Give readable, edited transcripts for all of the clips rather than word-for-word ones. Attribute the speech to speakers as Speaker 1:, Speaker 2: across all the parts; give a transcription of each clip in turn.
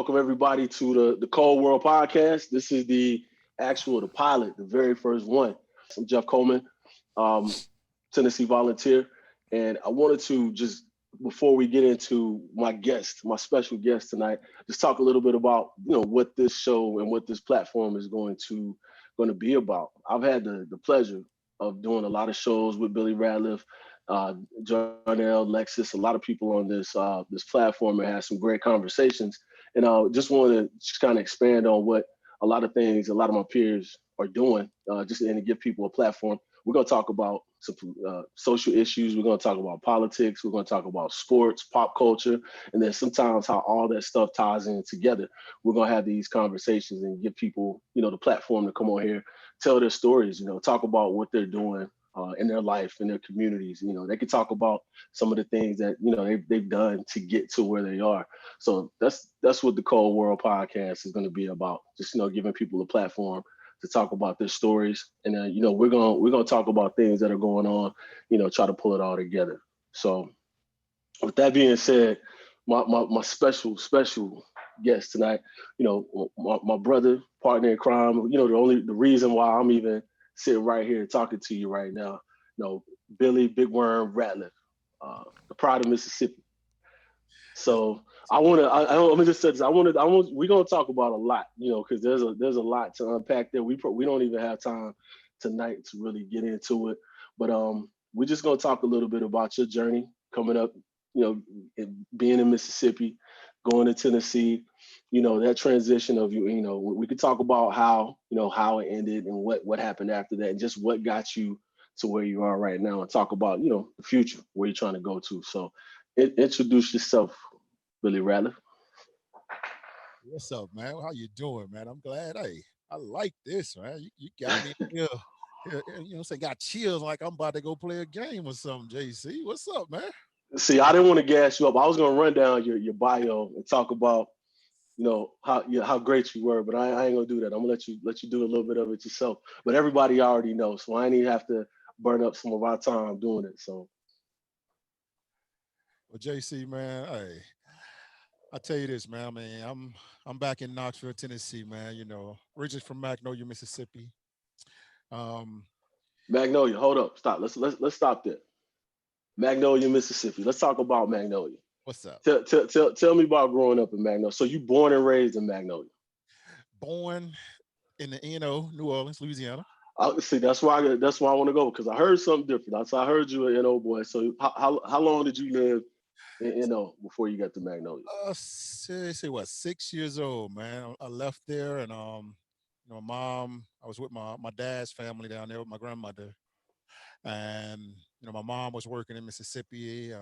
Speaker 1: welcome everybody to the Cold World podcast. This is the pilot, the very first one. I'm Jeff Coleman, um, Tennessee volunteer, and I wanted to just before we get into my special guest tonight, just talk a little bit about what this show and what this platform is going to be about. I've had the pleasure of doing a lot of shows with Billy Ratliff, Jarnell, Lexus, a lot of people on this platform, and had some great conversations. And I just want to just kind of expand on what a lot of my peers are doing, just and to give people a platform. We're going to talk about some social issues. We're going to talk about politics. We're going to talk about sports, pop culture, and then sometimes how all that stuff ties in together. We're going to have these conversations and give people, the platform to come on here, tell their stories, talk about what they're doing in their life, in their communities. They can talk about some of the things that, they've done to get to where they are. So that's what the Cold World podcast is going to be about. Just, giving people a platform to talk about their stories. And then, we're going to talk about things that are going on, try to pull it all together. So with that being said, my special guest tonight, my brother, partner in crime, the reason why I'm even sitting right here talking to you right now, Billy Big Worm Ratliff, the pride of Mississippi. So let me just say this. We're going to talk about a lot, because there's a lot to unpack there. We don't even have time tonight to really get into it, but we're just going to talk a little bit about your journey coming up, being in Mississippi, going to Tennessee, that transition of we could talk about how it ended and what happened after that, and just what got you to where you are right now, and talk about, the future, where you're trying to go to. So introduce yourself, Billy Ratliff.
Speaker 2: What's up, man? How you doing, man? I'm glad. Hey, I like this, man. You got me here. Got chills like I'm about to go play a game or something, JC. What's up, man?
Speaker 1: See, I didn't want to gas you up. I was going to run down your bio and talk about, how great you were, but I ain't gonna do that. I'm gonna let you do a little bit of it yourself. But everybody already knows, so I ain't even have to burn up some of our time doing it. So,
Speaker 2: Well, JC, man, hey, I tell you this, man. I mean, I'm back in Knoxville, Tennessee, man. Originally from Magnolia, Mississippi. Um,
Speaker 1: Magnolia, hold up, stop. Let's stop there. Magnolia, Mississippi. Let's talk about Magnolia.
Speaker 2: what's up?
Speaker 1: Tell me about growing up in Magnolia. So you born and raised in Magnolia?
Speaker 2: Born in the New Orleans, Louisiana.
Speaker 1: See, that's why I want to go, because I heard something different. I heard you an NO boy. So how long did you live in NO before you got to Magnolia?
Speaker 2: Say what? 6 years old, man. I left there, and mom. I was with my dad's family down there with my grandmother, and my mom was working in Mississippi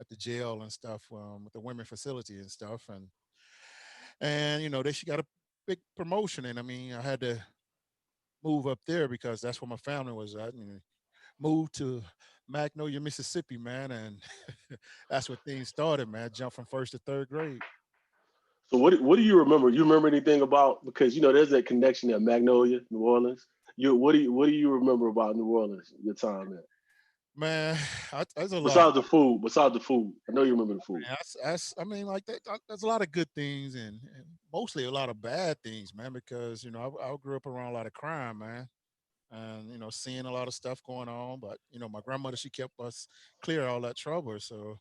Speaker 2: at the jail and stuff, with the women facility and stuff, and then she got a big promotion, and I mean I had to move up there because that's where my family was at, and moved to Magnolia, Mississippi, man, and that's where things started, man. Jumped from first to third grade.
Speaker 1: So what do you remember? You remember anything about, because there's that connection at Magnolia, New Orleans. What do you remember about New Orleans? Your time there,
Speaker 2: Man, there's a lot.
Speaker 1: besides the food. I know you remember the food.
Speaker 2: I mean, like that. There's a lot of good things and mostly a lot of bad things, man. Because I grew up around a lot of crime, man, and seeing a lot of stuff going on. But my grandmother, she kept us clear of all that trouble. So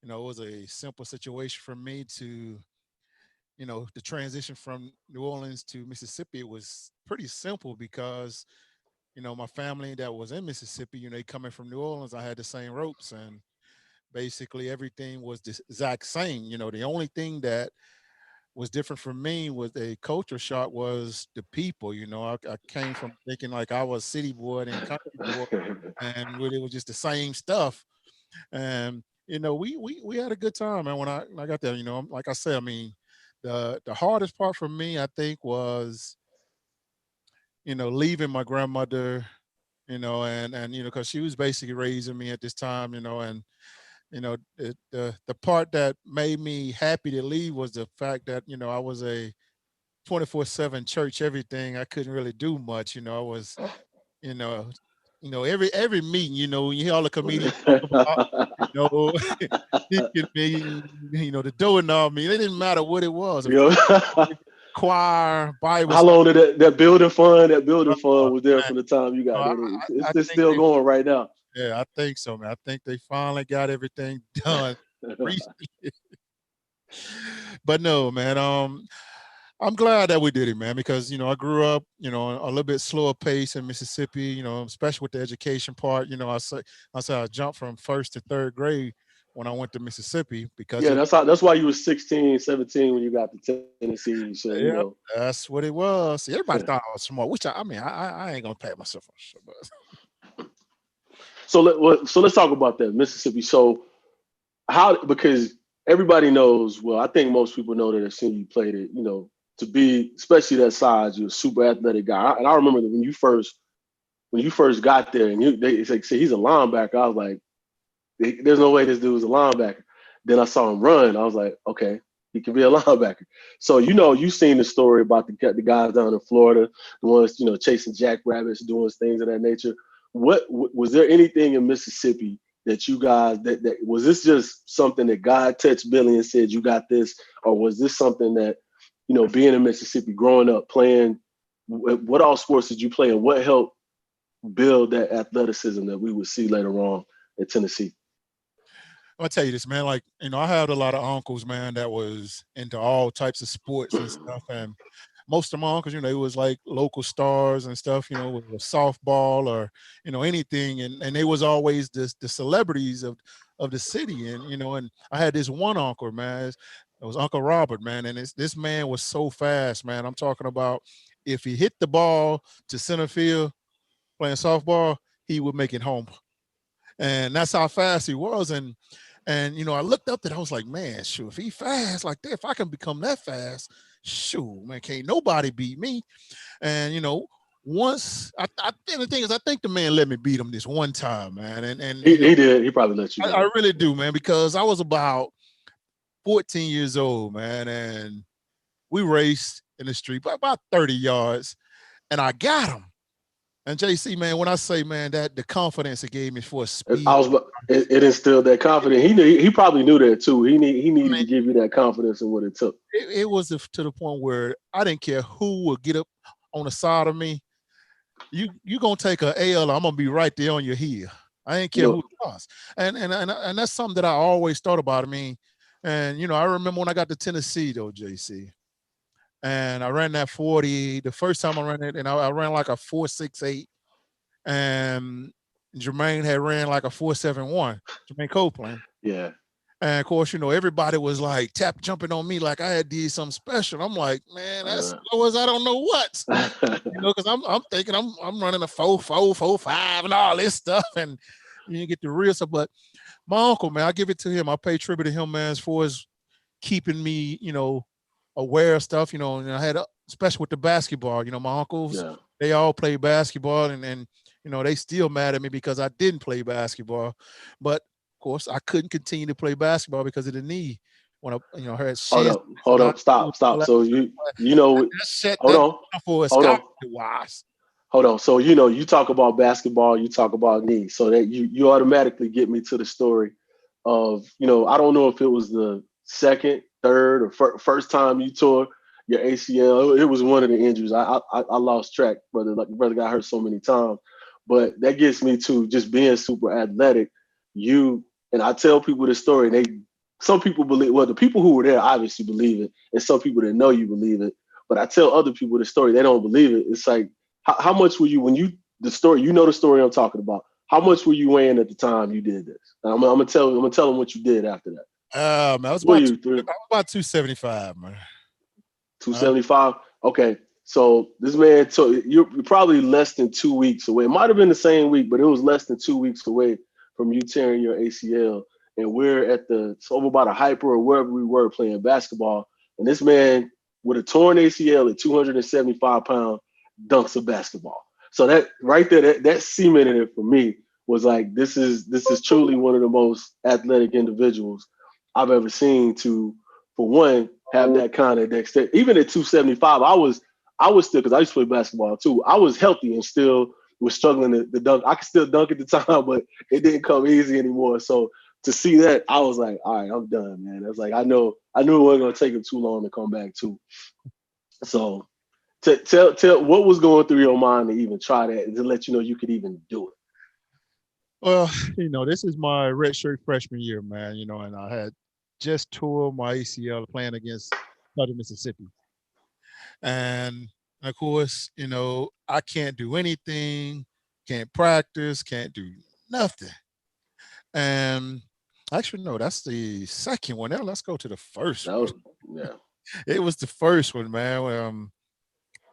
Speaker 2: it was a simple situation for me to the transition from New Orleans to Mississippi was pretty simple because my family that was in Mississippi, they coming from New Orleans, I had the same ropes, and basically everything was the exact same. The only thing that was different for me was a culture shock was the people. I came from thinking like I was city boy and country boy, and really it was just the same stuff. And we had a good time, and when I got there, like I said, I mean, the hardest part for me, I think, was leaving my grandmother, and because she was basically raising me at this time, and the part that made me happy to leave was the fact that I was a 24/7 church everything. I couldn't really do much. I was you know every meeting, you hear all the comedians talk about, you know, deacon meeting, the doorknob meeting. It didn't matter what it was. If choir, Bible
Speaker 1: How
Speaker 2: stuff.
Speaker 1: long did that building fund? That building
Speaker 2: uh,
Speaker 1: fund was there
Speaker 2: man,
Speaker 1: from the time you got
Speaker 2: I,
Speaker 1: there.
Speaker 2: I
Speaker 1: It's
Speaker 2: think
Speaker 1: still going right now.
Speaker 2: yeah, I think so, man. I think they finally got everything done recently. But no, man. I'm glad that we did it, man, because I grew up, a little bit slower pace in Mississippi, especially with the education part. I say I jumped from first to third grade when I went to Mississippi because
Speaker 1: Yeah,
Speaker 2: it.
Speaker 1: that's why you were 16, 17 when you got to Tennessee. So
Speaker 2: Yeah, that's what it was. See, everybody thought I was smart, which I mean, I ain't gonna pat myself on the shoulder.
Speaker 1: so let's talk about that Mississippi. So how because everybody knows. Well, I think most people know that as soon as you played it, to be especially that size, you're a super athletic guy. And I remember that when you first got there, and they say he's a linebacker. I was like, there's no way this dude was a linebacker. Then I saw him run. I was like, okay, he can be a linebacker. So you've seen the story about the guys down in Florida, the ones chasing jackrabbits, doing things of that nature. What was there anything in Mississippi that you guys that was this just something that God touched Billy and said you got this, or was this something that being in Mississippi, growing up, playing what all sports did you play, and what helped build that athleticism that we would see later on in Tennessee?
Speaker 2: I'll tell you this, man. Like, I had a lot of uncles, man, that was into all types of sports and stuff. And most of my uncles, they was like local stars and stuff, with softball or, anything. And they was always the celebrities of the city. And I had this one uncle, man. It was Uncle Robert, man. And this man was so fast, man. I'm talking about if he hit the ball to center field playing softball, he would make it home. And that's how fast he was. And I looked up that I was like, man, shoot, if he fast like that, if I can become that fast, shoot, man, can't nobody beat me. And once and the thing is, I think the man let me beat him this one time, man. And
Speaker 1: He did. He probably let you
Speaker 2: I
Speaker 1: down.
Speaker 2: really do, man, because I was about 14 years old, man, and we raced in the street by about 30 yards, and I got him. And JC, man, when I say, man, that the confidence it gave me for speed,
Speaker 1: It instilled that confidence. He probably knew that too. He needed to give you that confidence in what it took.
Speaker 2: it was to the point where I didn't care who would get up on the side of me. You gonna take a L, I'm gonna be right there on your heel. I didn't care who it was. And that's something that I always thought about. I mean, and I remember when I got to Tennessee though, JC. And I ran that 40 the first time I ran it, and I ran like a 4.68. And Jermaine had ran like a 4.71, Jermaine Copeland.
Speaker 1: Yeah.
Speaker 2: And of course, everybody was like tap jumping on me like I had did something special. I'm like, man, that's slow as I don't know what. Because I'm thinking I'm running a 4.4, 4.5 and all this stuff. And you get the real stuff. But my uncle, man, I give it to him. I pay tribute to him, man, as far as keeping me, aware of stuff, and I had, especially with the basketball, my uncles, they all play basketball and they still mad at me because I didn't play basketball. But of course, I couldn't continue to play basketball because of the knee. When I heard
Speaker 1: Hold up, stop. So
Speaker 2: set
Speaker 1: hold
Speaker 2: that
Speaker 1: on,
Speaker 2: for a
Speaker 1: hold on,
Speaker 2: wise.
Speaker 1: hold on. So you talk about basketball, you talk about knee, so that you automatically get me to the story of I don't know if it was the second, third, or first time you tore your ACL. It was one of the injuries. I lost track, brother. Like brother got hurt so many times, but that gets me to just being super athletic. And I tell people this story, and some people believe. Well, the people who were there obviously believe it, and some people that know you believe it. But I tell other people the story, they don't believe it. It's like, how much were you when the story? The story I'm talking about. How much were you weighing at the time you did this? And I'm gonna tell them what you did after that.
Speaker 2: Man, I was about 275, man.
Speaker 1: 275. Okay, so this man took you're probably less than 2 weeks away. It might have been the same week, but it was less than 2 weeks away from you tearing your ACL. And we're at over by the Hyper or wherever we were playing basketball. And this man with a torn ACL at 275 pounds dunks a basketball. So that right there, that cemented it for me. Was like this is truly one of the most athletic individuals I've ever seen to, for one, have that kind of dexterity. Even at 275, I was still, because I used to play basketball too. I was healthy and still was struggling to dunk. I could still dunk at the time, but it didn't come easy anymore. So to see that, I was like, all right, I'm done, man. I was like, I knew it wasn't gonna take him too long to come back too. So tell what was going through your mind to even try that and to let you know you could even do it.
Speaker 2: Well, this is my redshirt freshman year, man. And I had just tore my ACL playing against Southern Mississippi, and of course, I can't do anything, can't practice, can't do nothing. And actually, no, that's the second one. Now let's go to the first one.
Speaker 1: Yeah.
Speaker 2: It was the first one, man.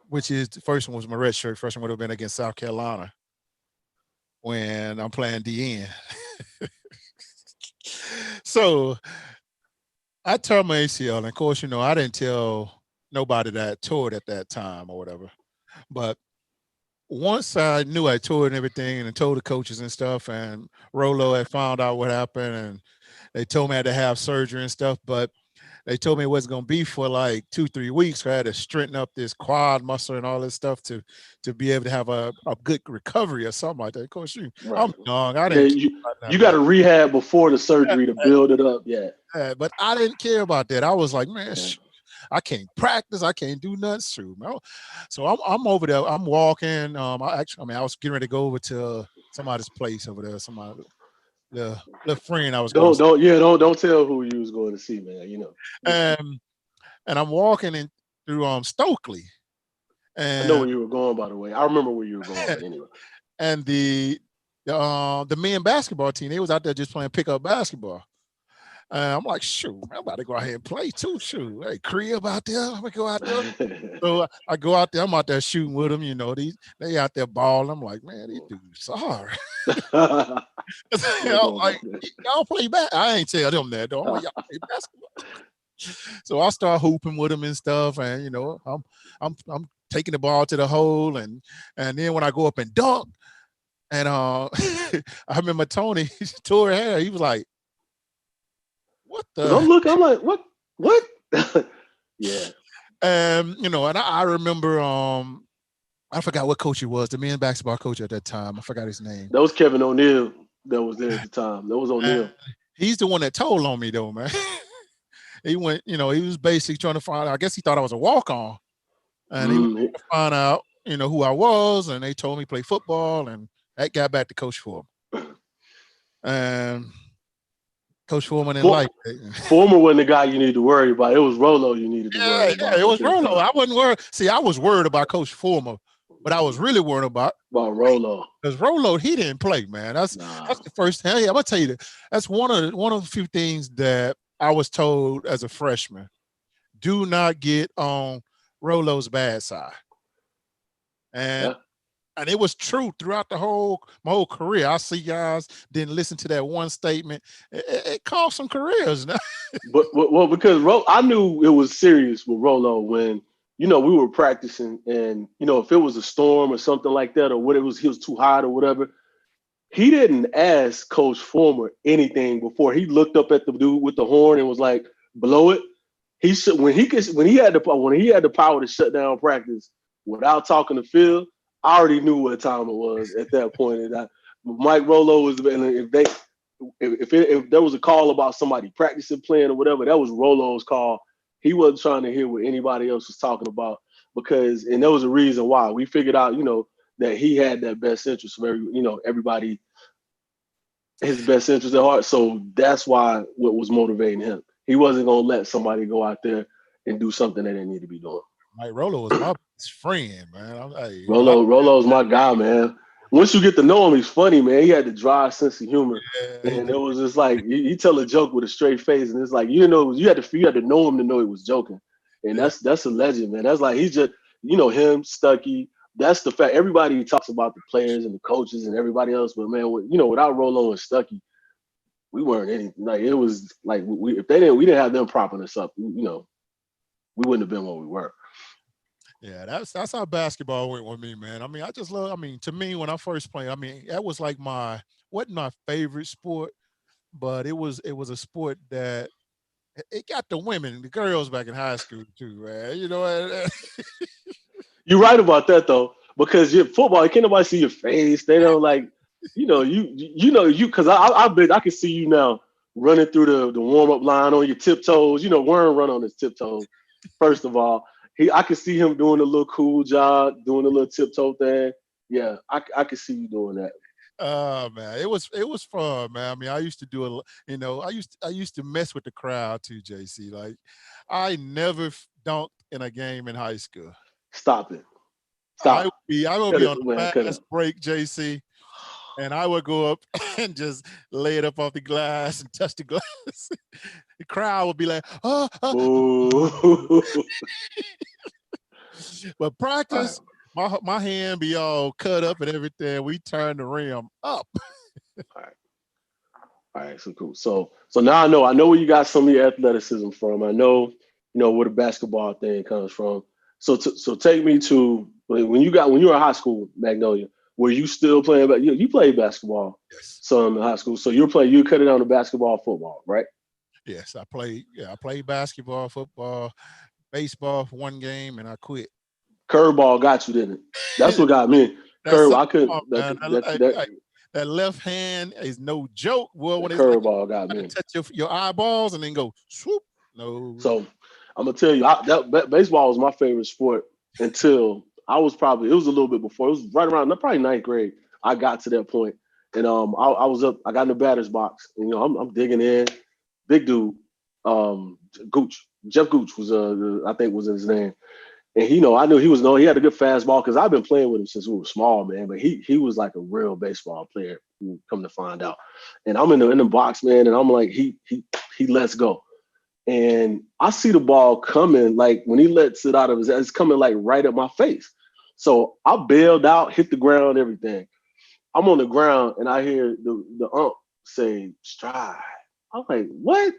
Speaker 2: Which is the first one was my red shirt. First one would have been against South Carolina when I'm playing DN. So I tore my ACL, and of course, I didn't tell nobody that I tore it at that time or whatever. But once I knew I tore it and everything, and I told the coaches and stuff, and Rolo had found out what happened, and they told me I had to have surgery and stuff, but they told me it wasn't going to be for like 2-3 weeks. So I had to straighten up this quad muscle and all this stuff to be able to have a good recovery or something like that. Of course,
Speaker 1: Right.
Speaker 2: I'm young. I didn't.
Speaker 1: You got to rehab before the surgery to build it up. Yeah.
Speaker 2: But I didn't care about that. I was like, man, I can't practice. I can't do nothing. Shoot, man. So I'm over there. I'm walking. I was getting ready to go over to somebody's place over there. The friend I was going.
Speaker 1: Don't tell who you was going to see, man.
Speaker 2: And I'm walking in through Stokely. And
Speaker 1: I know where you were going, by the way. I remember where you were going, but anyway.
Speaker 2: And the men basketball team, they was out there just playing pickup basketball. I'm like, shoot, I'm about to go out here and play too. Shoot, hey, crib out there. I'm gonna go out there. So I go out there. I'm out there shooting with them. They out there balling. I'm like, man, these dudes sorry. I'm like, y'all play back. I ain't tell them that though. I'm like, y'all play basketball. So I start hooping with them and stuff, and I'm taking the ball to the hole, and then when I go up and dunk, and I remember Tony tore her hair. He was like, "What the?"
Speaker 1: I'm like, what? Yeah.
Speaker 2: And I remember I forgot what coach he was, the men's basketball coach at that time. I forgot his name.
Speaker 1: That was Kevin O'Neal that was there at the time. That was O'Neal.
Speaker 2: He's the one that told on me though, man. He went, he was basically trying to find out. I guess he thought I was a walk-on. And he was trying to find out, who I was, and they told me to play football, and that got back to Coach Foreman. And Coach Foreman didn't like it.
Speaker 1: Foreman wasn't the guy you need to worry about. It was Rolo you needed to worry about.
Speaker 2: Yeah, it was Rolo. I wasn't worried. See, I was worried about Coach Foreman, but I was really worried about
Speaker 1: Rolo.
Speaker 2: Because Rolo, he didn't play, man. That's the first thing. Hey, I'm gonna tell you that. That's one of the few things that I was told as a freshman. Do not get on Rolo's bad side. And it was true throughout my whole career. I see guys didn't listen to that one statement. It cost some careers.
Speaker 1: but because I knew it was serious with Rolo when we were practicing, and if it was a storm or something like that, or what he was too hot or whatever. He didn't ask Coach Foreman anything before. He looked up at the dude with the horn and was like, "Blow it." He should when he had the power to shut down practice without talking to Phil. I already knew what time it was at that point. And Mike Rolo was, and if there was a call about somebody practicing, playing, or whatever, that was Rolo's call. He wasn't trying to hear what anybody else was talking about and there was a reason why. We figured out, that he had that best interest of everybody, his best interest at heart. So that's why what was motivating him. He wasn't gonna let somebody go out there and do something they didn't need to be doing.
Speaker 2: Mike Rolo was my best friend, man.
Speaker 1: Rolo's my guy, man. Once you get to know him, he's funny, man. He had the dry sense of humor, and it was just like you tell a joke with a straight face, and it's like you had to know him to know he was joking, and that's a legend, man. That's like he's just him, Stuckey. That's the fact. Everybody talks about the players and the coaches and everybody else, but man, without Rolo and Stuckey, we weren't anything. Like it was like we didn't have them propping us up, we wouldn't have been what we were.
Speaker 2: Yeah, that's how basketball went with me, man. I mean, I just love. I mean, to me, when I first played, I mean, that was like wasn't my favorite sport, but it was a sport that it got the women, the girls back in high school too, man.
Speaker 1: You're right about that though. because your football, can't nobody see your face. They don't like, because I bet I can see you now running through the warm up line on your tiptoes. Warren run on his tiptoes. First of all, I can see him doing a little cool job, doing a little tiptoe thing. Yeah, I can see you doing that.
Speaker 2: Oh man, it was fun, man. I mean, I used to do I used to mess with the crowd too, JC. Like, I never dunked in a game in high school.
Speaker 1: Stop it.
Speaker 2: I would
Speaker 1: Stop.
Speaker 2: be I would
Speaker 1: Cut
Speaker 2: be
Speaker 1: it,
Speaker 2: on
Speaker 1: man.
Speaker 2: a
Speaker 1: Cut it.
Speaker 2: fast break, JC, and I would go up and just lay it up off the glass and touch the glass. The crowd would be like, oh, oh.
Speaker 1: Boo.
Speaker 2: But
Speaker 1: All right.
Speaker 2: practice, my hand be all cut up and everything. We turn the rim up.
Speaker 1: All right. All right. So cool. So now I know where you got some of your athleticism from. I know, where the basketball thing comes from. So take me to when you were in high school, Magnolia. Were you still playing? You played basketball
Speaker 2: Yes.
Speaker 1: some in high school. So you cut it down to basketball, football, right?
Speaker 2: Yes, I played. Yeah, I played basketball, football, baseball for one game, and I quit.
Speaker 1: Curveball got you, didn't it? That's what got me.
Speaker 2: That's
Speaker 1: Curve.
Speaker 2: something,
Speaker 1: I couldn't.
Speaker 2: man. That left hand is no joke. Well,
Speaker 1: The
Speaker 2: when it's like
Speaker 1: curveball got
Speaker 2: to
Speaker 1: me.
Speaker 2: touch your eyeballs and then go swoop. No.
Speaker 1: So I'm gonna tell you, baseball was my favorite sport until it was a little bit before. It was right around probably ninth grade. I got to that point, and I was up. I got in the batter's box, and I'm digging in. Big dude, Gooch, Jeff Gooch was I think was his name, and I knew he was he had a good fastball because I've been playing with him since we were small, man. But he was like a real baseball player. Come to find out, and I'm in the box, man, and I'm like he lets go. And I see the ball coming, like when he lets it out of his head, it's coming like right at my face. So I bailed out, hit the ground, everything. I'm on the ground and I hear the ump say stride. I'm like, what?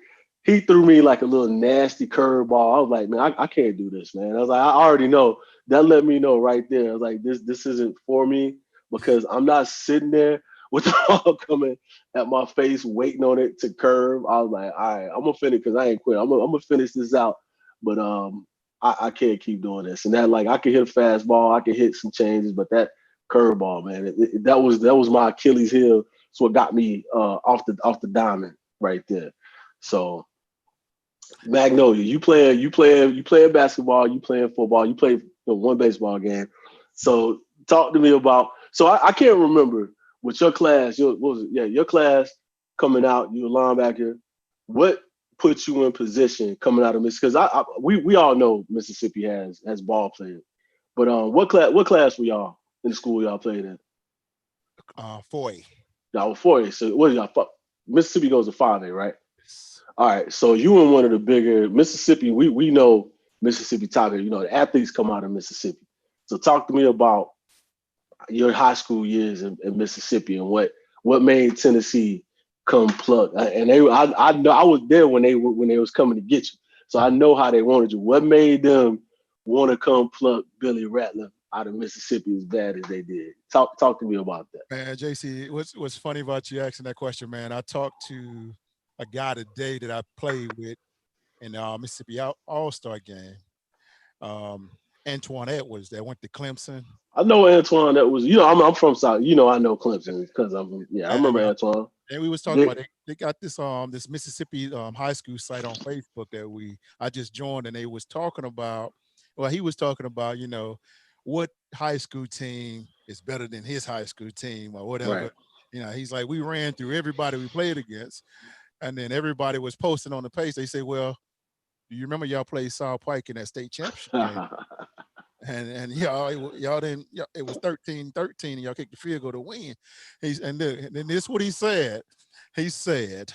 Speaker 1: He threw me like a little nasty curveball. I was like, man, I can't do this, man. I was like, I already know. That let me know right there. I was like, this isn't for me because I'm not sitting there with the ball coming at my face, waiting on it to curve. I was like, all right, I'm gonna finish because I ain't quit. I'm gonna finish this out. But I can't keep doing this. And that like I could hit a fastball, I could hit some changes, but that curveball, man. That was my Achilles heel. It's what got me off the diamond right there. So Magnolia, you playing basketball, you playing football, you played one baseball game. So talk to me about. So I can't remember with your class. What was it? Yeah, your class coming out. You a linebacker. What put you in position coming out of Mississippi? Because we all know Mississippi has ball players. But what class were y'all in the school y'all played in?
Speaker 2: 40.
Speaker 1: Y'all were 40. So what y'all? Mississippi goes to 5A, right? All right. So you in one of the bigger Mississippi. We know Mississippi Tiger. The athletes come out of Mississippi. So talk to me about your high school years in Mississippi and what made Tennessee come plug. And I know I was there when they was coming to get you. So I know how they wanted you. What made them want to come plug Billy Ratliff out of Mississippi as bad as they did? Talk to me about that.
Speaker 2: Man, JC, what's funny about you asking that question, man? I talked to a guy today that I played with in the Mississippi All-Star game. Um, Antoine Edwards that went to Clemson.
Speaker 1: I know Antoine. That was I'm from South. I know Clemson because I
Speaker 2: And,
Speaker 1: remember Antoine.
Speaker 2: and we was talking about they got this Mississippi high school site on Facebook that I just joined, and they was talking about. Well, he was talking about what high school team is better than his high school team or whatever.
Speaker 1: Right.
Speaker 2: He's like, we ran through everybody we played against, and then everybody was posting on the page. They say, well, do you remember y'all played South Pike in that state championship game? And y'all didn't. It was 13-13, and y'all kicked the field goal to win. And then this is what he said. He said,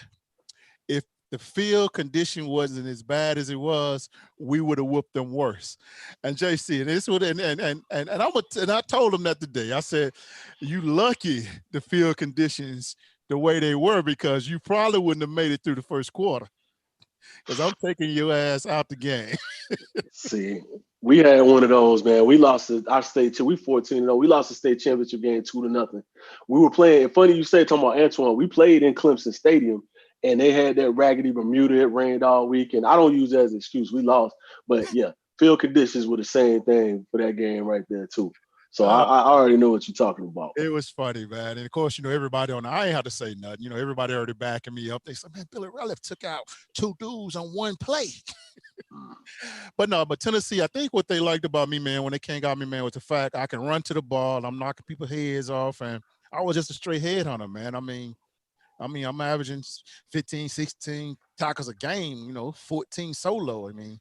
Speaker 2: if the field condition wasn't as bad as it was, we would have whooped them worse. And JC, and this would and I told him that today. I said, you lucky the field conditions the way they were because you probably wouldn't have made it through the first quarter. Because I'm taking your ass out the game.
Speaker 1: See, we had one of those, man. We lost our state. We 14-0. We lost the state championship game 2-0. We were playing. Funny you say talking about Antoine. We played in Clemson Stadium, and they had that raggedy Bermuda. It rained all week, and I don't use that as an excuse. We lost, but yeah, field conditions were the same thing for that game right there too. So I already know what you're talking about.
Speaker 2: It was funny, man. And of course, everybody I ain't had to say nothing. Everybody already backing me up. They said, man, Billy Ratliff took out 2 dudes on 1 play. But Tennessee, I think what they liked about me, man, when they came got me, man, was the fact I can run to the ball. I'm knocking people's heads off. And I was just a straight headhunter, man. I mean, I'm averaging 15, 16 tackles a game, 14 solo. I mean,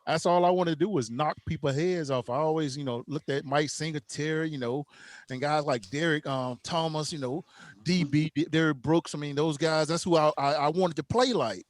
Speaker 2: that's all I wanted to do was knock people's heads off. I always, looked at Mike Singletary, and guys like Derek Thomas, DB, Derek Brooks. I mean, those guys, that's who I wanted to play like.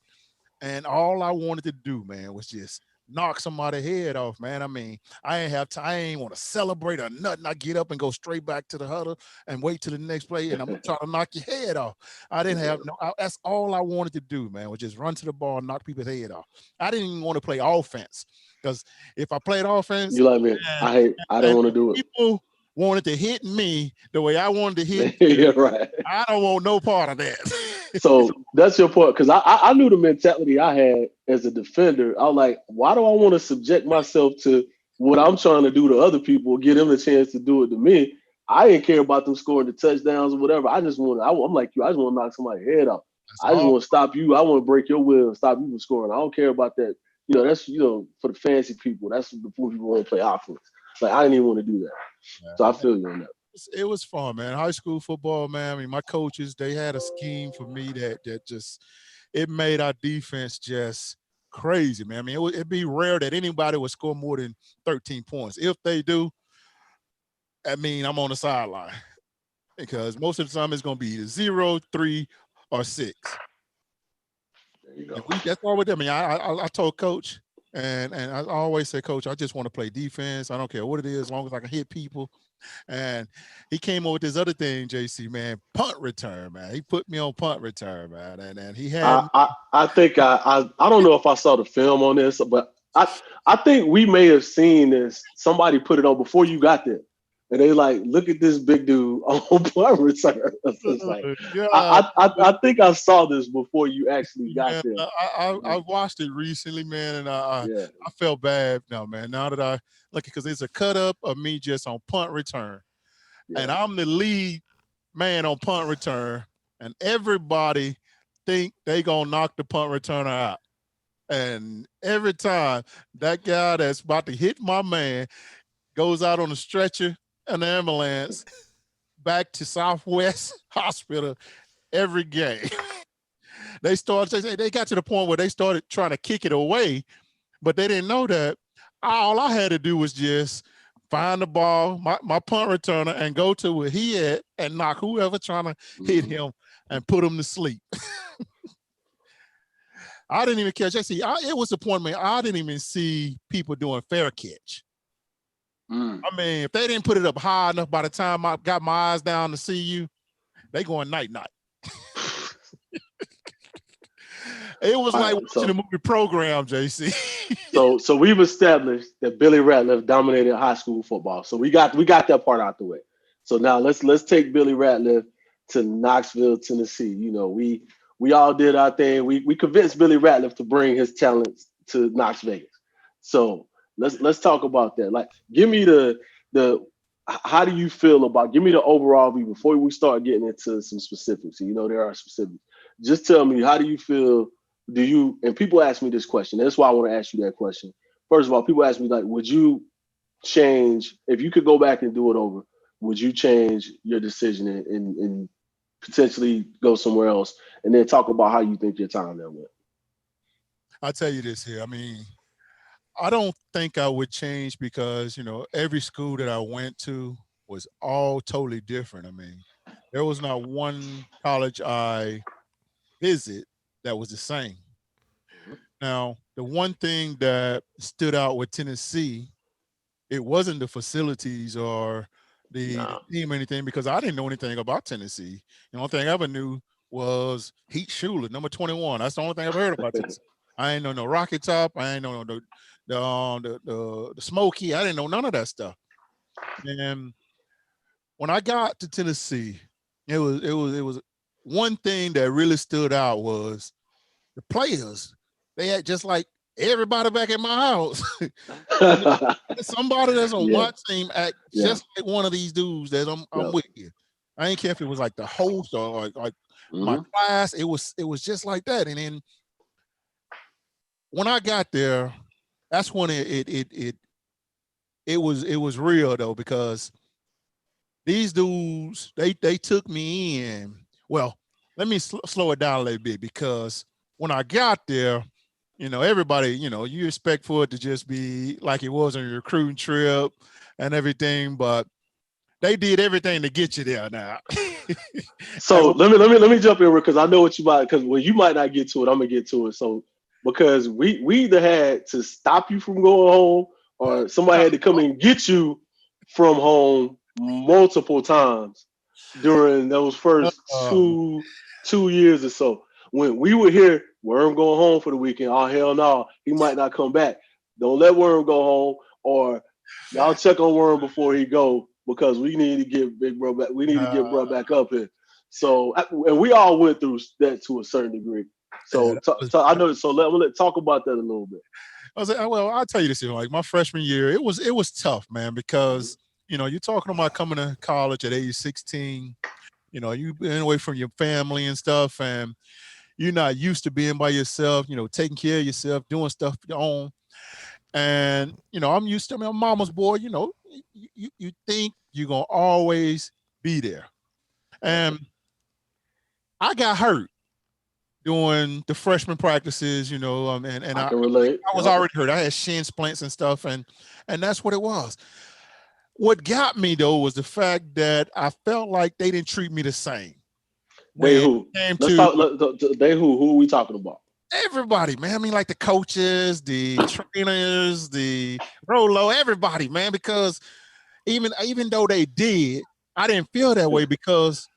Speaker 2: And all I wanted to do, man, was just knock somebody's head off, man. I mean, I ain't want to celebrate or nothing. I get up and go straight back to the huddle and wait till the next play, and I'm gonna try to knock your head off. I didn't have that's all I wanted to do, man, was just run to the ball and knock people's head off. I didn't even want to play offense, because if I played offense,
Speaker 1: you like me, I don't want to do it.
Speaker 2: People wanted to hit me the way I wanted to hit
Speaker 1: you. Yeah, right.
Speaker 2: I don't want no part of that.
Speaker 1: So that's your point, because I knew the mentality I had as a defender. I was like, why do I want to subject myself to what I'm trying to do to other people, give them a chance to do it to me? I didn't care about them scoring the touchdowns or whatever. I just want I'm like you. I just want to knock somebody's head off. I just want to stop you. I want to break your will and stop you from scoring. I don't care about that. That's for the fancy people. That's the people who want to play offense. Like, I didn't even want to do that. Yeah. So I feel you on that.
Speaker 2: It was fun, man. High school football, man. I mean, my coaches, they had a scheme for me that just, it made our defense just crazy, man. I mean, it'd be rare that anybody would score more than 13 points. If they do, I mean, I'm on the sideline, because most of the time it's going to be either 0, 3, or 6.
Speaker 1: There you go.
Speaker 2: That's all we did. I mean, I told Coach, and I always say, Coach, I just want to play defense. I don't care what it is, as long as I can hit people. And he came up with this other thing, JC, man, punt return, man. He put me on punt return, man. And he had
Speaker 1: I think I don't know if I saw the film on this, but I think we may have seen this. Somebody put it on before you got there. And they like, look at this big dude on punt return. It's like, I think I saw this before you actually got there.
Speaker 2: I watched it recently, man, and I felt bad now, man. Now that I look, because it's a cut up of me just on punt return, and I'm the lead man on punt return, and everybody think they gonna knock the punt returner out. And every time that guy that's about to hit my man goes out on a stretcher, an ambulance, back to Southwest Hospital every game. They got to the point where they started trying to kick it away, but they didn't know that all I had to do was just find the ball, my punt returner, and go to where he at and knock whoever trying to hit him and put him to sleep. I didn't even catch. It was the point where I didn't even see people doing fair catch. I mean, if they didn't put it up high enough, by the time I got my eyes down to see you, they going night-night. It was like watching a movie program, JC.
Speaker 1: so we've established that Billy Ratliff dominated high school football. So we got that part out the way. So now let's take Billy Ratliff to Knoxville, Tennessee. We all did our thing. We convinced Billy Ratliff to bring his talents to Knox Vegas. So let's talk about that. Like, give me the how do you feel about? Give me the overall view before we start getting into some specifics. There are specifics. Just tell me, how do you feel? And people ask me this question. That's why I want to ask you that question. First of all, people ask me, like, would you change, if you could go back and do it over, would you change your decision and potentially go somewhere else? And then talk about how you think your time there went.
Speaker 2: I'll tell you this here. I mean, I don't think I would change, because, every school that I went to was all totally different. I mean, there was not one college I visit that was the same. Now, the one thing that stood out with Tennessee, it wasn't the facilities or the team or anything, because I didn't know anything about Tennessee. The only thing I ever knew was Heat Schuler, number 21. That's the only thing I've heard about Tennessee. I ain't know no Rocket Top. I ain't know the Smoky. I didn't know none of that stuff. And when I got to Tennessee, it was one thing that really stood out was the players. They had, just like everybody back at my house. And somebody that's on my team act just like one of these dudes that I'm with you. I ain't care if it was like the host or like my class. It was just like that. And then when I got there, that's when it was real though, because these dudes they took me in. Well, let me slow it down a little bit, because when I got there, everybody, you expect for it to just be like it was on your recruiting trip and everything, but they did everything to get you there now.
Speaker 1: So let me jump in because I know what you might, because you might not get to it, I'm gonna get to it. So because we either had to stop you from going home or somebody had to come and get you from home multiple times during those first two years or so. When we were here, Worm going home for the weekend. Oh hell no, he might not come back. Don't let Worm go home, or y'all check on Worm before he go, because we need to get Big Bro back. We need to get Bro back up here. So, and we all went through that to a certain degree. So, I know. So let's talk about that a little bit.
Speaker 2: I was like, well, I'll tell you this, like my freshman year, it was tough, man, because you're talking about coming to college at age 16. You've been away from your family and stuff, and you're not used to being by yourself. Taking care of yourself, doing stuff your own. And I'm used to, I'm mama's boy. You think you're gonna always be there, and I got hurt doing the freshman practices, and
Speaker 1: I can relate.
Speaker 2: I was already hurt. I had shin splints and stuff, and that's what it was. What got me though was the fact that I felt like they didn't treat me the same.
Speaker 1: They who? Let's talk. They who? Who are we talking about?
Speaker 2: Everybody, man. I mean, like the coaches, the trainers, the Rolo, everybody, man. Because even though they did, I didn't feel that way, because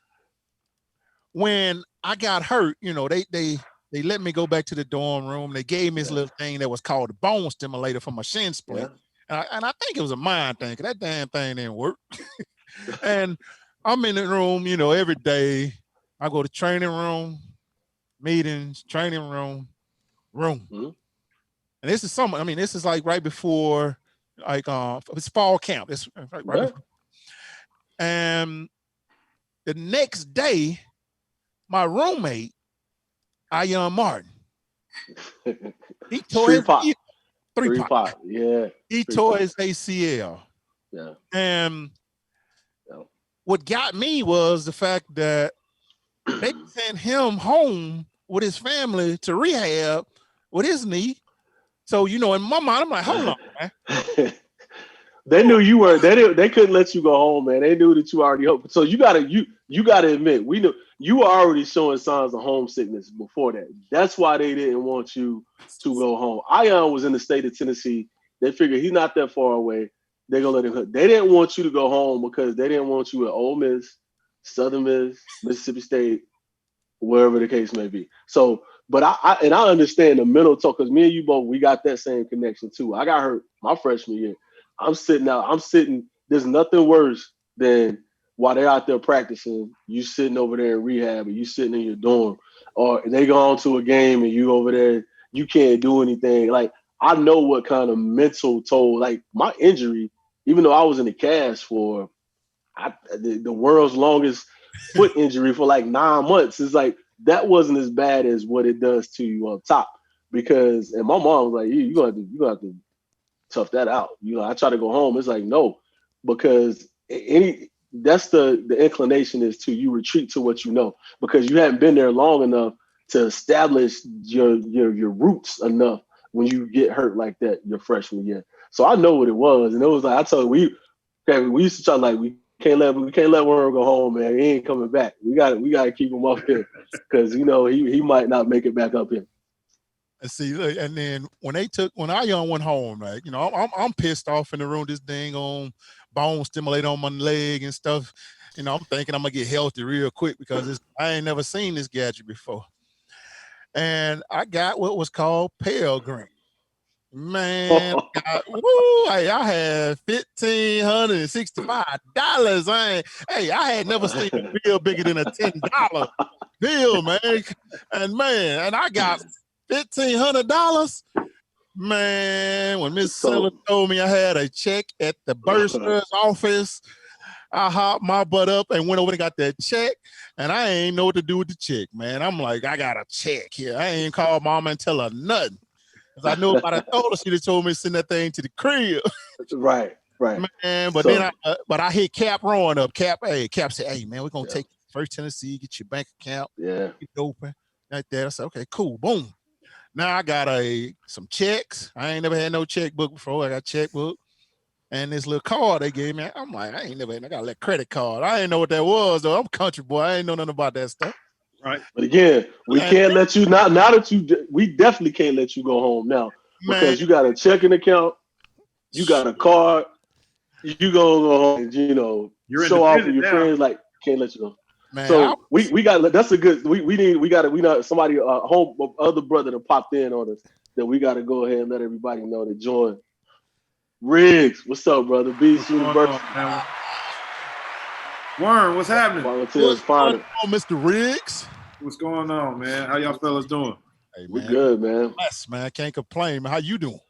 Speaker 2: when I got hurt, they let me go back to the dorm room. They gave me this little thing that was called a bone stimulator for my shin splint. And I think it was a mind thing, because that damn thing didn't work. And I'm in the room, every day. I go to training room, meetings, training room. And this is summer. I mean, this is like right before, like, it's fall camp. It's right before. And the next day, my roommate, Ian Martin, he tore his three-pot.
Speaker 1: Yeah.
Speaker 2: He tore his ACL.
Speaker 1: Yeah.
Speaker 2: And what got me was the fact that they sent him home with his family to rehab with his knee. So, in my mind, I'm like, hold on, man.
Speaker 1: They knew you were. They couldn't let you go home, man. They knew that you already hoped. So you gotta admit, we knew you were already showing signs of homesickness before that. That's why they didn't want you to go home. Ion was in the state of Tennessee. They figured he's not that far away. They're gonna let him hook. They didn't want you to go home because they didn't want you at Ole Miss, Southern Miss, Mississippi State, wherever the case may be. So, but I understand the mental talk, because me and you both, we got that same connection too. I got hurt my freshman year. I'm sitting. There's nothing worse than while they're out there practicing, you sitting over there in rehab, or you sitting in your dorm, or they go on to a game and you over there, you can't do anything. Like, I know what kind of mental toll, like my injury, even though I was in the cast for the world's longest foot injury for like 9 months, it's like that wasn't as bad as what it does to you on top. Because, and my mom was like, you gonna have to tough that out. I try to go home. It's like, no, because that's the inclination is to you retreat to what you know, because you haven't been there long enough to establish your roots enough when you get hurt like that your freshman year. So I know what it was, and it was like I told you, we used to try, like, we can't let Warren go home, man. He ain't coming back. We got to keep him up here, because he might not make it back up here.
Speaker 2: And see, and then when Ion went home, right? I'm pissed off in the room. This dang on bone stimulator on my leg and stuff. I'm thinking I'm gonna get healthy real quick, because I ain't never seen this gadget before. And I got what was called pale green. Man, I had $1,565. I had never seen a bill bigger than a $10 bill, man. And I got $1,500. Man, when Miss Seller told me I had a check at the bursar's office, I hopped my butt up and went over and got that check, and I ain't know what to do with the check, man. I'm like, I got a check here. I ain't called mama and tell her nothing. Because I knew if I told her, she'd have told me to send that thing to the crib.
Speaker 1: Right.
Speaker 2: Man, but then I hit Cap Rowan up. Cap said, hey, man, we're going to take First Tennessee, get your bank account.
Speaker 1: Yeah.
Speaker 2: Get it open. Like that. I said, okay, cool. Boom. Now I got some checks. I ain't never had no checkbook before. I got checkbook. And this little card they gave me, I'm like, I got a little credit card. I ain't know what that was, though. I'm a country boy. I ain't know nothing about that stuff.
Speaker 3: Right.
Speaker 1: But again, we can't let you, we definitely can't let you go home now. Because you got a checking account, you got a card, you gonna go home and, show off with your friends, like, can't let you go. Man, so we got, that's a good, we got somebody, home, other brother that popped in on us that we got to go ahead and let everybody know to join. Riggs, what's up, brother? Beast University.
Speaker 3: Warren, what's happening?
Speaker 2: What's going on, Mr. Riggs?
Speaker 3: What's going on, man? How y'all fellas doing?
Speaker 2: Hey,
Speaker 1: we're good, man.
Speaker 2: Bless, man. Can't complain. How you doing?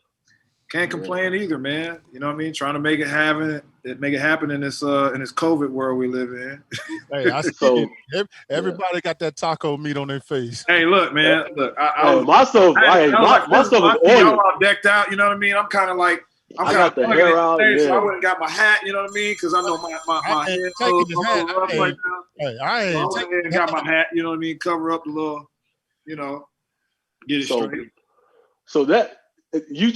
Speaker 3: Can't complain either, man. You know what I mean? Trying to make it happen in this COVID world we live in.
Speaker 2: Hey, I see everybody got that taco meat on their face.
Speaker 3: Hey, look, man. Look,
Speaker 1: my stuff is
Speaker 3: y'all all decked out. You know what I mean? I'm kind of like, I got the hair out. So I went and got my hat. You know what I mean? Because I know my head rough right now. Hey, I ain't taking got my hat. You know what I mean? Cover up a little. Get it straight.
Speaker 1: So that. You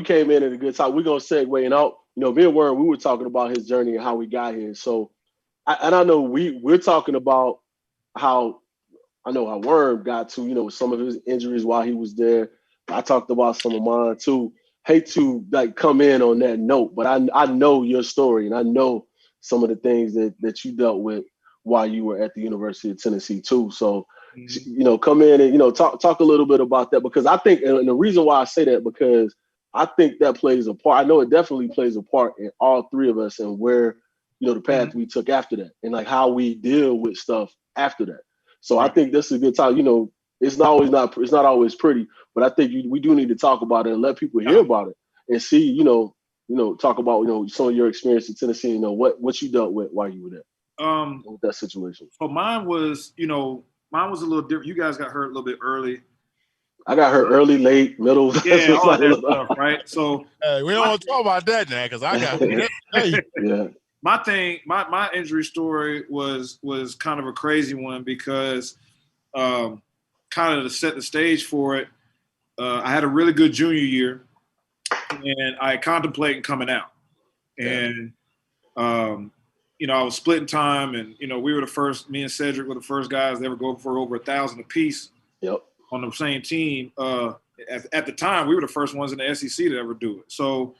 Speaker 1: came in at a good time. We're gonna segue and out. Me and Warren, we were talking about his journey and how we got here. So, I know we're talking about how Warren got to with some of his injuries while he was there. I talked about some of mine too. Hate to come in on that note, but I know your story and I know some of the things that you dealt with while you were at the University of Tennessee too. So. Come in and, talk a little bit about that, because I think, and the reason why I say that, because I think that plays a part. I know it definitely plays a part in all three of us and where, the path we took after that and like how we deal with stuff after that. So I think this is a good time. It's not always pretty, but I think we do need to talk about it and let people hear about it and see, talk about, some of your experience in Tennessee, what you dealt with while you were there. With that situation.
Speaker 3: So mine was a little different. You guys got hurt a little bit early.
Speaker 1: I got hurt early, late, middle.
Speaker 3: Yeah, all that stuff, right? So
Speaker 2: we don't want to talk about that now because I got hurt.
Speaker 1: Yeah.
Speaker 3: My injury story was kind of a crazy one because kind of to set the stage for it, I had a really good junior year and I contemplated coming out. And I was splitting time, and we were me and Cedric were the first guys that ever go for over 1,000 apiece.
Speaker 1: Yep.
Speaker 3: On the same team. At the time, we were the first ones in the SEC to ever do it. So,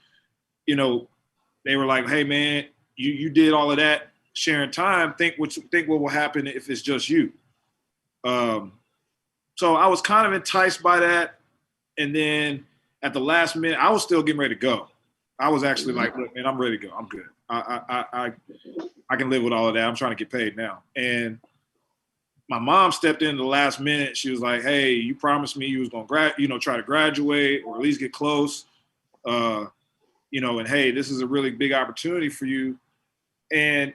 Speaker 3: they were like, "Hey, man, you did all of that, sharing time. Think what will happen if it's just you." So I was kind of enticed by that, and then at the last minute, I was still getting ready to go. I was actually like, "Look, man, I'm ready to go. I'm good. I can live with all of that. I'm trying to get paid now." And my mom stepped in the last minute. She was like, "Hey, you promised me you was going to try to graduate or at least get close. And hey, this is a really big opportunity for you." And,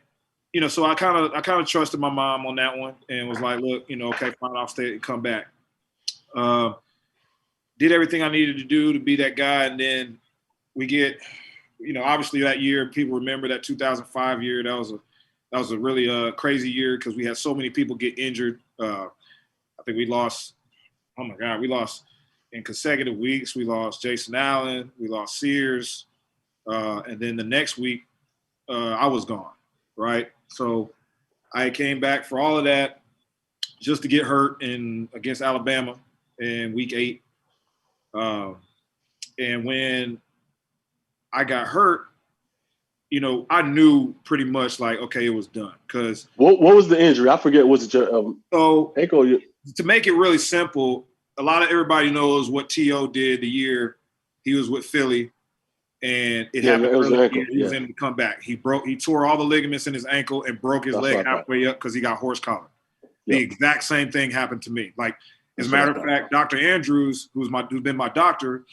Speaker 3: so I kind of trusted my mom on that one and was like, "Look, okay, fine, I'll stay and come back." Did everything I needed to do to be that guy. And then we get, obviously that year, people remember that 2005 year. That was a really crazy year because we had so many people get injured. I think we lost in consecutive weeks. We lost Jason Allen. We lost Sears. And then the next week, I was gone, right? So I came back for all of that just to get hurt against Alabama in week 8. And when I got hurt, I knew pretty much like, okay, it was done. Because
Speaker 1: what was the injury? I forget. Was it your ankle?
Speaker 3: To make it really simple, everybody knows what T.O. did the year he was with Philly, and it happened early. He was able to come back. He tore all the ligaments in his ankle and broke his leg halfway up because he got horse collar. The exact same thing happened to me. Like, as a matter of fact, Dr. Andrews, who's been my doctor,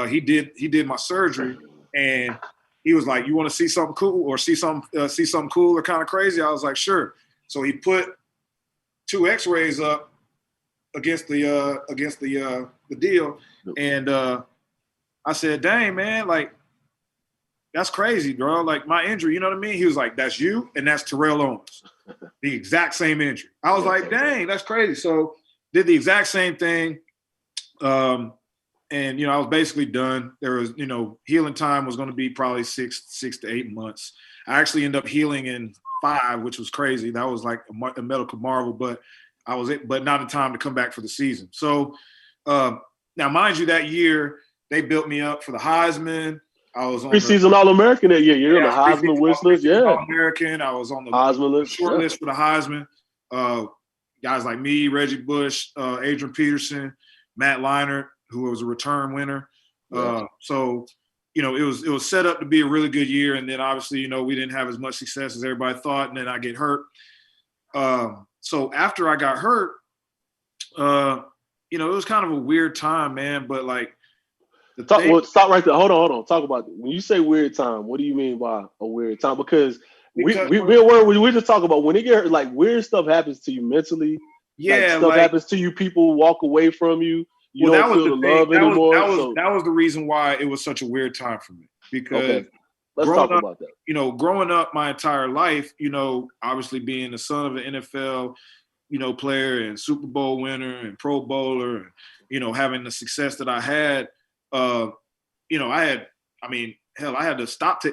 Speaker 3: he did my surgery, and he was like, "You want to see something cool or see something cool or kind of crazy?" I was like, "Sure." So he put 2 X-rays up against the deal, and I said, "Dang, man, like that's crazy, bro. Like my injury, you know what I mean?" He was like, "That's you, and that's Terrell Owens, the exact same injury." I was like, "Dang, that's crazy." So did the exact same thing. And, I was basically done. There was, healing time was going to be probably six to 8 months. I actually ended up healing in 5, which was crazy. That was like a medical marvel, but not in time to come back for the season. So now, mind you, that year they built me up for the Heisman. I was on
Speaker 1: preseason All-American that year. You're on the Heisman wish list, yeah.
Speaker 3: All-American. I was on the Heisman list, short list for the Heisman. Guys like me, Reggie Bush, Adrian Peterson, Matt Leinart, who was a return winner. So, it was set up to be a really good year. And then obviously, we didn't have as much success as everybody thought. And then I get hurt. So after I got hurt, it was kind of a weird time, man. But like,
Speaker 1: stop right there. Hold on. Talk about it. When you say weird time, what do you mean by a weird time? Because we just talk about when it get hurt, like weird stuff happens to you mentally.
Speaker 3: Yeah,
Speaker 1: stuff happens to you. People walk away from you. You don't feel the love anymore.
Speaker 3: That was the reason why it was such a weird time for me. Because
Speaker 1: let's talk about that.
Speaker 3: Growing up my entire life, obviously being the son of an NFL, player and Super Bowl winner and Pro Bowler, and, having the success that I had, I had to stop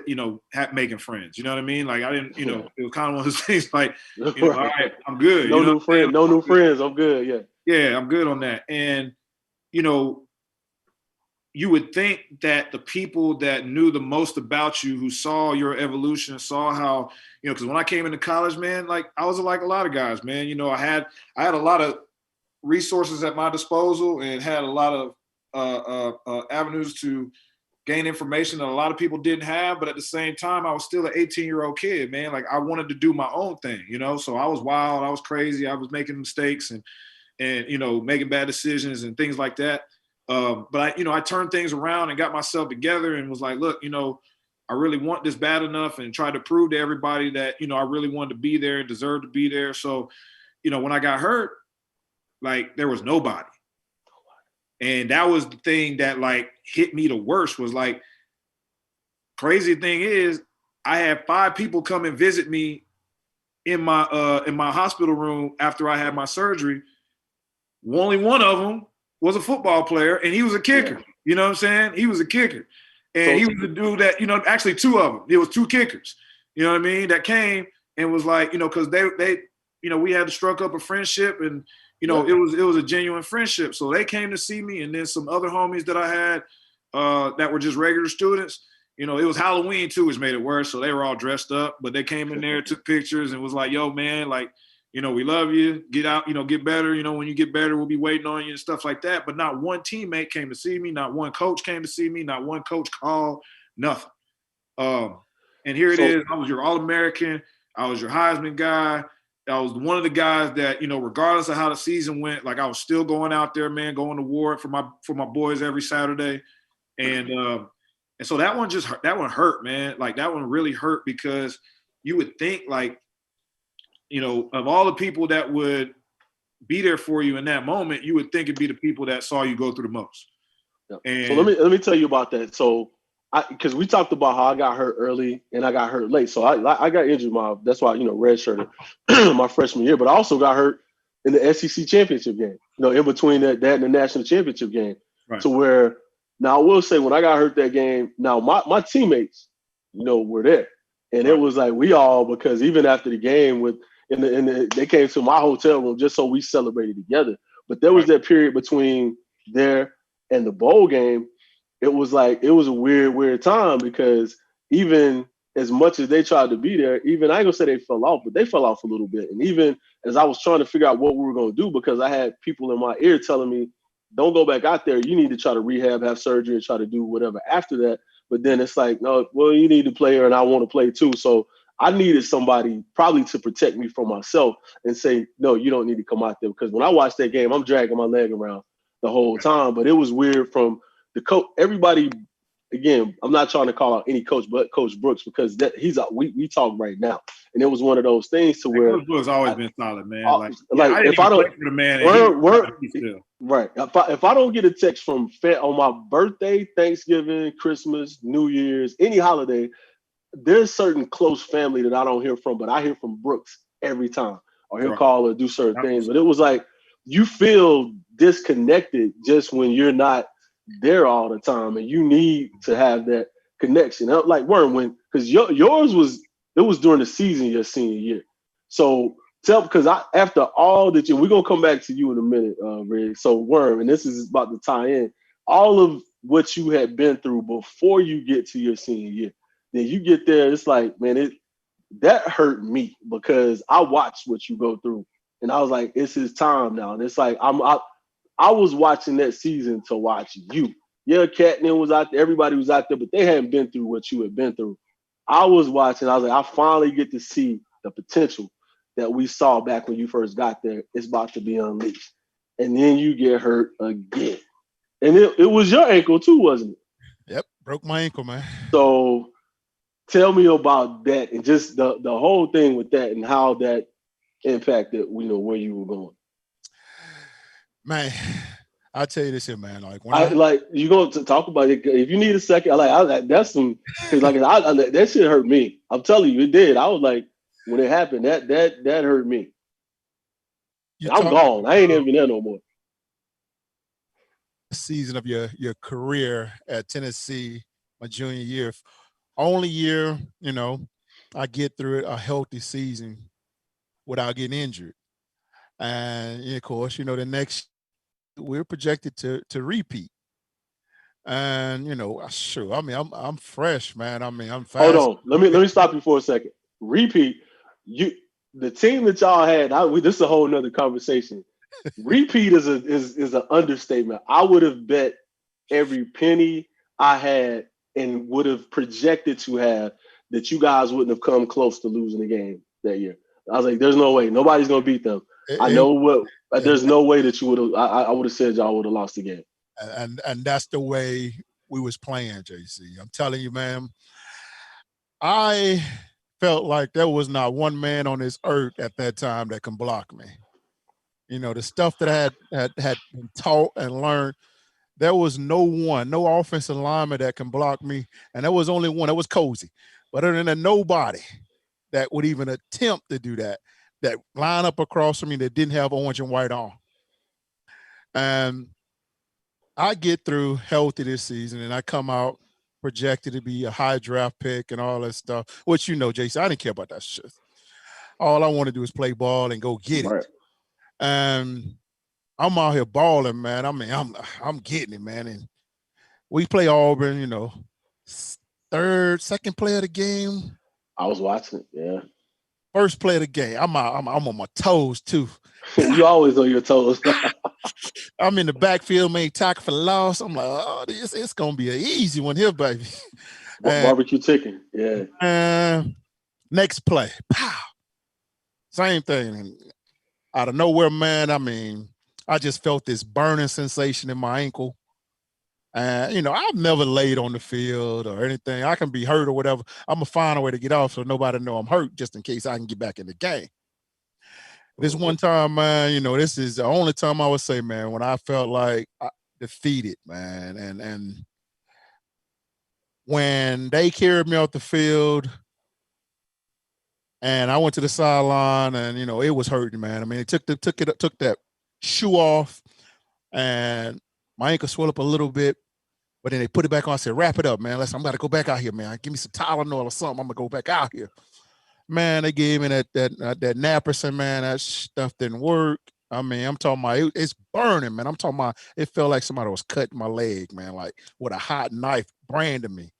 Speaker 3: making friends. You know what I mean? Like I didn't, it was kind of one of those things like, all right, I'm good.
Speaker 1: No new friends. I'm good. Yeah.
Speaker 3: Yeah, I'm good on that. And, you would think that the people that knew the most about you, who saw your evolution, saw how, because when I came into college, man, like I was like a lot of guys, man. I had a lot of resources at my disposal and had a lot of avenues to gain information that a lot of people didn't have. But at the same time, I was still an 18-year-old kid, man. Like I wanted to do my own thing, So I was wild, I was crazy, I was making mistakes and making bad decisions and things like that. But I turned things around and got myself together and was like, look, I really want this bad enough, and tried to prove to everybody that, I really wanted to be there and deserved to be there. So, when I got hurt, like there was nobody. And that was the thing that like hit me the worst. Was like, crazy thing is I had 5 people come and visit me in my hospital room after I had my surgery. Only one of them was a football player, and he was a kicker. Yeah. You know what I'm saying? He was a kicker. And he was the dude that, actually 2 of them. It was 2 kickers, you know what I mean, that came and was like, because they we had to struck up a friendship, and, it was a genuine friendship. So they came to see me, and then some other homies that I had that were just regular students. It was Halloween too, which made it worse. So they were all dressed up, but they came in there, took pictures, and was like, yo, man, like, we love you. Get out, get better. When you get better, we'll be waiting on you and stuff like that. But not one teammate came to see me. Not one coach came to see me. Not one coach called. Nothing. And here it is. I was your All-American. I was your Heisman guy. I was one of the guys that, regardless of how the season went, like I was still going out there, man, going to war for my boys every Saturday. And so that one hurt, man. Like that one really hurt, because you would think like, of all the people that would be there for you in that moment, you would think it'd be the people that saw you go through the most.
Speaker 1: Yeah. And so let me tell you about that. So because we talked about how I got hurt early and I got hurt late. So I got injured that's why, redshirted my freshman year, but I also got hurt in the SEC championship game, in between that and the national championship game. Right. To where, now I will say, when I got hurt that game, now my teammates, were there. And It was like because even after the game they came to my hotel room just so we celebrated together. But there was that period between there and the bowl game. It was like, it was a weird time, because even as much as they tried to be there, even I ain't gonna say they fell off, but they fell off a little bit. And even as I was trying to figure out what we were gonna do, because I had people in my ear telling me, don't go back out there. You need to try to rehab, have surgery, and try to do whatever after that. But then it's like, no, well, you need to play, and I want to play too. So I needed somebody probably to protect me from myself and say, no, you don't need to come out there. Because when I watched that game, I'm dragging my leg around the whole time. But it was weird from the coach, everybody. Again, I'm not trying to call out any coach, but Coach Brooks, because we talk right now, and it was one of those things to where
Speaker 3: Coach Brooks always been solid, man.
Speaker 1: I didn't
Speaker 3: if I don't for the man,
Speaker 1: right, if I don't get a text from on my birthday, Thanksgiving, Christmas, New Year's, any holiday, there's certain close family that I don't hear from, but I hear from Brooks every time, or he'll call or do certain things. But it was like you feel disconnected just when you're not there all the time, and you need to have that connection. Like Worm, because yours was during the season your senior year. So because after all that we're gonna come back to you in a minute, Rig. So Worm, and this is about to tie in all of what you had been through before you get to your senior year. Then you get there, it's like, man, that hurt me because I watched what you go through, and I was like, it's his time now. And it's like I was watching that season to watch you. Yeah, Catnip was out there, everybody was out there, but they hadn't been through what you had been through. I was watching, I was like, I finally get to see the potential that we saw back when you first got there. It's about to be unleashed. And then you get hurt again. And it was your ankle too, wasn't it?
Speaker 2: Yep, broke my ankle, man.
Speaker 1: So tell me about that and just the whole thing with that and how that impacted, where you were going.
Speaker 2: Man, I'll tell you this here, man. Like
Speaker 1: you going to talk about it. If you need a second, that's some, because that shit hurt me. I'm telling you, it did. I was like, when it happened, that hurt me. I'm gone. I ain't even there no more.
Speaker 2: Season of your career at Tennessee, my junior year, only year, I get through it a healthy season without getting injured. And of course, the next we're projected to repeat. And sure, I mean, I'm fresh, man. I mean, I'm fast.
Speaker 1: Hold on, let me stop you for a second. Repeat, the team that y'all had. This is a whole nother conversation. Repeat is an understatement. I would have bet every penny I had and would have projected to have that you guys wouldn't have come close to losing the game that year. I was like, there's no way. Nobody's going to beat them. There's no way that you would have – I would have said y'all would have lost the game.
Speaker 2: And that's the way we was playing, JC. I'm telling you, man, I felt like there was not one man on this earth at that time that can block me. The stuff that I had been taught and learned, there was no offensive lineman that can block me. And there was only one. That was Cozy. But other than that, nobody that would even attempt to do that line up across from me that didn't have orange and white on. And I get through healthy this season, and I come out projected to be a high draft pick and all that stuff, which Jason, I didn't care about that shit. All I want to do is play ball and go get it. And I'm out here balling, man. I mean, I'm getting it, man. And we play Auburn, second play of the game.
Speaker 1: I was watching it, yeah.
Speaker 2: First play of the game. I'm on my toes too.
Speaker 1: You always on your toes.
Speaker 2: I'm in the backfield, made tackle for loss. I'm like, oh, it's gonna be an easy one here, baby.
Speaker 1: Barbecue chicken, yeah.
Speaker 2: Next play, pow, same thing. And out of nowhere, man. I mean, I just felt this burning sensation in my ankle. And I've never laid on the field or anything. I can be hurt or whatever. I'm gonna find a way to get off so nobody know I'm hurt, just in case I can get back in the game. This one time, man, this is the only time I would say, man, when I felt like I defeated, man. And when they carried me off the field and I went to the sideline and, it was hurting, man. I mean, it took that shoe off and my ankle swelled up a little bit, but then they put it back on. I said, wrap it up, man. I'm about to go back out here, man. Give me some Tylenol or something. I'm going to go back out here. Man, they gave me that Naprosyn, man. That stuff didn't work. I mean, I'm talking about it's burning, man. I'm talking about it felt like somebody was cutting my leg, man, like with a hot knife branding me.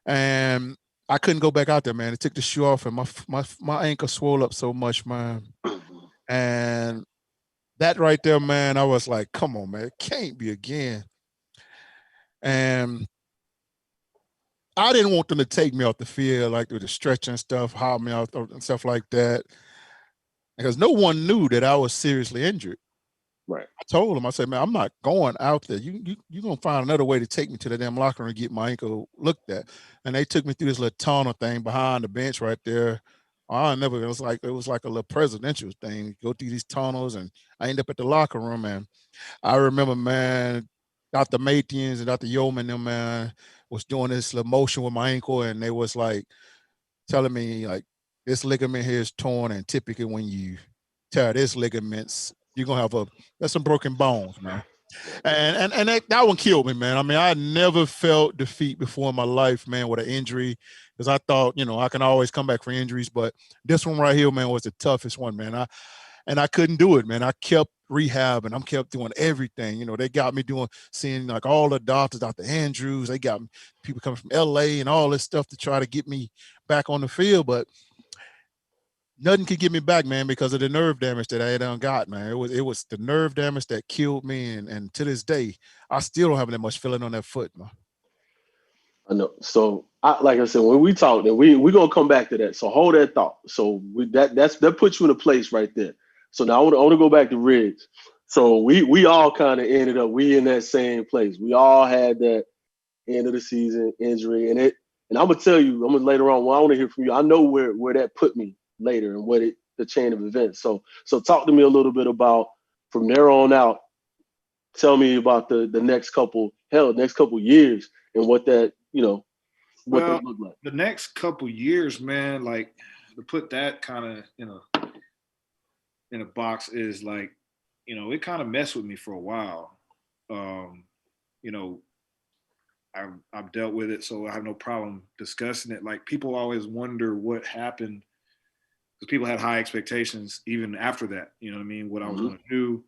Speaker 2: And I couldn't go back out there, man. It took the shoe off, and my ankle swelled up so much, man. And that right there, man, I was like, come on, man. It can't be again. And I didn't want them to take me off the field, like with the stretch and stuff, haul me out and stuff like that, because no one knew that I was seriously injured.
Speaker 1: Right.
Speaker 2: I told him, I said, man, I'm not going out there. You're going to find another way to take me to the damn locker room and get my ankle looked at. And they took me through this little tunnel thing behind the bench right there. It was like a little presidential thing. Go through these tunnels, and I end up at the locker room. And I remember, man, Dr. Mathians and Dr. Yeoman, them, man, was doing this little motion with my ankle, and they was like telling me, like, this ligament here is torn, and typically when you tear this ligaments, you're gonna have there's some broken bones, man. And that one killed me, man. I mean, I never felt defeat before in my life, man, with an injury, because I thought, I can always come back from injuries, but this one right here, man, was the toughest one, man. I couldn't do it, man. I kept rehabbing. I kept doing everything. They got me seeing like all the doctors, Dr. Andrews. They got people coming from LA and all this stuff to try to get me back on the field, but nothing could get me back, man, because of the nerve damage that I had done got, man. It was the nerve damage that killed me, and to this day, I still don't have that much feeling on that foot, man.
Speaker 1: I know. So, like I said, when we talk, then we're gonna come back to that. So hold that thought. So that puts you in a place right there. So now I want to go back to Riggs. So we all kind of ended up in that same place. We all had that end of the season injury, and I'm gonna tell you, later on. Well, I want to hear from you. I know where that put me later and the chain of events. So talk to me a little bit about from there on out. Tell me about the next couple years and what that what that looked like.
Speaker 3: The next couple years, man, like to put that kind of in a box is like, it kind of messed with me for a while. I've dealt with it, so I have no problem discussing it. Like, people always wonder what happened, because people had high expectations even after that. You know what I mean? What I was going to do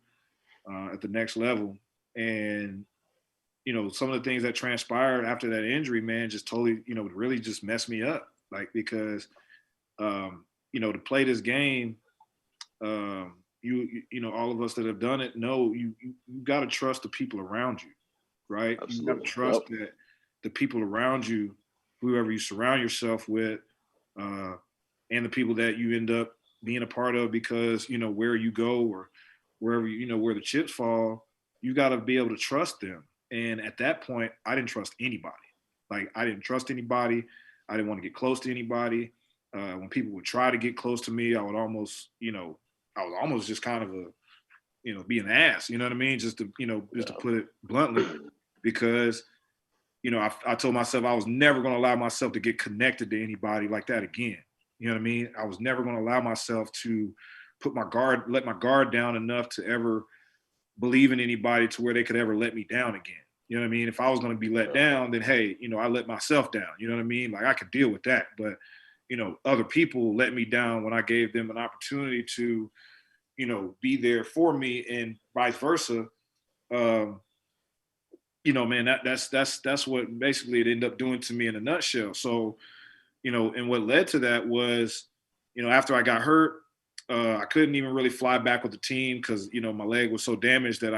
Speaker 3: at the next level, and some of the things that transpired after that injury, man, just totally, really just messed me up. Like, because to play this game, all of us that have done it know you got to trust the people around you, right? Absolutely. You got to trust that the people around you, whoever you surround yourself with, and the people that you end up being a part of, because where you go or wherever where the chips fall, you got to be able to trust them. And at that point, I didn't trust anybody. Like, I didn't trust anybody. I didn't want to get close to anybody. When people would try to get close to me, I would almost just kind of be an ass. You know what I mean? Just to put it bluntly, because I told myself I was never going to allow myself to get connected to anybody like that again. You know what I mean? I was never going to allow myself to let my guard down enough to ever believe in anybody to where they could ever let me down again. You know what I mean? If I was going to be let down, then hey, I let myself down. You know what I mean? Like, I could deal with that. But other people let me down when I gave them an opportunity to be there for me, and vice versa. Man, that's what basically it ended up doing to me in a nutshell. So, and what led to that was, after I got hurt, I couldn't even really fly back with the team because, my leg was so damaged that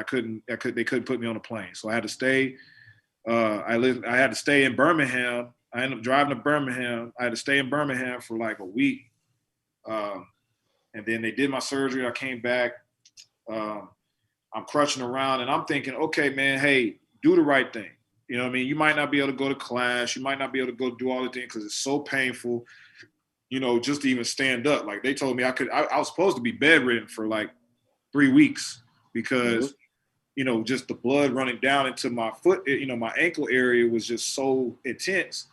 Speaker 3: they couldn't put me on a plane. So I had to stay. I had to stay in Birmingham. I ended up driving to Birmingham. I had to stay in Birmingham for like a week. And then they did my surgery. I came back. I'm crutching around, and I'm thinking, okay, man, hey, do the right thing. You know what I mean? You might not be able to go to class. You might not be able to go do all the things because it's so painful, just to even stand up. Like, they told me I was supposed to be bedridden for like 3 weeks because, just the blood running down into my foot, my ankle area was just so intense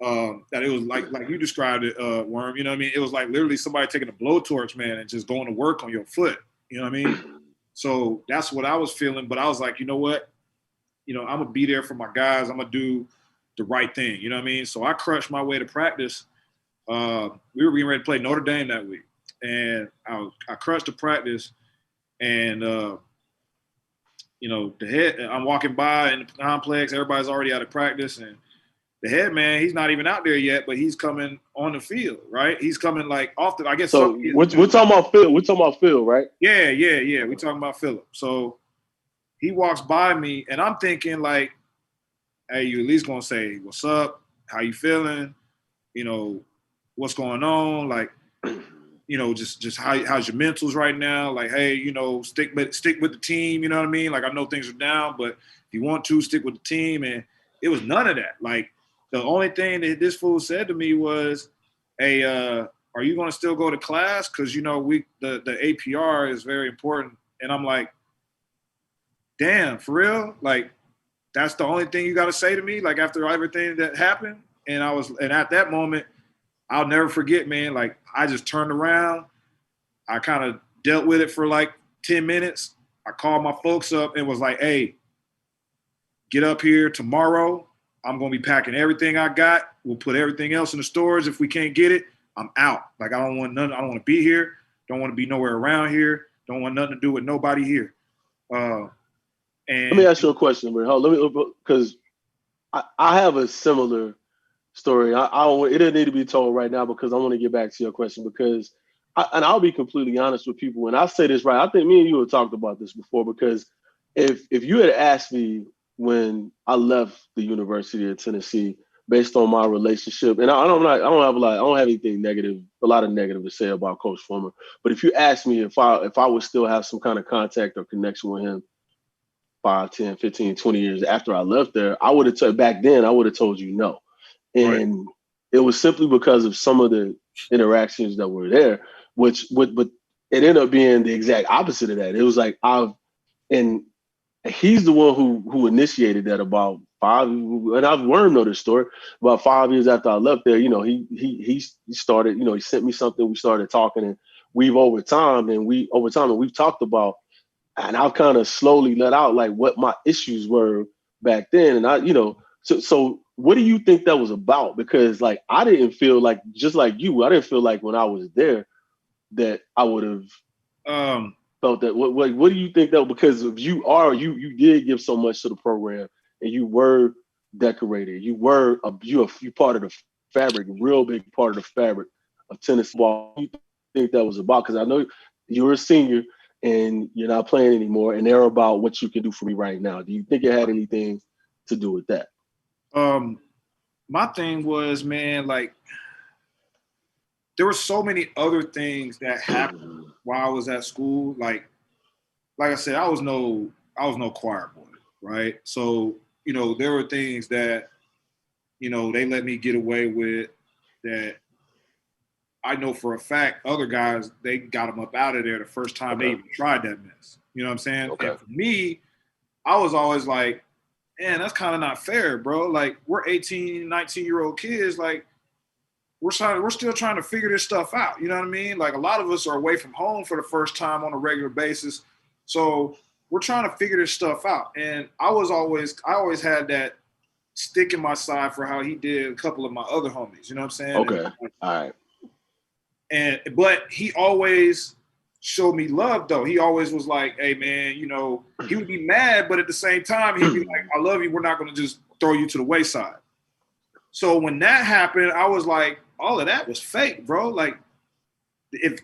Speaker 3: that it was like you described it, Worm. You know what I mean? It was like literally somebody taking a blowtorch, man, and just going to work on your foot. You know what I mean? So that's what I was feeling. But I was like, you know what? I'm going to be there for my guys. I'm going to do the right thing. You know what I mean? So I crushed my way to practice. We were getting ready to play Notre Dame that week. And I crushed the practice. And, the head, I'm walking by in the complex. Everybody's already out of practice. And the head man, he's not even out there yet, but he's coming on the field, right? He's coming like off the, I guess.
Speaker 1: So we're talking about Phil. We're talking about Phil, right?
Speaker 3: Yeah. We're talking about Philip. So he walks by me, and I'm thinking like, hey, you at least gonna say, what's up? How you feeling? What's going on? Like, just how's your mentals right now? Like, hey, stick with the team. You know what I mean? Like, I know things are down, but if you want to, stick with the team. And it was none of that. Like, the only thing that this fool said to me was, hey, are you going to still go to class? Because, the APR is very important. And I'm like, damn, for real? Like, that's the only thing you got to say to me? Like, after everything that happened? And at that moment, I'll never forget, man. Like, I just turned around. I kind of dealt with it for like 10 minutes. I called my folks up and was like, hey, get up here tomorrow. I'm going to be packing everything I got. We'll put everything else in the stores. If we can't get it, I'm out. Like, I don't want nothing. I don't want to be here. Don't want to be nowhere around here. Don't want nothing to do with nobody here. And
Speaker 1: let me ask you a question, man. Because I have a similar story. It doesn't need to be told right now because I want to get back to your question because I'll be completely honest with people. And I say this right. I think me and you have talked about this before because if you had asked me when I left the University of Tennessee based on my relationship, and I don't have anything negative, a lot of negative to say about Coach Foreman. But if you asked me if I would still have some kind of contact or connection with him 5, 10, 15, 20 years after I left there, I would have back then I would have told you no. And It was simply because of some of the interactions that were there, but it ended up being the exact opposite of that. It was like and he's the one who initiated that about 5, and I've learned this story about 5 years after I left there. He started, he sent me something, we started talking, and over time we've talked about, and I've kind of slowly let out like what my issues were back then. And so what do you think that was about? Because like, I didn't feel like, just like you, I didn't feel like when I was there that I would have felt that. What do you think that, because of you did give so much to the program and you were decorated. You were you part of the fabric, real big part of the fabric of Tennessee ball. What do you think that was about? Because I know you're a senior and you're not playing anymore, and they're about what you can do for me right now. Do you think it had anything to do with that?
Speaker 3: My thing was, man, like, there were so many other things that happened while I was at school. Like I said, I was no choir boy, right? So, there were things that, they let me get away with that I know for a fact other guys, they got them up out of there the first time they even tried that mess. You know what I'm saying?
Speaker 1: Okay.
Speaker 3: And for me, I was always like, man, that's kind of not fair, bro. Like, we're 18, 19-year-old kids. Like, we're still trying to figure this stuff out. You know what I mean? Like, a lot of us are away from home for the first time on a regular basis. So we're trying to figure this stuff out. And I always had that stick in my side for how he did a couple of my other homies. You know what I'm saying?
Speaker 1: Okay. All right.
Speaker 3: But he always showed me love, though. He always was like, hey, man, he would be mad, but at the same time, he'd be like, I love you. We're not going to just throw you to the wayside. So when that happened, I was like, all of that was fake, bro. Like, if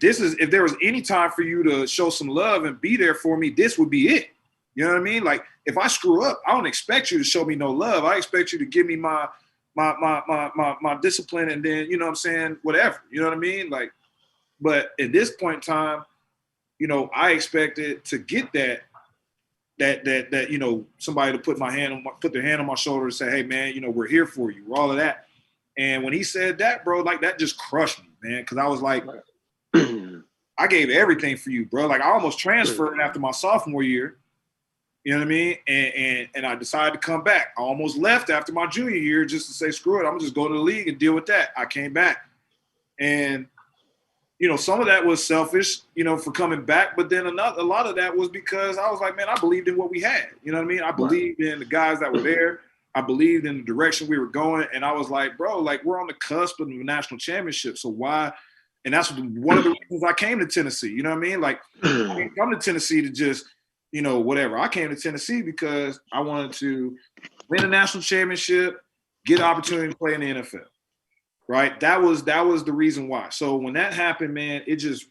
Speaker 3: there was any time for you to show some love and be there for me, this would be it. You know what I mean? Like, if I screw up, I don't expect you to show me no love. I expect you to give me my discipline, and then, you know what I'm saying, whatever. You know what I mean? Like, but at this point in time, I expected to get that somebody to put their hand on my shoulder and say, hey, man, we're here for you, all of that. And when he said that, bro, like, that just crushed me, man, because I was like, I gave everything for you, bro. Like, I almost transferred after my sophomore year. You know what I mean? And I decided to come back. I almost left after my junior year just to say, screw it, I'm gonna just go to the league and deal with that. I came back. And some of that was selfish, for coming back. But then a lot of that was because I was like, man, I believed in what we had. You know what I mean? I believed in the guys that were there. I believed in the direction we were going. And I was like, bro, like, we're on the cusp of the national championship. So why? And that's one of the reasons I came to Tennessee. You know what I mean? Like, I didn't come to Tennessee to just, whatever. I came to Tennessee because I wanted to win a national championship, get an opportunity to play in the NFL. Right. That was the reason why. So when that happened, man, it just,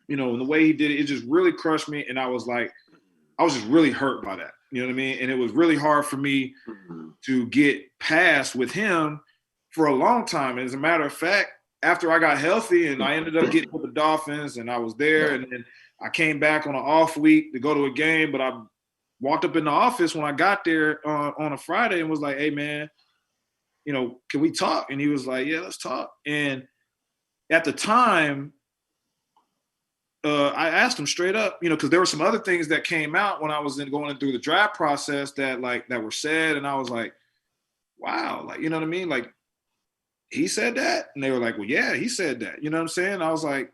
Speaker 3: and the way he did it, it just really crushed me. And I was just really hurt by that. You know what I mean? And it was really hard for me to get past with him for a long time. And as a matter of fact, after I got healthy and I ended up getting with the Dolphins and I was there, and then I came back on an off week to go to a game, but I walked up in the office when I got there on a Friday and was like, hey, man, you know, can we talk? And he was like, yeah, let's talk. And at the time, I asked him straight up, you know, because there were some other things that came out when I was going through the draft process that were said. And I was like, wow, like, you know what I mean? Like, he said that? And they were like, well, yeah, he said that. You know what I'm saying? I was like,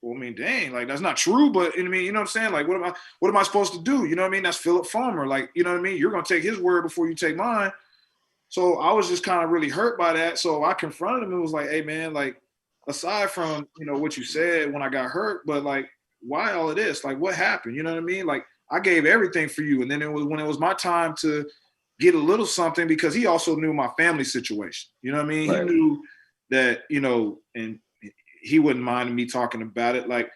Speaker 3: well, I mean, dang, like, that's not true. But, I mean, you know what I'm saying? Like, what am I supposed to do? You know what I mean? That's Philip Fulmer. Like, you know what I mean? You're going to take his word before you take mine. So I was just kind of really hurt by that. So I confronted him and was like, hey, man, like, aside from, you know, what you said when I got hurt, but like, why all of this? Like, what happened? You know what I mean? Like, I gave everything for you. And then when it was my time to get a little something, because he also knew my family situation. You know what I mean? Right. He knew that, you know, and he wouldn't mind me talking about it. Like,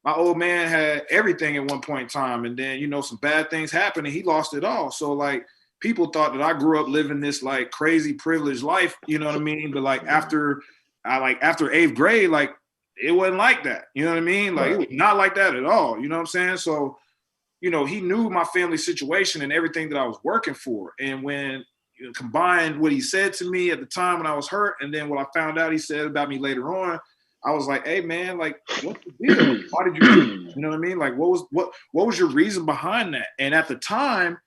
Speaker 3: my old man had everything at one point in time. And then, you know, some bad things happened and he lost it all. So like, people thought that I grew up living this like crazy privileged life, you know what I mean? But like after 8th grade, like it wasn't like that. You know what I mean? Like it was not like that at all. You know what I'm saying? So, you know, he knew my family situation and everything that I was working for. And when you know, combined what he said to me at the time when I was hurt, and then what I found out he said about me later on, I was like, hey man, like what's the deal? Why did you do this? You know what I mean? Like what was your reason behind that? And at the time,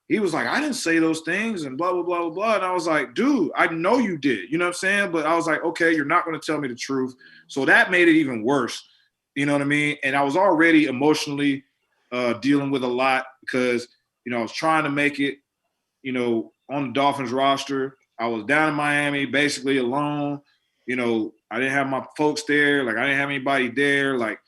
Speaker 3: he was like, I didn't say those things and blah, blah, blah, blah, blah. And I was like, dude, I know you did. You know what I'm saying? But I was like, okay, you're not going to tell me the truth. So that made it even worse. You know what I mean? And I was already emotionally dealing with a lot because, you know, I was trying to make it, you know, on the Dolphins roster. I was down in Miami basically alone. You know, I didn't have my folks there. Like, I didn't have anybody there. Like,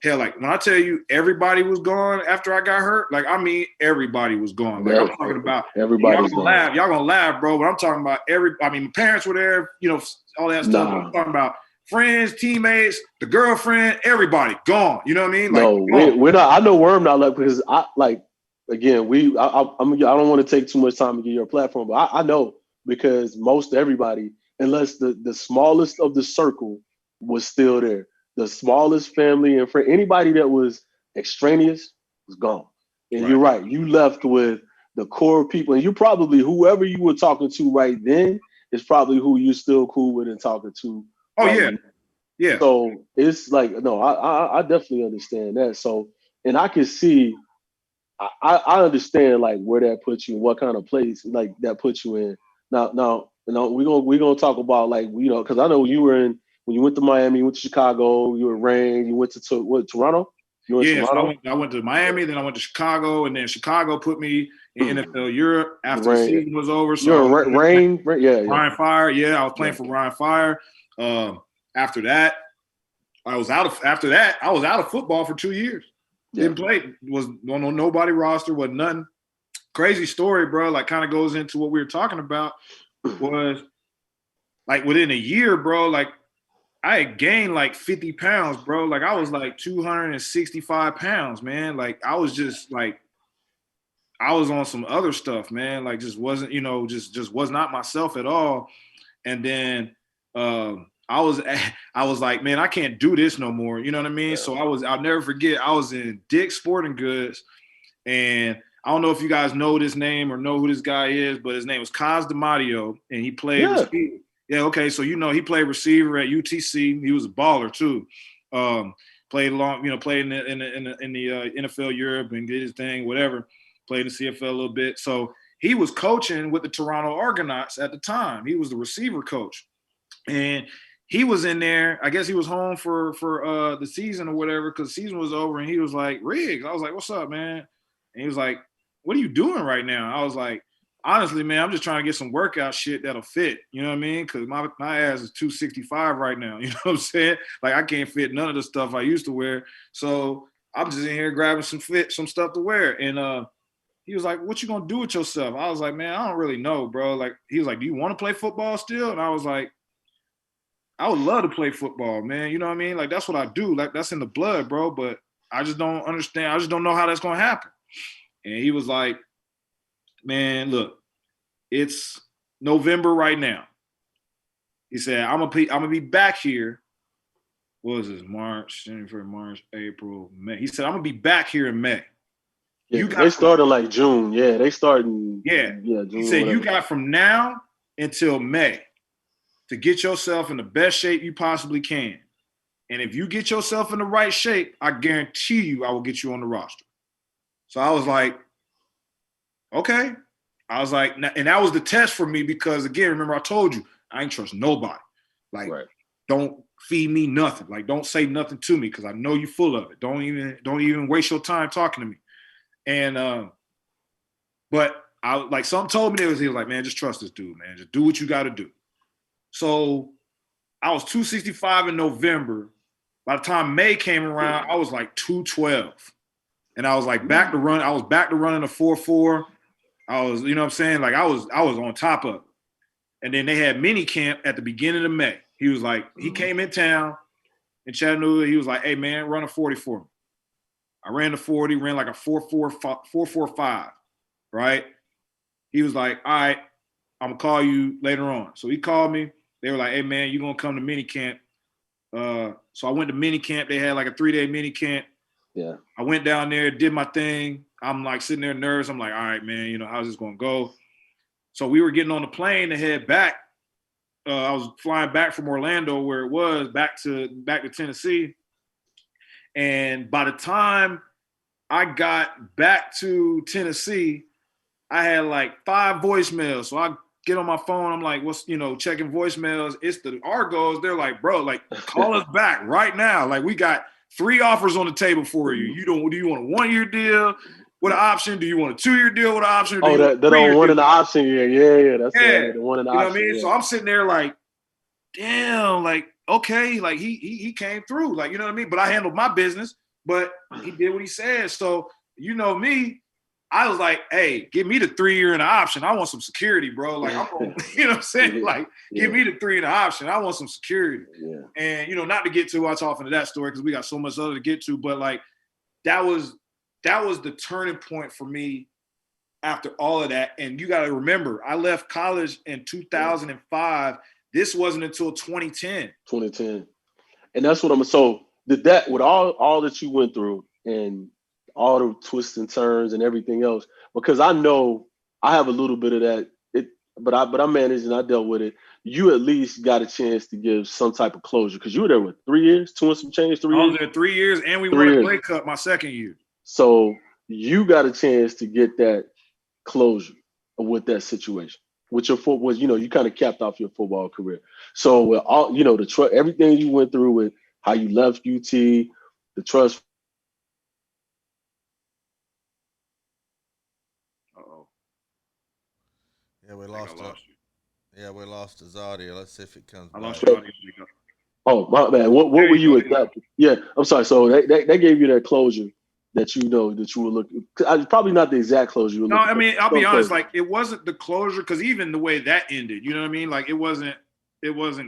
Speaker 3: hell, like when I tell you everybody was gone after I got hurt, like I mean everybody was gone. Like I'm talking about
Speaker 1: everybody's
Speaker 3: y'all gonna laugh, bro. But I'm talking about my parents were there, you know, all that stuff. Nah. I'm talking about friends, teammates, the girlfriend, everybody gone. You know what I mean? Like
Speaker 1: no, we're not. I know Worm not like because I like again. I don't want to take too much time to get your platform, but I know because most everybody, unless the smallest of the circle was still there. The smallest family and friend, anybody that was extraneous was gone. And You're right. You left with the core people, and you probably whoever you were talking to right then is probably who you're still cool with and talking to.
Speaker 3: Oh right yeah.
Speaker 1: So it's like no, I definitely understand that. So and I can see, I understand like where that puts you, what kind of place like that puts you in. Now, you know, we're gonna talk about like you know because I know you were in. When you went to Miami, you went to Chicago, you were Rain, you went to Toronto?
Speaker 3: You went to Toronto? So I went to Miami, then I went to Chicago, and then Chicago put me in NFL Europe after the season was over. So
Speaker 1: you're Rain,
Speaker 3: Ryan Fire, I was playing for Ryan Fire. After that, I was out of football for 2 years. Didn't play, was on nobody roster, was nothing. Crazy story, bro. Like kind of goes into what we were talking about. Was like within a year, bro, like I had gained like 50 pounds, bro. Like I was like 265 pounds, man. Like I was just like, I was on some other stuff, man. Like just wasn't, you know, just was not myself at all. And then I was like, man, I can't do this no more. You know what I mean? Yeah. So I'll never forget. I was in Dick's Sporting Goods, and I don't know if you guys know this name or know who this guy is, but his name was Cos DiMatteo, and he played receiver. Yeah, okay. So you know he played receiver at UTC. He was a baller too. Played long, you know, played in the NFL Europe and did his thing, whatever. Played in the CFL a little bit. So he was coaching with the Toronto Argonauts at the time. He was the receiver coach, and he was in there. I guess he was home for the season or whatever because the season was over. And he was like, Riggs. I was like, what's up, man? And he was like, what are you doing right now? I was like, honestly, man, I'm just trying to get some workout shit that'll fit. You know what I mean? Because my ass is 265 right now. You know what I'm saying? Like I can't fit none of the stuff I used to wear. So I'm just in here grabbing some stuff to wear. And he was like, what you gonna do with yourself? I was like, man, I don't really know, bro. Like he was like, do you want to play football still? And I was like, I would love to play football, man. You know what I mean? Like that's what I do. Like that's in the blood, bro. But I just don't understand. I just don't know how that's gonna happen. And he was like, man, look, it's November right now. He said, I'm gonna be back here. What was this? March, January, March, April, May. He said, I'm gonna be back here in May.
Speaker 1: Yeah, they started like June. Yeah, they started.
Speaker 3: Yeah.
Speaker 1: June.
Speaker 3: He said, you got from now until May to get yourself in the best shape you possibly can. And if you get yourself in the right shape, I guarantee you I will get you on the roster. So I was like, okay. I was like, and that was the test for me because, again, remember I told you, I ain't trust nobody. Like, don't feed me nothing. Like, don't say nothing to me because I know you're full of it. Don't even waste your time talking to me. And but I like something told me he was like, man, just trust this dude, man. Just do what you got to do. So I was 265 in November. By the time May came around, I was like 212. And I was like back to run. I was back to running a 4.4. I was, you know what I'm saying? Like I was on top of it. And then they had mini camp at the beginning of May. He was like, he came in town in Chattanooga. He was like, hey man, run a 40 for me. I ran the 40, ran like a 4.45, right? He was like, all right, I'm gonna call you later on. So he called me. They were like, hey man, you're gonna come to mini camp. So I went to mini camp. They had like a 3-day mini camp.
Speaker 1: Yeah.
Speaker 3: I went down there, did my thing. I'm like sitting there nervous. I'm like, all right, man, you know, how's this gonna go? So we were getting on the plane to head back. I was flying back from Orlando, where it was, back to Tennessee. And by the time I got back to Tennessee, I had like 5 voicemails. So I get on my phone. I'm like, what's, you know, checking voicemails. It's the Argos. They're like, bro, like, call us back right now. Like, we got 3 offers on the table for you. Do you want a 1-year deal with an option? Do you want a 2-year deal with an option?
Speaker 1: Oh, that don't want an option. Yeah. That's the one in the option.
Speaker 3: You know what I mean? Yeah. So I'm sitting there like, damn, like, okay, like he came through, like, you know what I mean? But I handled my business, but he did what he said. So, you know me, I was like, hey, give me the 3-year and an option. I want some security, bro. Like, I'm going, you know what I'm saying?
Speaker 1: Yeah.
Speaker 3: Like, give me the 3 and an option. I want some security.
Speaker 1: Yeah.
Speaker 3: And, you know, not to get too much off into that story because we got so much other to get to, but like, that was the turning point for me after all of that. And you got to remember, I left college in 2005. This wasn't until 2010.
Speaker 1: 2010. And that's what so did that with all that you went through and all the twists and turns and everything else, because I know I have a little bit of that, but I managed and I dealt with it. You at least got a chance to give some type of closure because you were there with 3 years, 2 and some change, 3 years.
Speaker 3: I was there 3 years and we won a Grey Cup my second year.
Speaker 1: So you got a chance to get that closure with that situation. With your football, you know, you kind of capped off your football career. So with all, you know, everything you went through with how you left UT, the trust.
Speaker 4: Yeah, we lost you. Yeah, we lost his audio. Let's see if it comes back.
Speaker 3: I lost your audio.
Speaker 1: Oh, my man. What were you at that? Yeah, I'm sorry. So they gave you that closure that you know that you were looking. Probably not the exact closure you were looking.
Speaker 3: No, I mean, I'll be honest. Like, it wasn't the closure because even the way that ended, you know what I mean? Like, it wasn't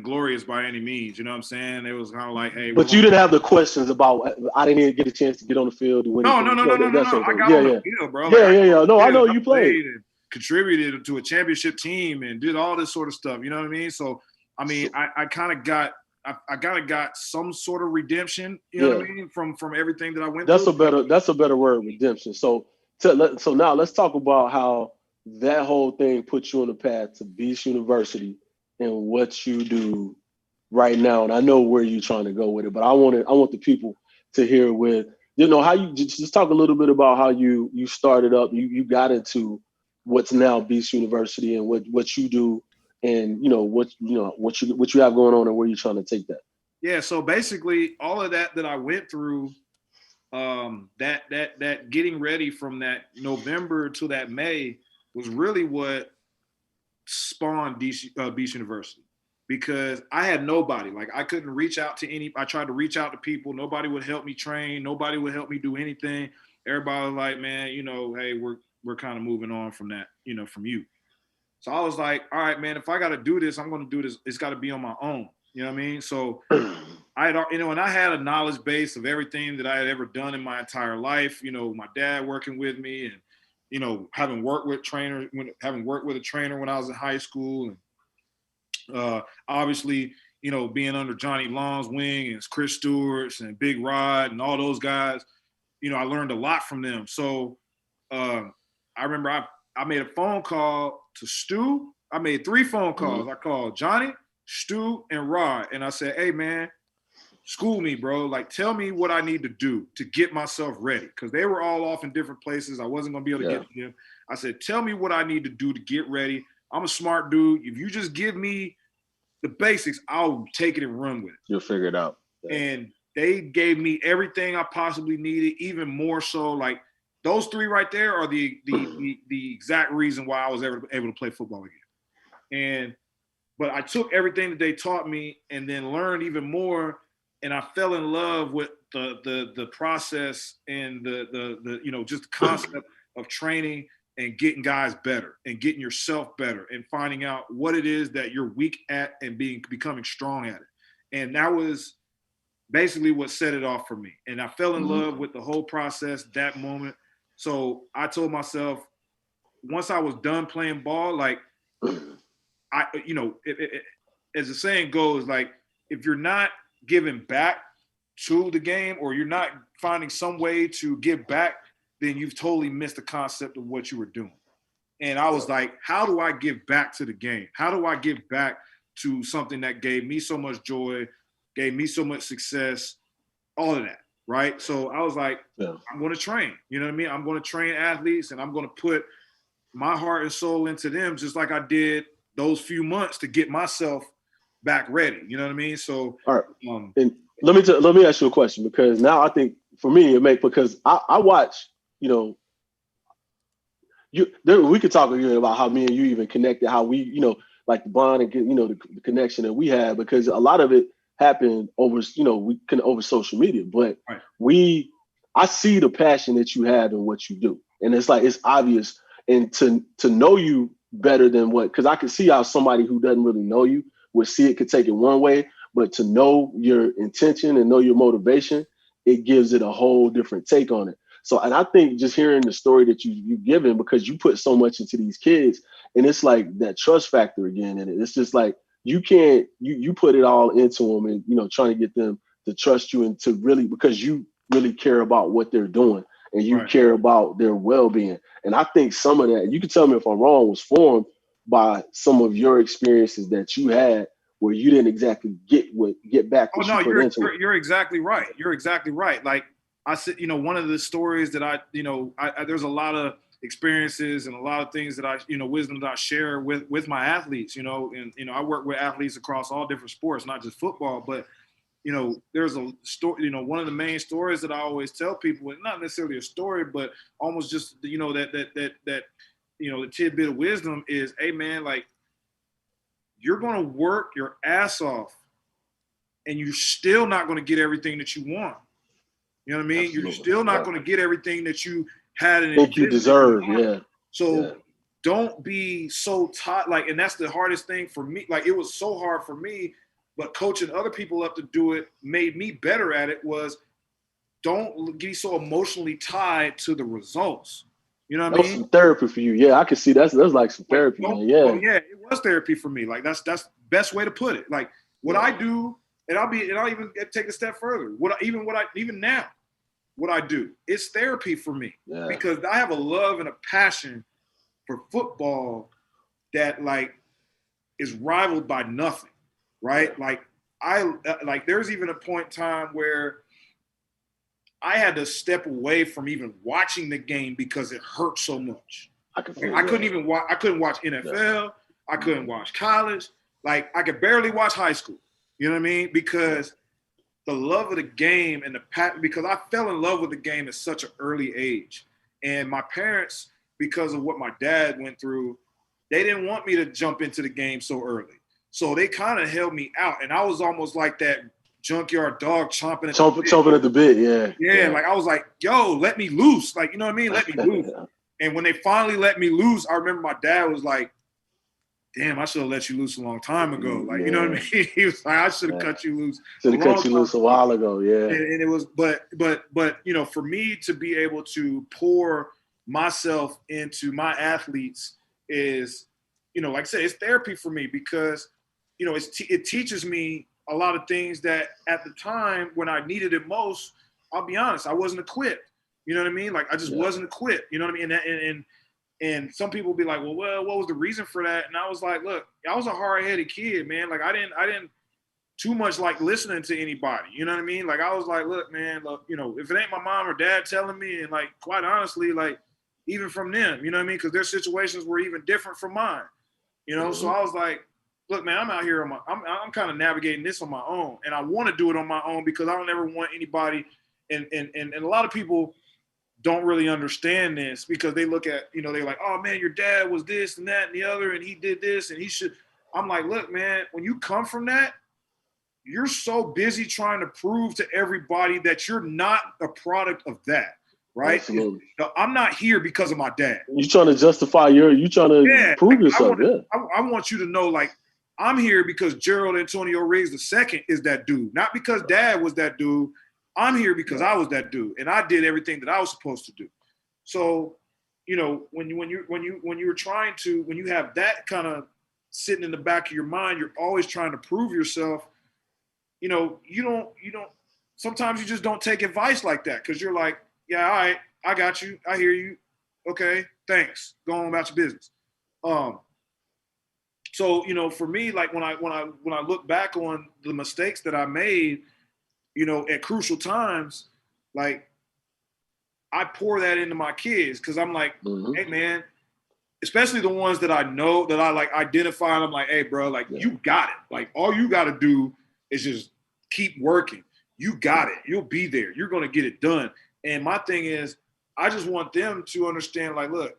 Speaker 3: glorious by any means. You know what I'm saying? It was kind of like, hey.
Speaker 1: But you didn't have the questions about. I didn't even get a chance to get on the field.
Speaker 3: No. I got on the field, bro.
Speaker 1: Yeah. No, I know you played.
Speaker 3: And contributed to a championship team and did all this sort of stuff. You know what I mean? So, I mean, I kind of got. I kind of got some sort of redemption, you know what I mean, from everything that I went through.
Speaker 1: That's a better word, redemption. So now let's talk about how that whole thing put you on the path to Beast University and what you do right now. And I know where you're trying to go with it, but I want the people to hear with, you know, how you just talk a little bit about how you started up, you got into what's now Beast University and what you do. And what you have going on and where you're trying to take that.
Speaker 3: Yeah, so basically, all of that I went through, that getting ready from that November to that May was really what spawned Beast University, because I had nobody. Like, I couldn't reach out to I tried to reach out to people. Nobody would help me train. Nobody would help me do anything. Everybody was like, man, hey, we're kind of moving on from that, from you. So I was like, all right, man, if I got to do this, I'm going to do this. It's got to be on my own. You know what I mean? So I had a knowledge base of everything that I had ever done in my entire life. My dad working with me and, having worked with a trainer when I was in high school. And Obviously, being under Johnny Long's wing and Chris Stewart's and Big Rod and all those guys, I learned a lot from them. So I remember I made a phone call to Stu. I made 3 phone calls.
Speaker 1: Mm-hmm.
Speaker 3: I called Johnny, Stu, and Rod. And I said, hey, man, school me, bro. Like, tell me what I need to do to get myself ready. Because they were all off in different places. I wasn't going to be able to get to them. I said, tell me what I need to do to get ready. I'm a smart dude. If you just give me the basics, I'll take it and run with it.
Speaker 1: You'll figure it out.
Speaker 3: Yeah. And they gave me everything I possibly needed, even more so. Like, those 3 right there are the exact reason why I was able to play football again. But I took everything that they taught me and then learned even more. And I fell in love with the process and the just the concept of training and getting guys better and getting yourself better and finding out what it is that you're weak at and becoming strong at it. And that was basically what set it off for me. And I fell in love with the whole process that moment. So I told myself, once I was done playing ball, like, as the saying goes, like, if you're not giving back to the game or you're not finding some way to give back, then you've totally missed the concept of what you were doing. And I was like, how do I give back to the game? How do I give back to something that gave me so much joy, gave me so much success, all of that, right? So I was like, I'm going to train. You know what I mean? I'm going to train athletes and I'm going to put my heart and soul into them just like I did those few months to get myself back ready. You know what I mean? So,
Speaker 1: all right. And let me ask you a question, because now I think for me because I watch, we could talk again about how me and you even connected, how we, like the bond and the connection that we had, because a lot of it happened over, over social media, but I see the passion that you have in what you do. And it's like, it's obvious. And to know you better than because I can see how somebody who doesn't really know you would see it, could take it one way, but to know your intention and know your motivation, it gives it a whole different take on it. So, and I think just hearing the story that you've given, because you put so much into these kids, and it's like that trust factor again in it. It's just like, you put it all into them and, trying to get them to trust you and to really, because you really care about what they're doing and you care about their well-being. And I think some of that, you can tell me if I'm wrong, was formed by some of your experiences that you had where you didn't exactly get back what you put into it.
Speaker 3: You're exactly right. You're exactly right. Like I said, one of the stories that I there's a lot of experiences and a lot of things that I, wisdom that I share with my athletes, and, I work with athletes across all different sports, not just football, but, there's a story, one of the main stories that I always tell people, and not necessarily a story, but almost just, that the tidbit of wisdom is, hey man, like, you're going to work your ass off and you're still not going to get everything that you want. You know what I mean? Absolutely. You're still not going to get everything that you had in
Speaker 1: think you deserve. Yeah.
Speaker 3: So don't be so tight. Like, and that's the hardest thing for me. Like, it was so hard for me, but coaching other people up to do it made me better at it. Was don't be so emotionally tied to the results. You know what I mean?
Speaker 1: That was some therapy for you. Yeah, I can see that's like some therapy, man. Yeah.
Speaker 3: Oh, yeah, it was therapy for me. Like, that's the best way to put it. Like, what I do, and I'll even take a step further. Even now, what I do, it's therapy for me, because I have a love and a passion for football that, like, is rivaled by nothing, right? Like, there's even a point in time where I had to step away from even watching the game because it hurt so much. I couldn't watch NFL. Yeah. I couldn't watch college. Like, I could barely watch high school. You know what I mean? Because the love of the game and because I fell in love with the game at such an early age. And my parents, because of what my dad went through, they didn't want me to jump into the game so early. So they kind of held me out. And I was almost like that junkyard dog chomping at the bit. Yeah. Like, I was like, yo, let me loose. Like, you know what I mean? Let me loose. And when they finally let me loose, I remember my dad was like, damn, I should have let you loose a long time ago. Like, you know what I mean? He was like, I should have cut you loose.
Speaker 1: Should have cut you loose a while ago. Yeah.
Speaker 3: And it was, but, for me to be able to pour myself into my athletes is, like I said, it's therapy for me, because you know, it teaches me a lot of things that at the time when I needed it most, I'll be honest, I wasn't equipped. You know what I mean? Like I just wasn't equipped. You know what I mean? And some people be like, well, what was the reason for that? And I was like, look, I was a hard-headed kid, man. Like I didn't too much like listening to anybody. You know what I mean? Like I was like, look, man, look, you know, if it ain't my mom or dad telling me, and like quite honestly, like even from them, you know what I mean? Because their situations were even different from mine. You know, so I was like, look, man, I'm out here I'm kind of navigating this on my own, and I want to do it on my own because I don't ever want anybody. And a lot of people don't really understand this because they look at, you know, they're like, oh man, your dad was this and that and the other, and he did this and he should. I'm like, look, man, when you come from that, you're so busy trying to prove to everybody that you're not a product of that, right?
Speaker 1: Absolutely.
Speaker 3: I'm not here because of my dad.
Speaker 1: You're trying to justify you trying to prove yourself.
Speaker 3: I want you to know, like, I'm here because Gerald Antonio Riggs II is that dude, not because dad was that dude. I'm here because I was that dude, and I did everything that I was supposed to do. So, you know, when you have that kind of sitting in the back of your mind, you're always trying to prove yourself. You know, you don't. Sometimes you just don't take advice like that because you're like, yeah, all right, I got you, I hear you, okay, thanks, go on about your business. So, you know, for me, like when I look back on the mistakes that I made, you know, at crucial times, like I pour that into my kids because I'm like, hey man, especially the ones that I know that I like identify, and I'm like, hey bro, like you got it. Like all you got to do is just keep working. You got it. You'll be there. You're going to get it done. And my thing is, I just want them to understand, like, look,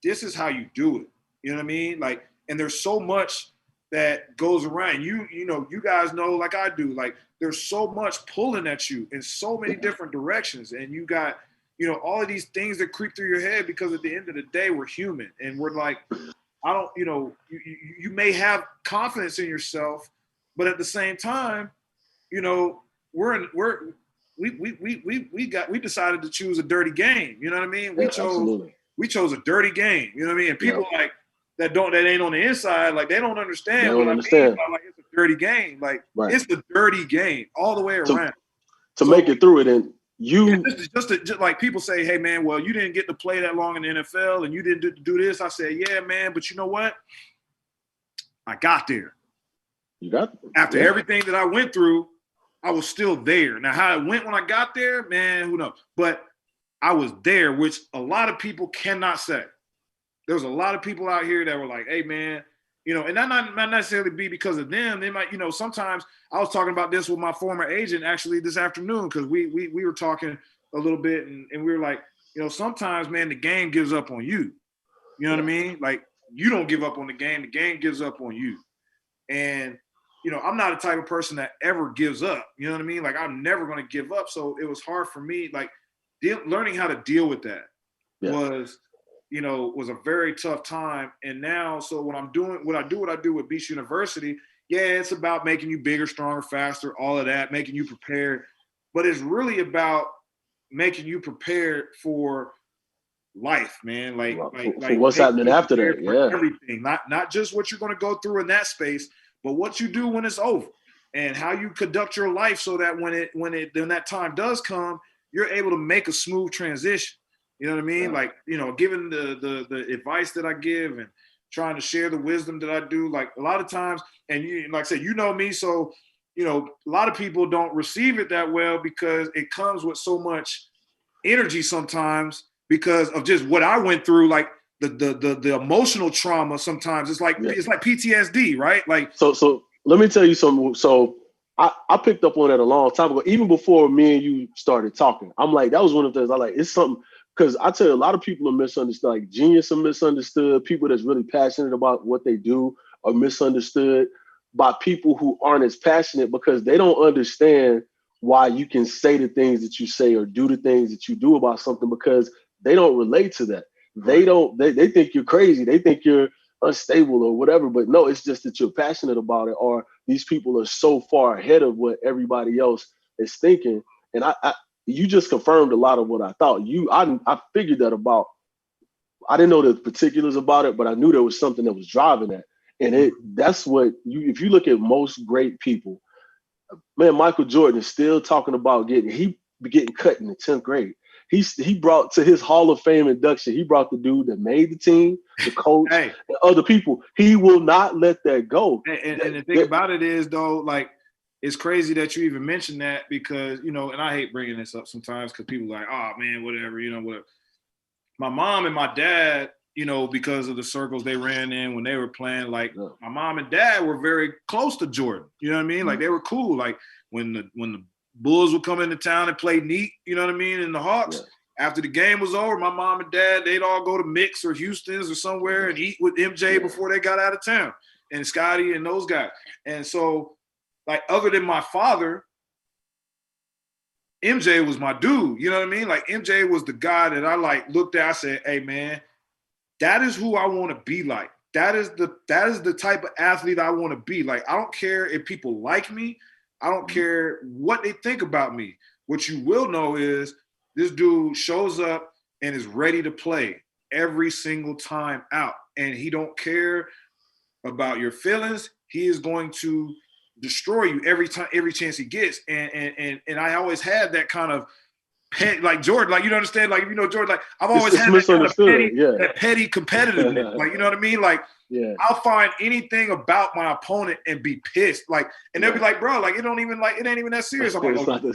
Speaker 3: this is how you do it. You know what I mean? Like, and there's so much that goes around. You know, you guys know, like I do, like there's so much pulling at you in so many different directions. And you got, you know, all of these things that creep through your head because at the end of the day, we're human. And we're like, I don't, you know, you may have confidence in yourself, but at the same time, you know, we decided to choose a dirty game. You know what I mean? We chose a dirty game. You know what I mean? And people like that ain't on the inside, like they don't understand I mean by, like it's a dirty game. Like it's the dirty game all the way around.
Speaker 1: To make it through it, and
Speaker 3: just like people say, hey man, well you didn't get to play that long in the NFL and you didn't do this. I said, yeah man, but you know what? I got there.
Speaker 1: You got
Speaker 3: after everything that I went through. I was still there. Now, how it went when I got there, man, who knows? But I was there, which a lot of people cannot say. There's a lot of people out here that were like, hey, man, you know, and that might necessarily be because of them. They might, you know, sometimes I was talking about this with my former agent actually this afternoon because we were talking a little bit and we were like, you know, sometimes, man, the game gives up on you. You know what I mean? Like, you don't give up on the game gives up on you. And you know, I'm not a type of person that ever gives up. You know what I mean? Like, I'm never going to give up. So it was hard for me, like, learning how to deal with that was a very tough time. And now, so when I do with Beach University, it's about making you bigger, stronger, faster, all of that, making you prepared. But it's really about making you prepared for life, man. Like
Speaker 1: what's happening after that.
Speaker 3: Everything, not just what you're going to go through in that space, but what you do when it's over and how you conduct your life so that when that time does come, you're able to make a smooth transition. You know what I mean? Yeah. Like, you know, given the advice that I give and trying to share the wisdom that I do, like a lot of times, and you, like I said, you know me, so, you know, a lot of people don't receive it that well because it comes with so much energy sometimes because of just what I went through, like, the emotional trauma sometimes it's like PTSD, right? Like
Speaker 1: so let me tell you something. So I picked up on that a long time ago, even before me and you started talking. I'm like, that was one of the things I like. It's something because I tell you, a lot of people are misunderstood. Like genius are misunderstood. People that's really passionate about what they do are misunderstood by people who aren't as passionate because they don't understand why you can say the things that you say or do the things that you do about something because they don't relate to that. They think you're crazy. They think you're unstable or whatever, but no, it's just that you're passionate about it or these people are so far ahead of what everybody else is thinking. And you just confirmed a lot of what I thought. I figured that about, I didn't know the particulars about it, but I knew there was something that was driving that. And that's what if you look at most great people, man, Michael Jordan is still talking about getting cut in the 10th grade. He brought to his Hall of Fame induction, he brought the dude that made the team, the coach, and other people. He will not let that go.
Speaker 3: And the thing about it is, though, like, it's crazy that you even mentioned that because, and I hate bringing this up sometimes because people are like, oh, man, whatever, whatever. My mom and my dad, because of the circles they ran in when they were playing, like, my mom and dad were very close to Jordan. You know what I mean? Mm-hmm. Like, they were cool. Like, when the Bulls would come into town and play neat, you know what I mean, and the Hawks, after the game was over, my mom and dad, they'd all go to Mick's or Houston's or somewhere and eat with MJ before they got out of town, and Scotty and those guys. And so, like, other than my father, MJ was my dude. You know what I mean? Like, MJ was the guy that I, like, looked at. I said, hey, man, that is who I want to be like. That is the type of athlete I want to be. Like, I don't care if people like me. I don't care what they think about me. What you will know is this dude shows up and is ready to play every single time out. And he don't care about your feelings. He is going to destroy you every chance he gets. And I always had that kind of like Jordan, like, you understand, like, Jordan, like, I've always had that kind of petty competitiveness. Like, you know what I mean? Like, I'll find anything about my opponent and be pissed. Like, and they'll be like, bro, like, it ain't even that serious. I'm like, oh,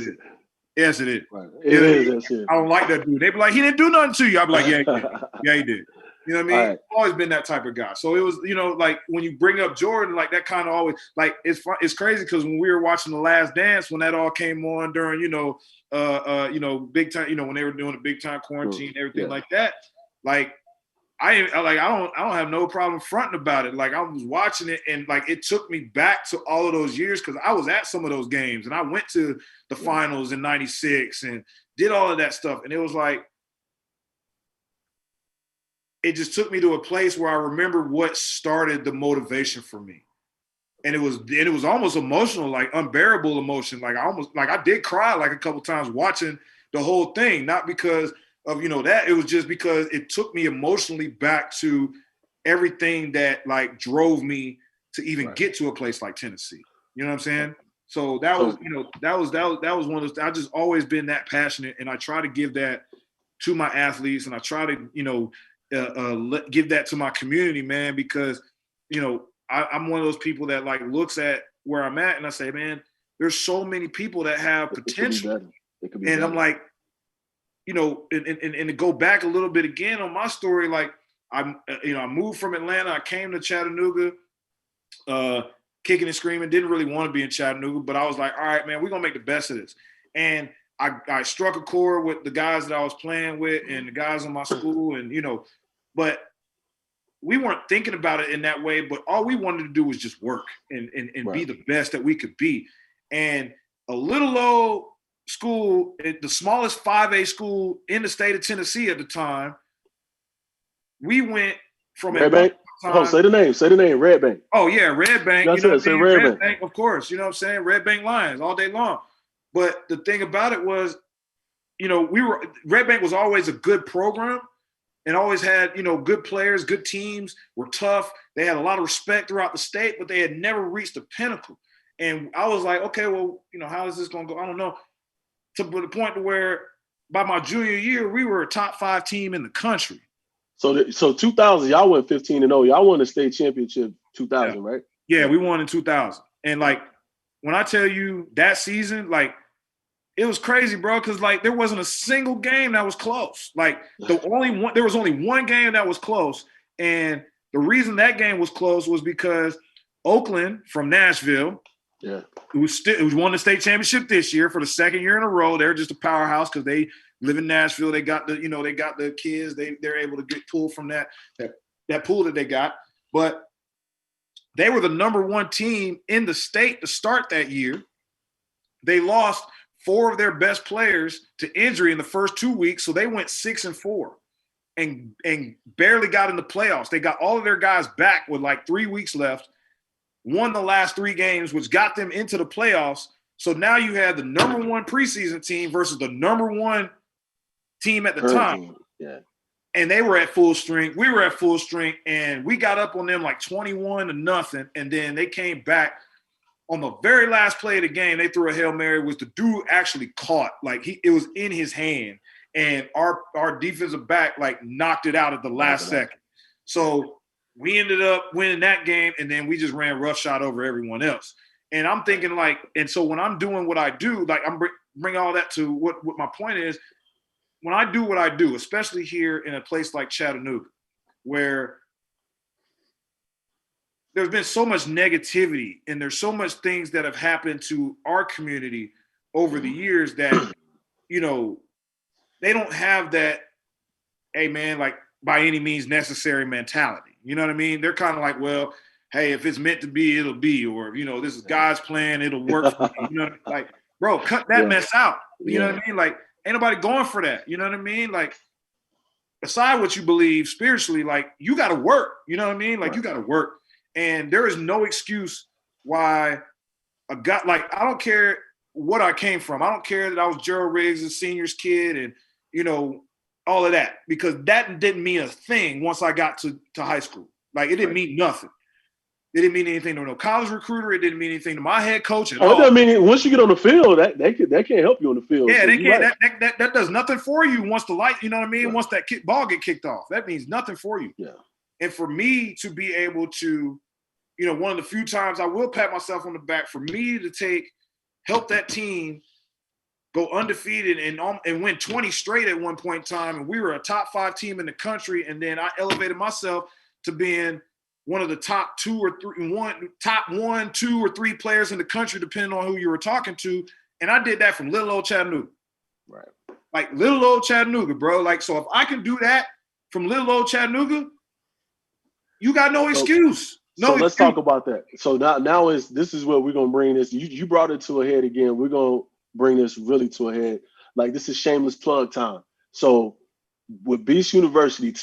Speaker 3: yes, it is. Right. It is that serious. I don't like that dude. They be like, he didn't do nothing to you. I'll be like, yeah, he did. Yeah, he did. You know what I mean? Right. I've always been that type of guy. So it was, like, when you bring up Jordan, like, that kind of always, like, it's fun. It's crazy because when we were watching The Last Dance, when that all came on during, big time, when they were doing the big time quarantine, everything like that, like, I don't have no problem fronting about it. Like, I was watching it and, like, it took me back to all of those years because I was at some of those games and I went to the finals in '96 and did all of that stuff. And it was like, it just took me to a place where I remember what started the motivation for me. And it was almost emotional, like unbearable emotion. Like, I did cry like a couple times watching the whole thing, not because of, that. It was just because it took me emotionally back to everything that, like, drove me to even get to a place like Tennessee. You know what I'm saying? So that was, that was one of those. I've just always been that passionate, and I try to give that to my athletes, and I try to, give that to my community, man, because, I'm one of those people that, like, looks at where I'm at and I say, man, there's so many people that have potential. And I'm like, and to go back a little bit again on my story, like, I moved from Atlanta. I came to Chattanooga, kicking and screaming, didn't really want to be in Chattanooga, but I was like, all right, man, we're going to make the best of this. And I struck a chord with the guys that I was playing with and the guys in my school, and, but we weren't thinking about it in that way, but all we wanted to do was just work and be the best that we could be. And a little old school, the smallest 5A school in the state of Tennessee at the time, we went from
Speaker 1: Red Bank. Say the name, Red Bank.
Speaker 3: Oh yeah, Red Bank.
Speaker 1: That's it. Say Red
Speaker 3: Bank, of course. You know what I'm saying? Red Bank Lions all day long. But the thing about it was, Red Bank was always a good program and always had, good players, good teams, were tough. They had a lot of respect throughout the state, but they had never reached the pinnacle. And I was like, okay, well, how is this going to go? I don't know. To the point to where by my junior year, we were a top 5 team in the country.
Speaker 1: So 2000, y'all went 15-0. Y'all won the state championship 2000, right?
Speaker 3: Yeah, we won in 2000. And, like, when I tell you that season, like, it was crazy, bro, because, like, there wasn't a single game that was close. Like, there was only one game that was close. And the reason that game was close was because Oakland from Nashville, who won the state championship this year for the second year in a row. They're just a powerhouse because they live in Nashville. They got the kids. They're able to get pulled from that pool that they got. But they were the number 1 team in the state to start that year. They lost 4 of their best players to injury in the first 2 weeks, so they went 6-4 and barely got in the playoffs. They got all of their guys back with like 3 weeks left, won the last 3 games, which got them into the playoffs. So now you had the number 1 preseason team versus the number 1 team at the time.
Speaker 1: Yeah.
Speaker 3: and they were at full strength. We were at full strength, and we got up on them like 21-0, and then they came back. On the very last play of the game, they threw a Hail Mary, which the dude actually caught. Like, it was in his hand, and our defensive back, like, knocked it out at the last second. So we ended up winning that game, and then we just ran roughshod over everyone else. And I'm thinking, like, and so when I'm doing what I do, like, I'm bring all that to what my point is. When I do what I do, especially here in a place like Chattanooga, where there's been so much negativity and there's so much things that have happened to our community over the years that, you know, they don't have that, hey, man, like, by any means necessary mentality. You know what I mean? They're kind of like, well, hey, if it's meant to be, it'll be, or, you know, this is God's plan, it'll work for me. You know, like, bro, cut that mess out. You know what I mean? Like, ain't nobody going for that. You know what I mean? Like, aside what you believe spiritually, like, you got to work. You know what I mean? Like, you got to work. And there is no excuse why a guy, like, I don't care what I came from. I don't care that I was Gerald Riggs' senior's kid and, you know, all of that, because that didn't mean a thing once I got to high school. Like, it didn't mean nothing. It didn't mean anything to no college recruiter. It didn't mean anything to my head coach at all.
Speaker 1: It doesn't mean once you get on the field, that can't help you on the field.
Speaker 3: Yeah,
Speaker 1: so
Speaker 3: they can't.
Speaker 1: Right.
Speaker 3: That does nothing for you once the light, you know what I mean? Right. Once that ball get kicked off, that means nothing for you.
Speaker 1: Yeah.
Speaker 3: And for me to be able to, you know, one of the few times I will pat myself on the back, for me to help that team go undefeated and win 20 straight at one point in time. And we were a top 5 team in the country. And then I elevated myself to being one of the top 2 or 3 players in the country, depending on who you were talking to. And I did that from little old Chattanooga.
Speaker 1: Right. Like,
Speaker 3: little old Chattanooga, bro. Like, so if I can do that from little old Chattanooga, you got no excuse.
Speaker 1: So let's talk about that. So now this is where we're gonna bring this. You brought it to a head again. We're gonna bring this really to a head. Like, this is shameless plug time. So with Beast University,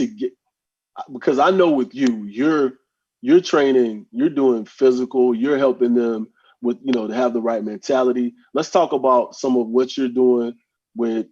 Speaker 1: because I know with you, you're training, you're doing physical, you're helping them with, you know, to have the right mentality. Let's talk about some of what you're doing with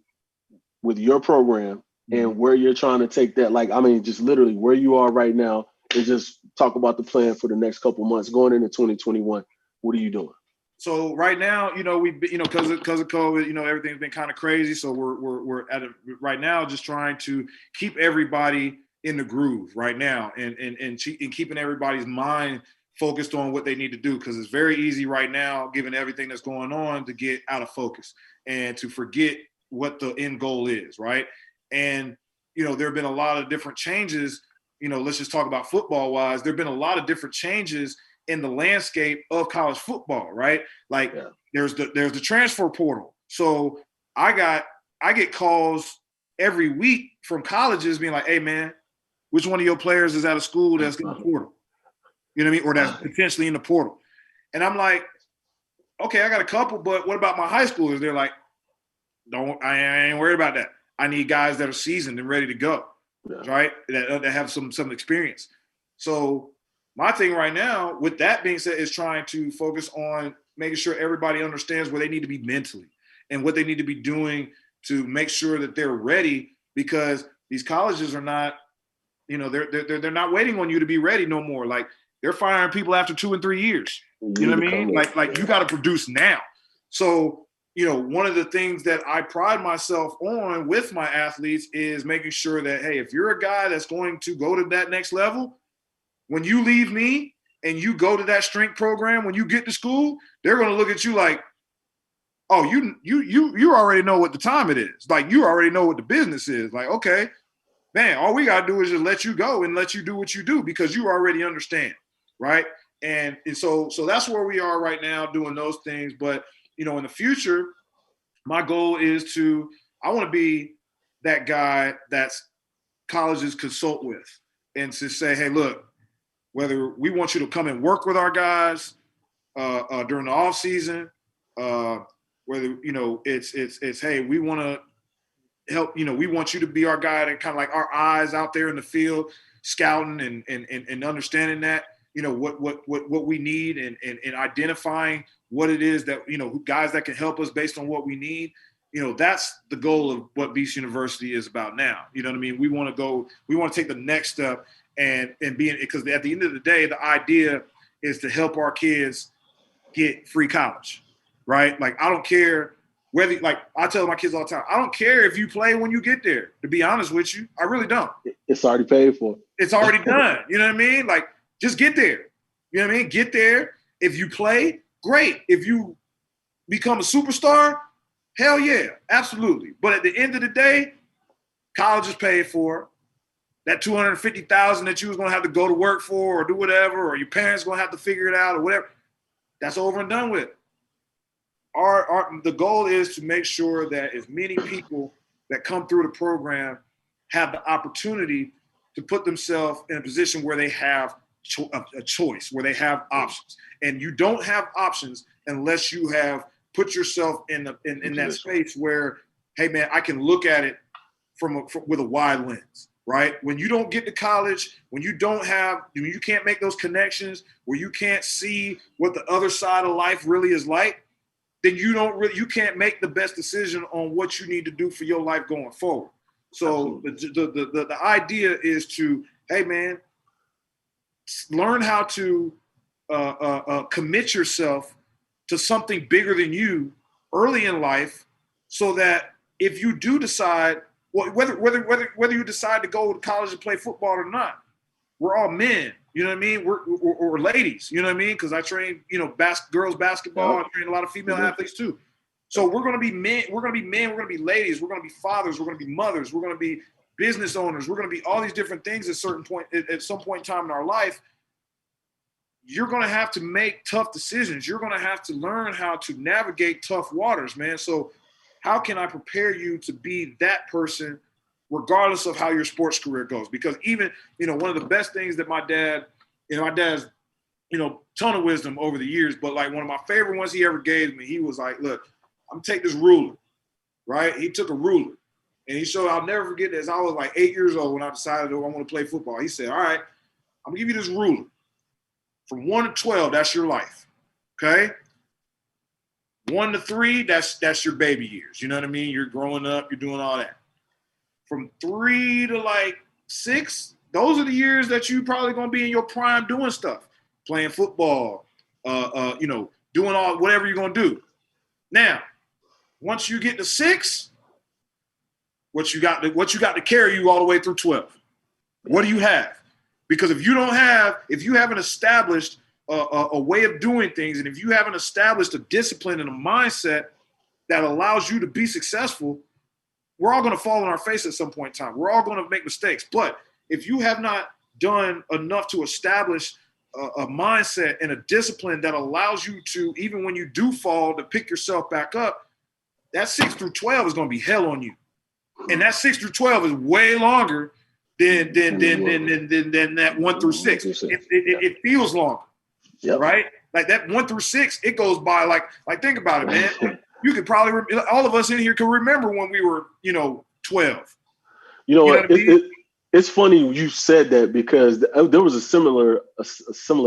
Speaker 1: your program and where you're trying to take that. Like, I mean, just literally where you are right now, and just talk about the plan for the next couple months going into 2021. What are you doing?
Speaker 3: So right now, you know, because of COVID, you know, everything's been kind of crazy. So we're at right now just trying to keep everybody in the groove right now and keeping everybody's mind focused on what they need to do, because it's very easy right now, given everything that's going on, to get out of focus and to forget what the end goal is, right? And, you know, there have been a lot of different changes. You know, let's just talk about football-wise. There have been a lot of different changes in the landscape of college football, right? Like, there's the transfer portal. So I get calls every week from colleges being like, hey, man, which one of your players is at a school that's in the portal? You know what I mean? Or that's potentially in the portal. And I'm like, okay, I got a couple, but what about my high schoolers? They're like, I ain't worried about that. I need guys that are seasoned and ready to go. Yeah. Right? That have some experience. So my thing right now, with that being said, is trying to focus on making sure everybody understands where they need to be mentally and what they need to be doing to make sure that they're ready, because these colleges are not, you know, they're not waiting on you to be ready no more. Like, they're firing people after 2 and 3 years. You know what I mean? Like you got to produce now. So, you know, one of the things that I pride myself on with my athletes is making sure that, hey, if you're a guy that's going to go to that next level, when you leave me and you go to that strength program, when you get to school, they're going to look at you like, oh, you already know what the time it is. Like, you already know what the business is. Like, okay, man, all we got to do is just let you go and let you do what you do, because you already understand, right? And so that's where we are right now, doing those things. But, you know, in the future, my goal is I want to be that guy that's colleges consult with and to say, hey, look, whether we want you to come and work with our guys during the off season, whether, you know, it's hey, we want to help, you know, we want you to be our guy that kind of like our eyes out there in the field, scouting and understanding that, you know, what we need and identifying what it is that, you know, guys that can help us based on what we need. that's the goal of what Beast University is about now. You know what I mean? We want to take the next step and be, because at the end of the day, the idea is to help our kids get free college, right? Like, I don't care whether, like I tell my kids all the time, I don't care if you play when you get there, to be honest with you. I really don't.
Speaker 1: It's already paid for.
Speaker 3: It's already done. You know what I mean? Like, just get there. You know what I mean? Get there. If you play, great. If you become a superstar, hell yeah, absolutely. But at the end of the day, college is paid for. That $250,000 that you was gonna have to go to work for or do whatever, or your parents gonna have to figure it out or whatever, that's over and done with. The goal is to make sure that as many people that come through the program have the opportunity to put themselves in a position where they have a choice, where they have options. And you don't have options unless you have put yourself in that space where, hey man, I can look at it with a wide lens, right? When you don't get to college, when you can't make those connections, where you can't see what the other side of life really is like, then you can't make the best decision on what you need to do for your life going forward. So the idea is to, hey man, learn how to commit yourself to something bigger than you early in life, so that if you do decide, whether you decide to go to college and play football or not, we're all men. You know what I mean? We're ladies. You know what I mean? Because I train, girls basketball. I train a lot of female athletes too. So we're going to be men. We're going to be men. We're going to be ladies. We're going to be fathers. We're going to be mothers. We're going to be business owners. We're going to be all these different things at some point in time in our life. You're going to have to make tough decisions. You're going to have to learn how to navigate tough waters, man. So how can I prepare you to be that person regardless of how your sports career goes? Because even, one of the best things that my dad's, ton of wisdom over the years, but like one of my favorite ones he ever gave me, he was like, look, I'm gonna take this ruler, right? He took a ruler and he showed, I'll never forget this. I was like 8 years old when I decided I want to play football. He said, all right, I'm gonna give you this ruler. From 1 to 12, that's your life, okay? 1 to 3, that's your baby years. You know what I mean? You're growing up, you're doing all that. From 3 to like 6, those are the years that you probably gonna be in your prime doing stuff, playing football, doing all whatever you're gonna do. Now, once you get to 6, what you got to carry you all the way through 12? What do you have? Because if you haven't established a way of doing things, and if you haven't established a discipline and a mindset that allows you to be successful, we're all going to fall on our face at some point in time. We're all going to make mistakes. But if you have not done enough to establish a mindset and a discipline that allows you to, even when you do fall, to pick yourself back up, that 6 through 12 is going to be hell on you. And that 6 through 12 is way longer than that 1 through 6. It feels longer, right? Like that 1 through 6, it goes by like think about it, man. You could probably all of us in here can remember when we were 12.
Speaker 1: It's funny you said that, because there was a similar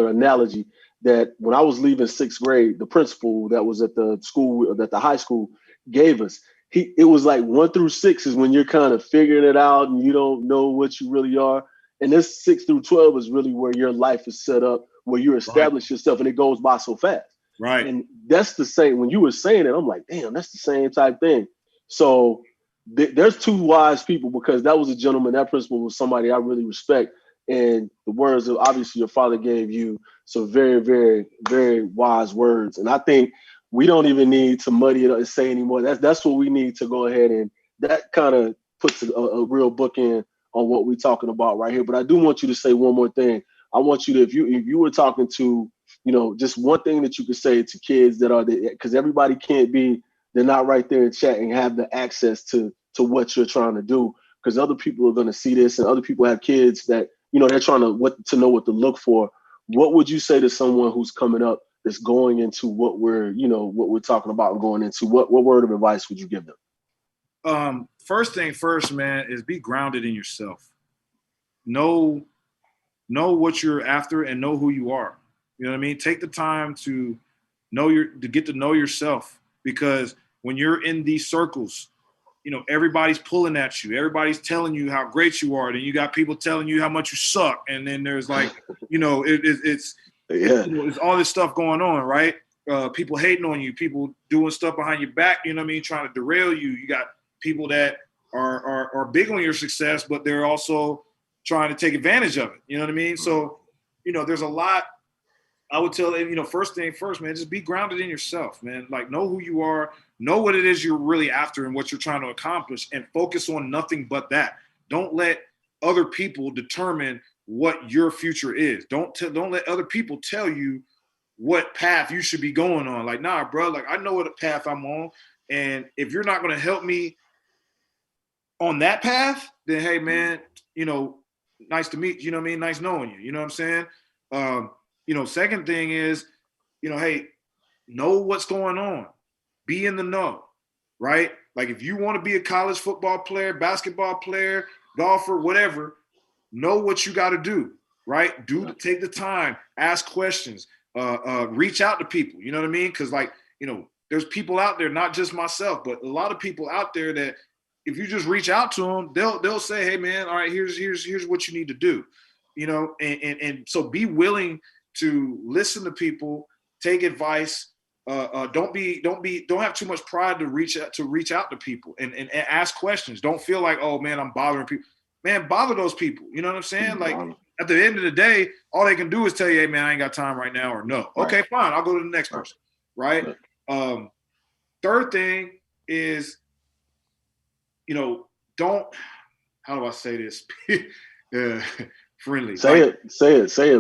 Speaker 1: analogy that when I was leaving 6th grade, the principal that was at the school, that the high school gave us, it was like 1 through 6 is when you're kind of figuring it out and you don't know what you really are. And this 6 through 12 is really where your life is set up, where you establish yourself, and it goes by so fast.
Speaker 3: Right.
Speaker 1: And that's the same. When you were saying it, I'm like, damn, that's the same type thing. So there's two wise people, because that was a gentleman, that principal was somebody I really respect. And the words of, obviously, your father gave you some very, very, very wise words. And I think we don't even need to muddy it up and say anymore. That's what we need to go ahead, and that kind of puts a real bookend on what we're talking about right here. But I do want you to say one more thing. I want you to, if you were talking to, just one thing that you could say to kids that are there, because everybody can't be, they're not right there in chat and have the access to what you're trying to do, because other people are going to see this, and other people have kids that, they're trying to know what to look for. What would you say to someone who's coming up that's going into what we're talking about and going into? What word of advice would you give them?
Speaker 3: First thing first, man, is be grounded in yourself. Know what you're after and know who you are. You know what I mean? Take the time to get to know yourself, because when you're in these circles, you know, everybody's pulling at you. Everybody's telling you how great you are. Then you got people telling you how much you suck. And then there's like, you know, it's all this stuff going on, right? People hating on you, people doing stuff behind your back, you know what I mean, trying to derail you. You got people that are big on your success, but they're also trying to take advantage of it. You know what I mean? So, you know, there's a lot. I would tell them, you know, first thing first, man, just be grounded in yourself, man. Like, know who you are, know what it is you're really after and what you're trying to accomplish, and focus on nothing but that. Don't let other people determine what your future is. Don't let other people tell you what path you should be going on. Like, nah, bro, like, I know what path I'm on. And if you're not going to help me on that path, then, hey, man, you know, nice to meet you, you know what I mean? Nice knowing you, you know what I'm saying? You know, second thing is, you know, hey, know what's going on. Be in the know, right? Like, if you want to be a college football player, basketball player, golfer, whatever, know what you got to do, right? Take the time, ask questions, reach out to people, you know what I mean? Because, like, you know, there's people out there, not just myself, but a lot of people out there that if you just reach out to them, they'll say, hey, man, all right, here's what you need to do, you know? And so be willing to listen to people, take advice. Don't have too much pride to reach out to people and ask questions. Don't feel like, oh man, I'm bothering people. Man, bother those people. You know what I'm saying? Like, at the end of the day, all they can do is tell you, hey man, I ain't got time right now, or no. Okay, fine, I'll go to the next person. Right? Third thing is, you know, how do I say this? Friendly.
Speaker 1: Say it,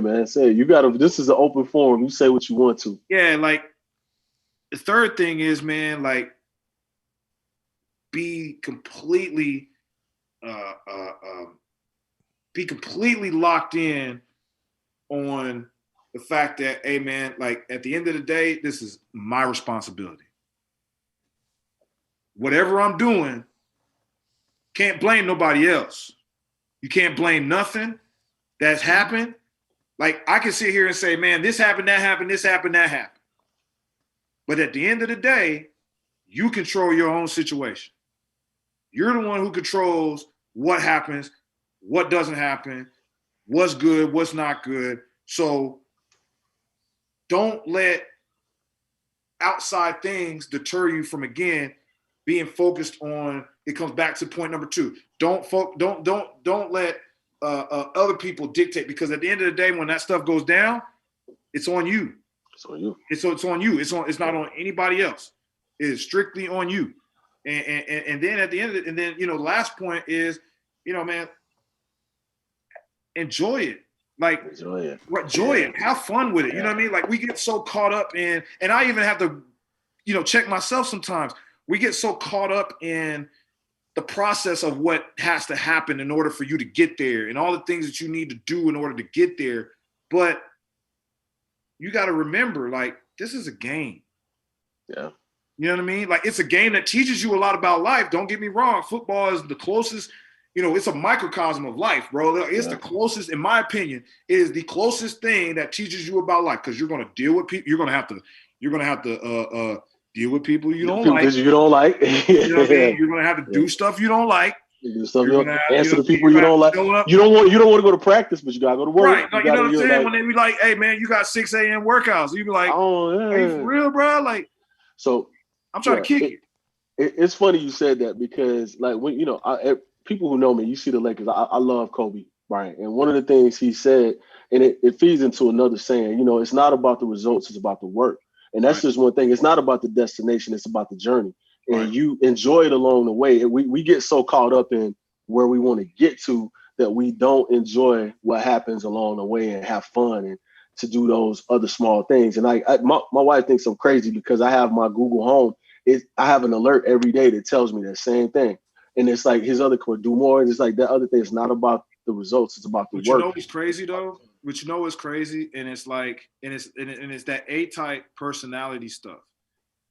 Speaker 1: man. Say it. This is an open forum. You say what you want to.
Speaker 3: Yeah, like, the third thing is, man, like, be completely locked in on the fact that, hey, man, like, at the end of the day, this is my responsibility. Whatever I'm doing, can't blame nobody else. You can't blame nothing that's happened. Like, I can sit here and say, man, this happened, that happened, this happened, that happened. But at the end of the day, you control your own situation. You're the one who controls what happens, what doesn't happen, what's good, what's not good. So don't let outside things deter you from, again, being focused on. It comes back to point number 2. Don't let other people dictate, because at the end of the day, when that stuff goes down, it's on you.
Speaker 1: It's on you.
Speaker 3: It's on you. It's not on anybody else. It is strictly on you. And then at the end of it, and then, you know, last point is, you know, man, enjoy it. Like, enjoy it. Have fun with it. You know what I mean? Like, we get so caught up in, and I even have to, you know, check myself sometimes. We get so caught up in the process of what has to happen in order for you to get there, and all the things that you need to do in order to get there. But you got to remember, like, this is a game.
Speaker 1: Yeah.
Speaker 3: You know what I mean? Like, it's a game that teaches you a lot about life. Don't get me wrong. Football is the closest, you know, it's a microcosm of life, bro. It's the closest, in my opinion, it is the closest thing that teaches you about life, because you're going to deal with people. You're going to have to deal with people you don't like.
Speaker 1: You don't like.
Speaker 3: You know what I mean? You're going to have to do stuff you don't like.
Speaker 1: Answer the people you don't like. You don't want to go to practice, but you gotta go to work.
Speaker 3: Right. Like, you know what I'm saying? Like, when they be like, hey man, you got 6 a.m. workouts. You be like,
Speaker 1: oh yeah,
Speaker 3: hey, for real, bro? Like,
Speaker 1: so
Speaker 3: I'm trying to kick it.
Speaker 1: It's funny you said that, because, like, when, you know, people who know me, you see the Lakers. I love Kobe Bryant, and one of the things he said, and it feeds into another saying, you know, it's not about the results, it's about the work. And that's just one thing. It's not about the destination, it's about the journey. And you enjoy it along the way. And we get so caught up in where we want to get to that we don't enjoy what happens along the way and have fun and to do those other small things. And my wife thinks I'm crazy, because I have my Google Home. I have an alert every day that tells me that same thing. And it's like his other could do more. And it's like that other thing is not about the results. It's about the work.
Speaker 3: You know what's crazy though? What you know is crazy, and it's like, and it's that A-type personality stuff.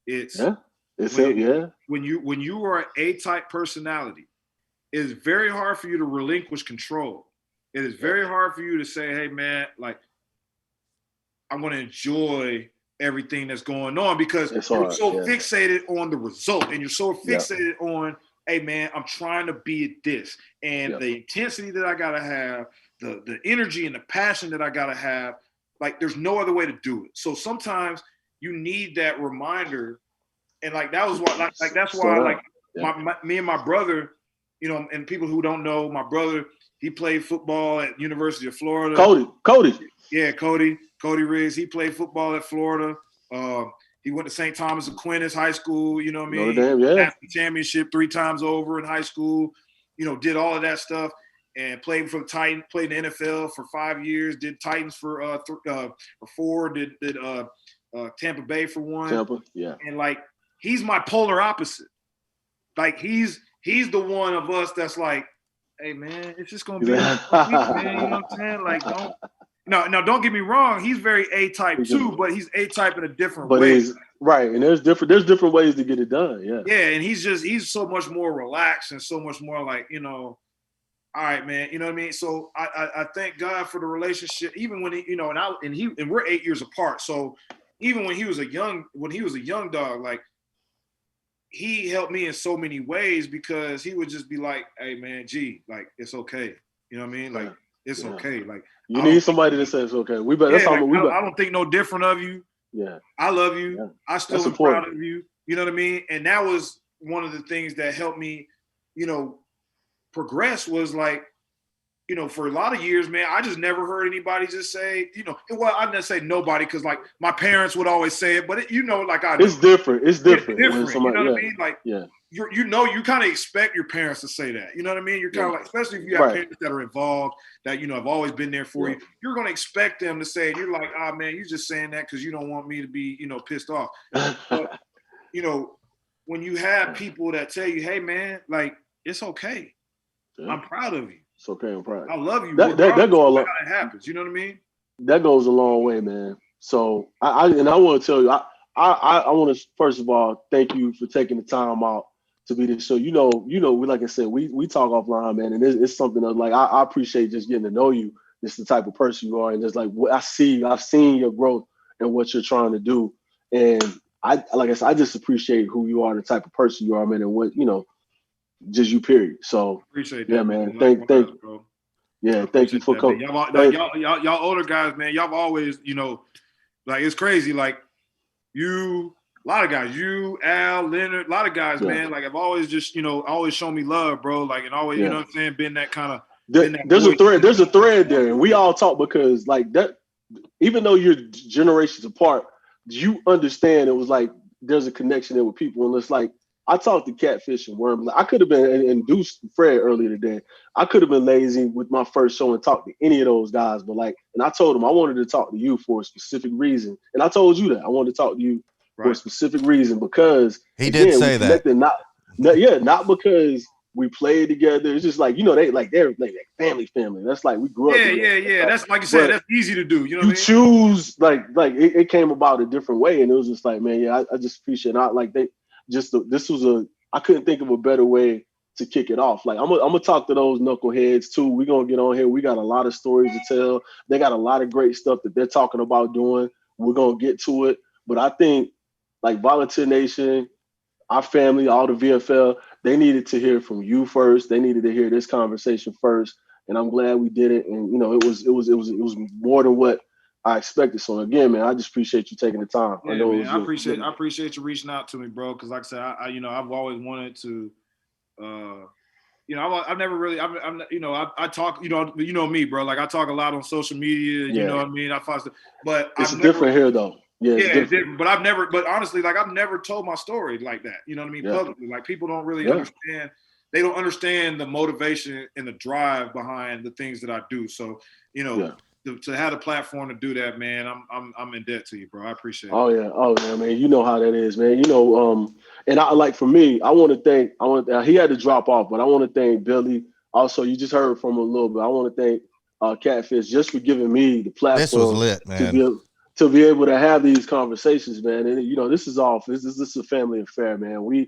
Speaker 3: When you are an A-type personality, it is very hard for you to relinquish control. It is very hard for you to say, hey man, like, I'm going to enjoy everything that's going on because
Speaker 1: It's
Speaker 3: you're
Speaker 1: hard,
Speaker 3: so
Speaker 1: yeah.
Speaker 3: fixated on the result and you're so fixated on, hey man, I'm trying to be at this. And the intensity that I gotta have, the energy and the passion that I gotta have, like there's no other way to do it. So sometimes you need that reminder. And like that was why that's why me and my brother, you know, and people who don't know, my brother, he played football at University of Florida.
Speaker 1: Cody.
Speaker 3: Yeah, Cody Riggs. He played football at Florida. He went to St. Thomas Aquinas High School. You know what I mean?
Speaker 1: Notre Dame, yeah.
Speaker 3: National championship 3 times over in high school. You know, did all of that stuff and played for the Titans. Played in the NFL for 5 years. Did Titans for 4. Did Tampa Bay for 1.
Speaker 1: Tampa, yeah.
Speaker 3: And like he's my polar opposite. Like he's the one of us that's like, hey man, it's just gonna be man, you know what I'm saying? Like don't get me wrong, he's very A-type too, but he's A-type in a different way.
Speaker 1: Right, and there's different ways to get it done, yeah.
Speaker 3: Yeah, and he's so much more relaxed and so much more like, you know, all right, man, you know what I mean? So I thank God for the relationship, even when he, you know, and we're 8 years apart. So even when he was a young dog, like he helped me in so many ways because he would just be like, hey man, G, like it's okay. You know what I mean? Like it's okay. Like
Speaker 1: you need somebody to say it's okay.
Speaker 3: I don't think no different of you.
Speaker 1: Yeah.
Speaker 3: I love you.
Speaker 1: Yeah.
Speaker 3: I still am proud of you. You know what I mean? And that was one of the things that helped me, you know, progress was like, you know, for a lot of years, man, I just never heard anybody just say, you know, well, I didn't say nobody because like my parents would always say it, but it, you know, like
Speaker 1: it's different. It's different.
Speaker 3: You know what I mean? Like, you kind of expect your parents to say that. You know what I mean? You're kind of like, especially if you have parents that are involved, that, you know, have always been there for you. You're going to expect them to say it. You're like, oh, man, you're just saying that because you don't want me to be, you know, pissed off. But, you know, when you have people that tell you, hey, man, like, it's okay. Yeah. I'm proud of you.
Speaker 1: It's okay, I'm proud.
Speaker 3: I love you.
Speaker 1: That goes a long.
Speaker 3: It happens. You know what I mean?
Speaker 1: That goes a long way, man. So I want to tell you, I want to first of all thank you for taking the time out to be this show. You know, like I said, we talk offline, man, and it's something that like I appreciate just getting to know you. It's the type of person you are, and just like what I've seen your growth and what you're trying to do, and I just appreciate who you are, the type of person you are, man, and what you know. Just you, period. So
Speaker 3: appreciate that,
Speaker 1: yeah, man.
Speaker 3: Thank
Speaker 1: you. Yeah, thank you for coming.
Speaker 3: Y'all older guys, man. Y'all always, you know, like it's crazy. Like you, a lot of guys, you, Al, Leonard, a lot of guys, man. Like I've always just, you know, always shown me love, bro. Like and always, you know what I'm saying, been that kind of.
Speaker 1: There's a thread there, and we all talk because like that. Even though you're generations apart, you understand it was like there's a connection there with people, and it's like. I talked to Catfish and Worm. I could have been induced Fred earlier today. I could have been lazy with my first show and talked to any of those guys, but like, and I told him I wanted to talk to you for a specific reason, and I told you that I wanted to talk to you for a specific reason because
Speaker 4: he did say that.
Speaker 1: Not because we played together. It's just like they're like family. That's like we grew up.
Speaker 3: Yeah. That's like you said. That's easy to do. You know what I mean?
Speaker 1: Choose like it came about a different way, and it was just like, man, I just appreciate it. I couldn't think of a better way to kick it off. Like I'm gonna talk to those knuckleheads too. We're gonna get on here. We got a lot of stories to tell. They got a lot of great stuff that they're talking about doing. We're gonna get to it. But I think like Volunteer Nation, our family, all the VFL, they needed to hear from you first. They needed to hear this conversation first. And I'm glad we did it. And it was more than what I expected. So again, man, I just appreciate you taking the time.
Speaker 3: Yeah, I appreciate you reaching out to me, bro. Because like I said, I've always wanted to, I've never really, I talk, you know me, bro. Like I talk a lot on social media. You know what I mean? But
Speaker 1: it's different here, though. Yeah,
Speaker 3: it's different. But honestly, like I've never told my story like that. You know what I mean? Publicly, like people don't really understand. They don't understand the motivation and the drive behind the things that I do. So, to have a platform to do that, man, I'm in debt to you, bro. I appreciate it.
Speaker 1: Oh yeah, man. You know how that is, man. And I like for me, I want to thank. He had to drop off, but I want to thank Billy. Also, you just heard from him a little bit. I want to thank Catfish just for giving me the platform.
Speaker 4: This was lit, man.
Speaker 1: To be able to have these conversations, man. And this is this is a family affair, man.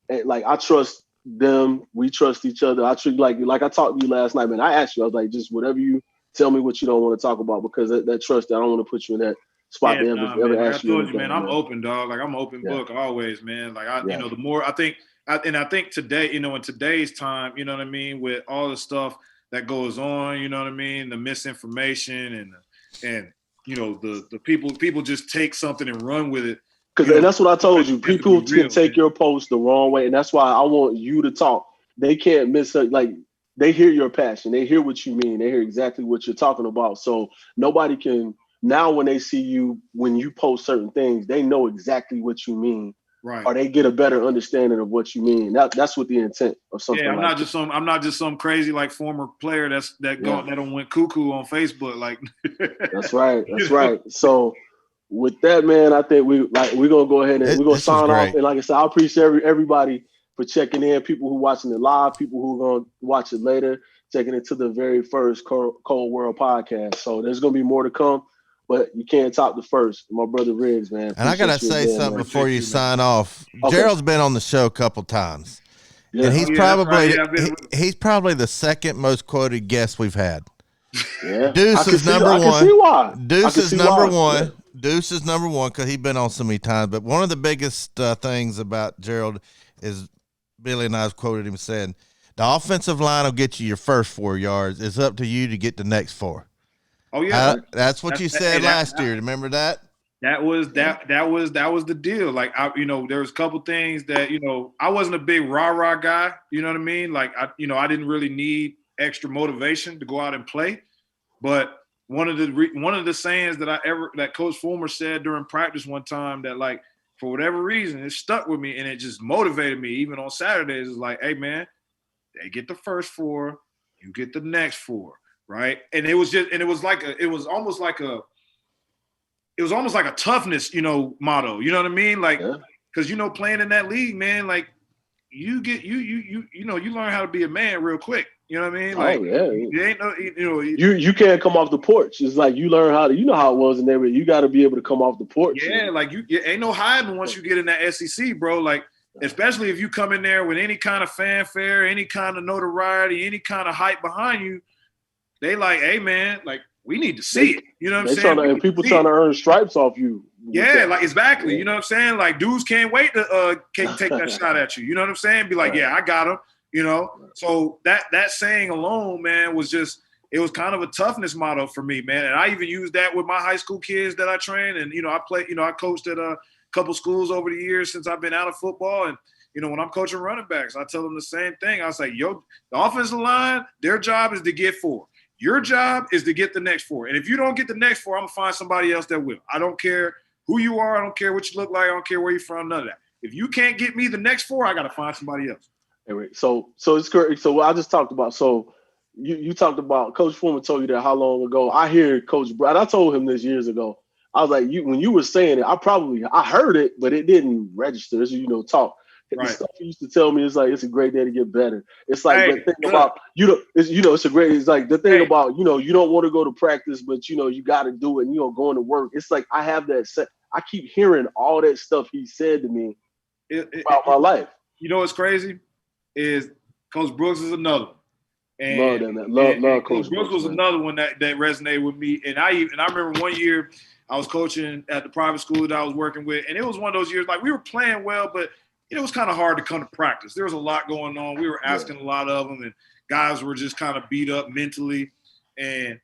Speaker 1: I trust them. We trust each other. I treat like I talked to you last night, man. I asked you, I was like, just whatever you. Tell me what you don't want to talk about because that trust, I don't want to put you in that spot to ever
Speaker 3: like
Speaker 1: ask
Speaker 3: I
Speaker 1: you
Speaker 3: told
Speaker 1: anything.
Speaker 3: you, man, I'm open, dog. Like I'm open book always, man. Like the more I think, I think today, in today's time, you know what I mean, with all the stuff that goes on, you know what I mean, the misinformation and the people just take something and run with it.
Speaker 1: Because that's what I told you. People can take
Speaker 3: man.
Speaker 1: your post the wrong way, and that's why I want you to talk. They can't miss it. Like they hear your passion, they hear what you mean, they hear exactly what you're talking about. So nobody can now when they see you when you post certain things, they know exactly what you mean,
Speaker 3: right?
Speaker 1: Or they get a better understanding of what you mean. That's what the intent of something.
Speaker 3: I'm not just some crazy like former player that don't went cuckoo on Facebook. Like
Speaker 1: that's right. That's right. So. With that, man, I think we're gonna go ahead and we're gonna sign off. And like I said, I appreciate everybody for checking in. People who watching it live, people who are gonna watch it later, checking into the very first Cold World podcast. So there's gonna be more to come, but you can't top the first. My brother Riggs, man.
Speaker 4: And I gotta say something before you sign off.
Speaker 1: Okay.
Speaker 4: Gerald's been on the show a couple times, and he's he's probably the second most quoted guest we've had.
Speaker 1: Yeah,
Speaker 4: Deuce is number one.
Speaker 1: I can see why.
Speaker 4: Deuce is number one. Deuce is number one because he's been on so many times. But one of the biggest things about Gerald is Billy and I've quoted him saying, "The offensive line will get you your first 4 yards. It's up to you to get the next 4."
Speaker 3: Oh yeah,
Speaker 4: that's what you said last year. Remember that? That
Speaker 3: was the deal. Like there was a couple things that I wasn't a big rah-rah guy. You know what I mean? Like I didn't really need extra motivation to go out and play, but one of the sayings that Coach Fulmer said during practice one time that like for whatever reason it stuck with me and it just motivated me even on Saturdays is like, hey man, they get the first 4, you get the next 4, right? And it was almost like a toughness motto, you know what I mean? Like because playing in that league, man, like you learn how to be a man real quick. You know what I mean? Like, you ain't no,
Speaker 1: you can't come off the porch. It's like you learn how to, how it was in there. You got to be able to come off the porch.
Speaker 3: Yeah, like you ain't no hiding once you get in that SEC, bro. Like, especially if you come in there with any kind of fanfare, any kind of notoriety, any kind of hype behind you, they like, hey man, like we need to see it. You know what I'm saying?
Speaker 1: And people trying to earn stripes off you.
Speaker 3: Yeah, like exactly. Yeah. You know what I'm saying? Like dudes can't wait to take that shot at you. You know what I'm saying? Be like, yeah, I got him. So that saying alone, man, was it was kind of a toughness motto for me, man. And I even used that with my high school kids that I trained. And, I coached at a couple schools over the years since I've been out of football. And, when I'm coaching running backs, I tell them the same thing. I was like, the offensive line, their job is to get 4. Your job is to get the next 4. And if you don't get the next 4, I'm going to find somebody else that will. I don't care who you are. I don't care what you look like. I don't care where you're from, none of that. If you can't get me the next 4, I got to find somebody else.
Speaker 1: Anyway, so it's correct. So I just talked about. So you talked about Coach Foreman told you that how long ago? I hear Coach Brad. I told him this years ago. I was like, when you were saying it, I heard it, but it didn't register. As talk. Right. The stuff he used to tell me is like it's a great day to get better. It's like the thing about it's a great. It's like the thing about you don't want to go to practice, but you got to do it. And going to work. It's like I have that. I keep hearing all that stuff he said to me about my life.
Speaker 3: You know what's crazy? Is Coach Brooks is another one. And
Speaker 1: love
Speaker 3: Coach Brooks was another one that resonated with me. And I remember one year I was coaching at the private school that I was working with, and it was one of those years like we were playing well, but it was kind of hard to come to practice. There was a lot going on. We were asking a lot of them, and guys were just kind of beat up mentally. And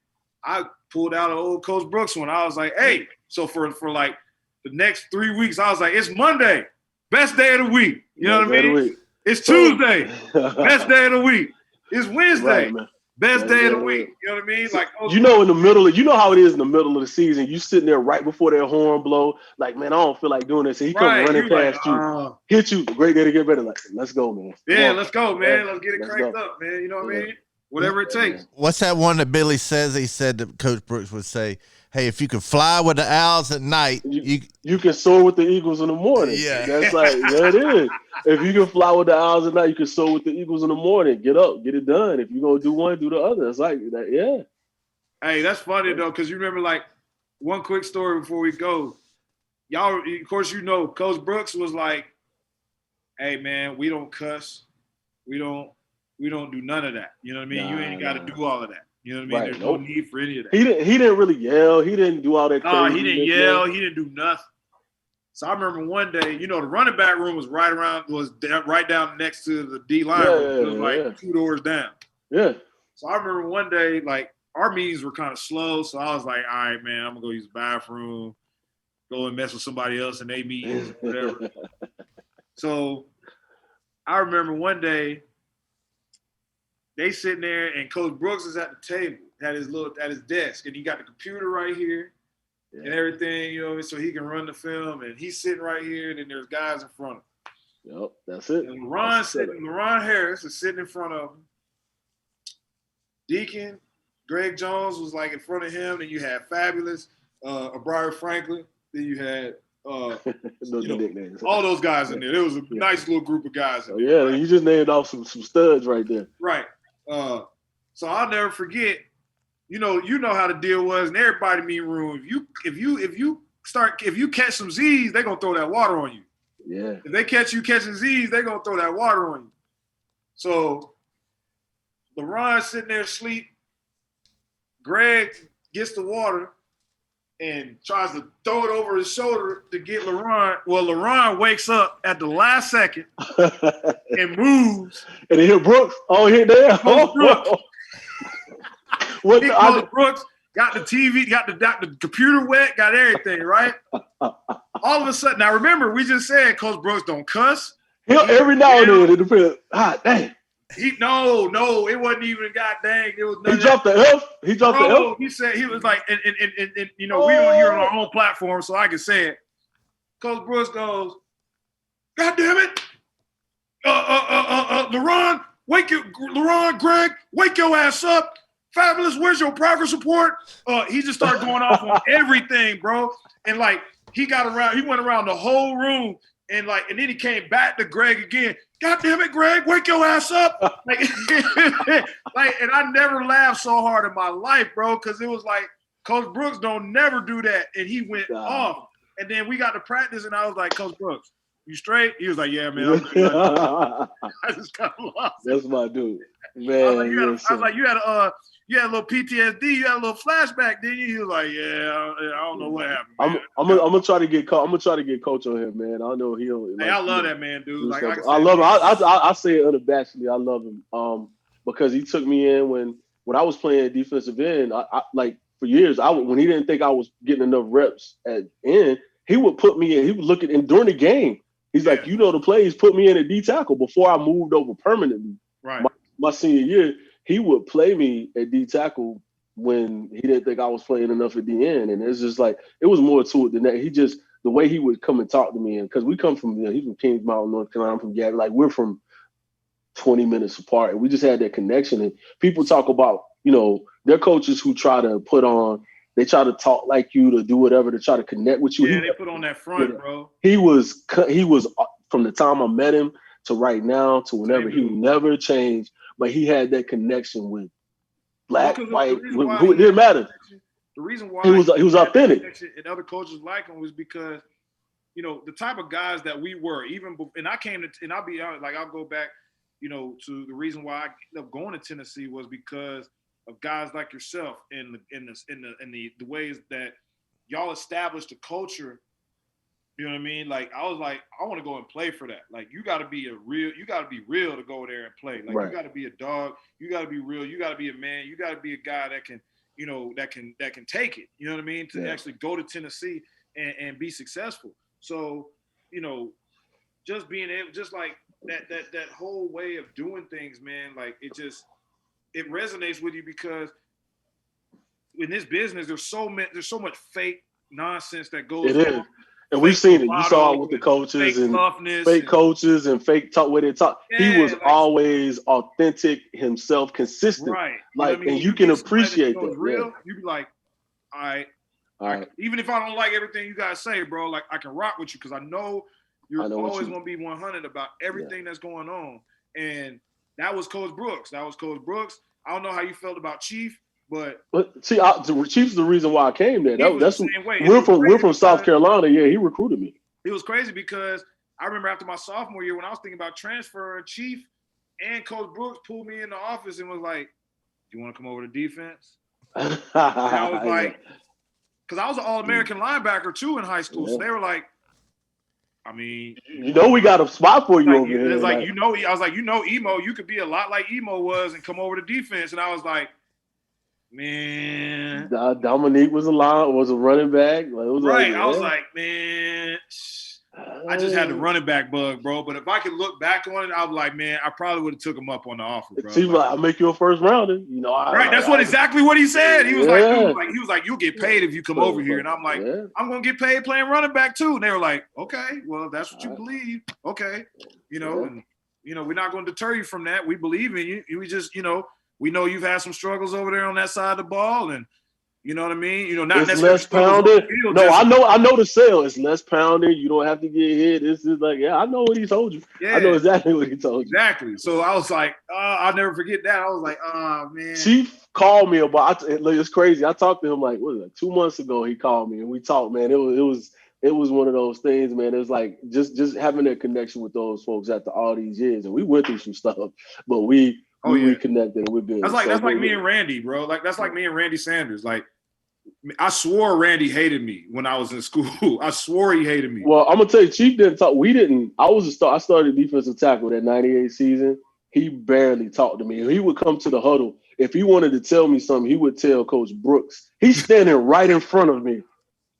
Speaker 3: I pulled out an old Coach Brooks one. I was like, hey, so for like the next 3 weeks, I was like, it's Monday, best day of the week. You know what I mean? It's Tuesday, best day of the week. It's Wednesday,
Speaker 1: right,
Speaker 3: best day of the week. You know what I mean? Like
Speaker 1: in the middle of how it is in the middle of the season. You sitting there right before that horn blow, like man, I don't feel like doing this. And he comes running past you, hit you. Great day to get better. Like let's go, man.
Speaker 3: Yeah, let's go, man. Let's get it cranked up, man. You know what I mean? Whatever it takes.
Speaker 4: What's that one that Billy says? He said that Coach Brooks would say, hey, if you can fly with the Owls at night,
Speaker 1: you can soar with the Eagles in the morning.
Speaker 4: Yeah.
Speaker 1: That's like, it is. If you can fly with the Owls at night, you can soar with the Eagles in the morning. Get up, get it done. If you're going to do one, do the other. It's like that, yeah.
Speaker 3: Hey, that's funny, though, because you remember, like, one quick story before we go. Y'all, of course, Coach Brooks was like, hey, man, we don't cuss. We don't do none of that. You know what I mean? You ain't got to do all of that. You know what I mean?
Speaker 1: Right.
Speaker 3: There's no need for any of that.
Speaker 1: He didn't really yell. He didn't do all that crazy.
Speaker 3: No, he didn't yell. He didn't do nothing. So I remember one day, the running back room was right down next to the D line room. It was like 2 doors down.
Speaker 1: Yeah.
Speaker 3: So I remember one day, like, our meetings were kind of slow. So I was like, all right, man, I'm going to go use the bathroom, go and mess with somebody else in their meetings, whatever. So I remember one day, they sitting there and Coach Brooks is at the table, at his desk, and he got the computer right here and everything, so he can run the film, and he's sitting right here, and then there's guys in front of him.
Speaker 1: Yep, that's it.
Speaker 3: And LeRon Harris is sitting in front of him. Deacon, Greg Jones was like in front of him. Then you had Fabulous, Brian Franklin. Then you had all those guys in there. There was a nice little group of guys in there.
Speaker 1: Yeah, right? You just named off some studs right there.
Speaker 3: Right. So I'll never forget. You know how the deal was in everybody meeting room. If you catch some Z's, they're gonna throw that water on you.
Speaker 1: Yeah.
Speaker 3: If they catch you catching Z's, they're gonna throw that water on you. So LeRon sitting there asleep. Greg gets the water and tries to throw it over his shoulder to get LeRon. Well, LeRon wakes up at the last second and moves.
Speaker 1: And he hit Brooks. Oh, he hit there.
Speaker 3: Brooks. Brooks got the TV, got the computer wet, got everything, right? All of a sudden, now remember, we just said Coach Brooks don't cuss.
Speaker 1: Every now and then, it depends. Dang.
Speaker 3: No, it wasn't even god dang. It was
Speaker 1: he dropped the F. He dropped the F.
Speaker 3: He said he was like, and we on here on our own platform, so I can say it. Coach Brooks goes, God damn it, LeRon, Greg, wake your ass up. Fabulous, where's your progress report? He just started going off on everything, bro. And like he went around the whole room, and then he came back to Greg again. God damn it, Greg, wake your ass up. And I never laughed so hard in my life, bro, because it was like, Coach Brooks don't never do that. And he went off. And then we got to practice, and I was like, Coach Brooks, you straight? He was like, yeah, man. I just kind of lost it.
Speaker 1: That's my dude. Man,
Speaker 3: I was like, you had a little PTSD, you had a little flashback, didn't you? He was like, yeah, I don't know what happened.
Speaker 1: I'm gonna try to get Coach on him, man. I know he'll.
Speaker 3: I love that man, dude.
Speaker 1: I love him. I say it unabashedly. I love him. Because he took me in when I was playing defensive end. I like for years. When he didn't think I was getting enough reps at end, he would put me in. He would look at and during the game. He's like, the plays, put me in a D tackle before I moved over permanently.
Speaker 3: Right.
Speaker 1: My senior year, he would play me at D tackle when he didn't think I was playing enough at the end. And it's just like, it was more to it than that. The way he would come and talk to me, and because we come from, he's from Kings Mountain, North Carolina, I'm from Gavin, like we're from 20 minutes apart. And we just had that connection. And people talk about, their coaches who try to they try to talk like you, to do whatever, to try to connect with you.
Speaker 3: Yeah, they put on that front, bro.
Speaker 1: He was from the time I met him to right now to whenever, he never changed, but he had that connection with black, white, who it didn't matter.
Speaker 3: The reason why
Speaker 1: he was authentic.
Speaker 3: And other coaches like him was because, the type of guys that we were, and I came to, and I'll be honest, like I'll go back, to the reason why I ended up going to Tennessee was because of guys like yourself and the ways that y'all established the culture. You know what I mean? Like I was like, I want to go and play for that. Like you got to be real to go there and play. Like You got to be a dog. You got to be real. You got to be a man. You got to be a guy that can, that can take it. You know what I mean? To actually go to Tennessee and be successful. So, just being able, just like that whole way of doing things, man. Like it resonates with you because in this business, there's so much fake nonsense that goes on.
Speaker 1: And we've seen it. You saw it with the coaches and fake coaches and fake talk where they talk. Yeah, he was always authentic himself, consistent.
Speaker 3: Right.
Speaker 1: Like, and you can appreciate that.
Speaker 3: Real, you be like, all right. Even if I don't like everything you guys say, bro, like I can rock with you because I know you're always going to be 100 about everything that's going on. And that was Coach Brooks. I don't know how you felt about Chief. But
Speaker 1: see, Chief's the reason why I came there. That's
Speaker 3: the same way.
Speaker 1: We're from South Carolina. Yeah, he recruited me.
Speaker 3: It was crazy because I remember after my sophomore year when I was thinking about transfer, Chief and Coach Brooks pulled me in the office and was like, Do you want to come over to defense? And I was like, because I was an All-American linebacker too in high school. So they were like, I mean,
Speaker 1: we got a spot for you
Speaker 3: like,
Speaker 1: over here.
Speaker 3: It's like, I was like, Emo, you could be a lot like Emo was and come over to defense. And I was like, man.
Speaker 1: Dominique was a running back. Like, it was
Speaker 3: right.
Speaker 1: Like,
Speaker 3: I was like, man, I just had the running back bug, bro. But if I could look back on it, I was like, man, I probably would have took him up on the offer, bro.
Speaker 1: Seems like I'll make you a first rounder.
Speaker 3: Right. That's exactly what he said. He was like, you'll get paid if you come over here. And I'm like, I'm going to get paid playing running back too. And they were like, okay, well, if that's what you believe. Okay. And, we're not going to deter you from that. We believe in you. We just, we know you've had some struggles over there on that side of the ball. And, you know what I mean? Not
Speaker 1: it's less pounded. No, I know the sale. It's less pounded. You don't have to get hit. This is like, I know what he told you. Yeah. I know exactly what he told you.
Speaker 3: Exactly. So I was like, I'll never forget that. I was like, oh man.
Speaker 1: Chief called me about. It's crazy. I talked to him like 2 months ago. He called me and we talked. Man, it was one of those things, man. It was like just having that connection with those folks after all these years, and we went through some stuff, but we reconnected and we're good.
Speaker 3: That's like me and Randy, bro. Like that's like me and Randy Sanders. Like I swore Randy hated me when I was in school. I swore he hated me.
Speaker 1: Well, I'm gonna tell you, Chief didn't talk. We didn't. I started defensive tackle that '98 season. He barely talked to me. He would come to the huddle. If he wanted to tell me something, he would tell Coach Brooks. He's standing right in front of me,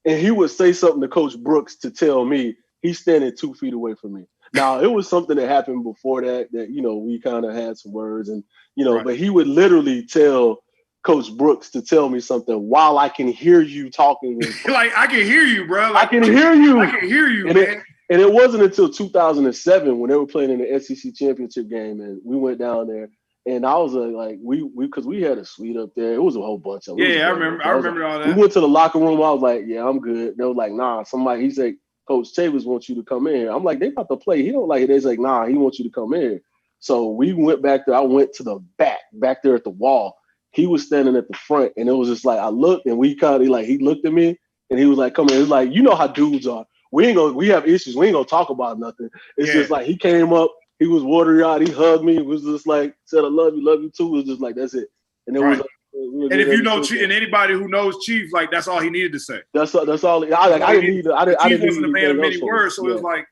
Speaker 1: and he would say something to Coach Brooks to tell me. He's standing 2 feet away from me. Now, it was something that happened before that we kind of had some words and, right. But he would literally tell Coach Brooks to tell me something while I can hear you talking.
Speaker 3: Like, I can hear you, bro. Like,
Speaker 1: I can hear you.
Speaker 3: I can hear you,
Speaker 1: man. And it wasn't until 2007 when they were playing in the SEC championship game and we went down there. And I was like, because we had a suite up there. It was a whole bunch of them.
Speaker 3: Yeah, I remember all that.
Speaker 1: We went to the locker room. I was like, yeah, I'm good. They were like, nah, he said, Coach Chambers wants you to come in here. I'm like, they about to play. He don't like it. They're like, nah, he wants you to come in here. So we went back there. I went to the back there at the wall. He was standing at the front, and it was just like I looked, and we kind of like he looked at me, and he was like, "Come in." He was like, "You know how dudes are. We have issues. We ain't gonna talk about nothing." It's just like he came up, he was watery eyed, he hugged me. It was just like said, "I love you too." It was just like that's it. And it was. Like,
Speaker 3: and if you know Chief, and anybody who knows Chief, like that's all he needed to say.
Speaker 1: That's all. I didn't need. I didn't
Speaker 3: wasn't a man of many words, so it was like,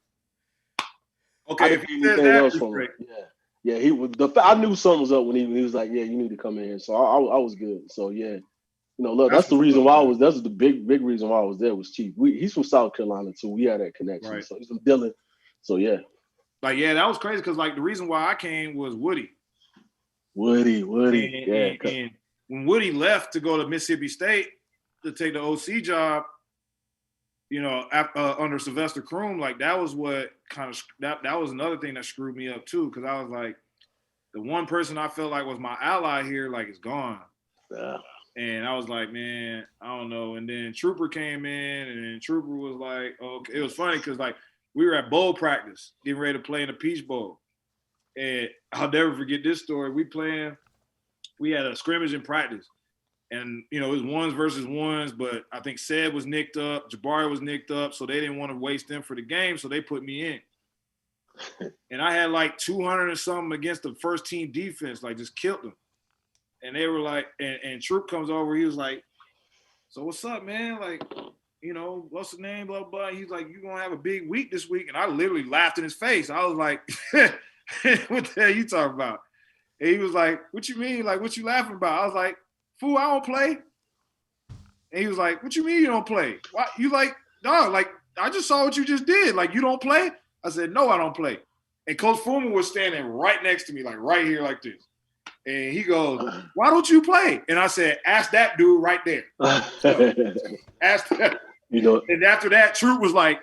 Speaker 3: okay, if he says that, it's great.
Speaker 1: Yeah, he was. I knew something was up when he was like, "Yeah, you need to come in here." So I was good. So yeah, look, that's the reason why I was. That's the big reason why I was there was Chief. He's from South Carolina too. We had that connection. Right. So he's from Dillon. So yeah.
Speaker 3: Like that was crazy because like the reason why I came was Woody.
Speaker 1: Woody.
Speaker 3: And when Woody left to go to Mississippi State to take the OC job, under Sylvester Croom, like that was what kind of that was another thing that screwed me up too, because I was like, the one person I felt like was my ally here, like is gone.
Speaker 1: Yeah.
Speaker 3: And I was like, man, I don't know. And then Trooper came in, and then Trooper was like, okay. It was funny because like we were at bowl practice, getting ready to play in the Peach Bowl, and I'll never forget this story. We had a scrimmage in practice. And, it was ones versus ones, but I think Seb was nicked up. Jabari was nicked up, so they didn't want to waste them for the game, so they put me in. And I had like 200 or something against the first team defense, like just killed them. And they were like, and Troop comes over, he was like, so what's up, man? Like, what's the name, blah, blah. He's like, you're going to have a big week this week. And I literally laughed in his face. I was like, what the hell you talking about? And he was like, what you mean? Like, what you laughing about? I was like, fool, I don't play. And he was like, what you mean you don't play? Why? You like, dog, like, I just saw what you just did. Like, you don't play? I said, no, I don't play. And Coach Foreman was standing right next to me, like right here like this. And he goes, why don't you play? And I said, ask that dude right there. So, ask that. And after that, Troop was like,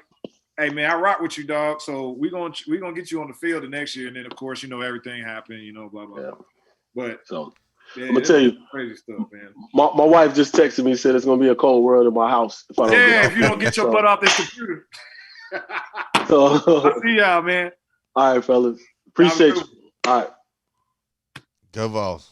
Speaker 3: hey, man, I rock with you, dog. So we're gonna get you on the field the next year. And then, of course, everything happened, blah, blah, blah. But
Speaker 1: so.
Speaker 3: Yeah,
Speaker 1: I'm gonna tell you,
Speaker 3: crazy stuff, man.
Speaker 1: My wife just texted me and said it's gonna be a cold world in my house if I don't.
Speaker 3: If you don't get your butt off this computer.
Speaker 1: So
Speaker 3: I'll see y'all, man.
Speaker 1: All right, fellas. Appreciate you. All right.
Speaker 4: Go Vols.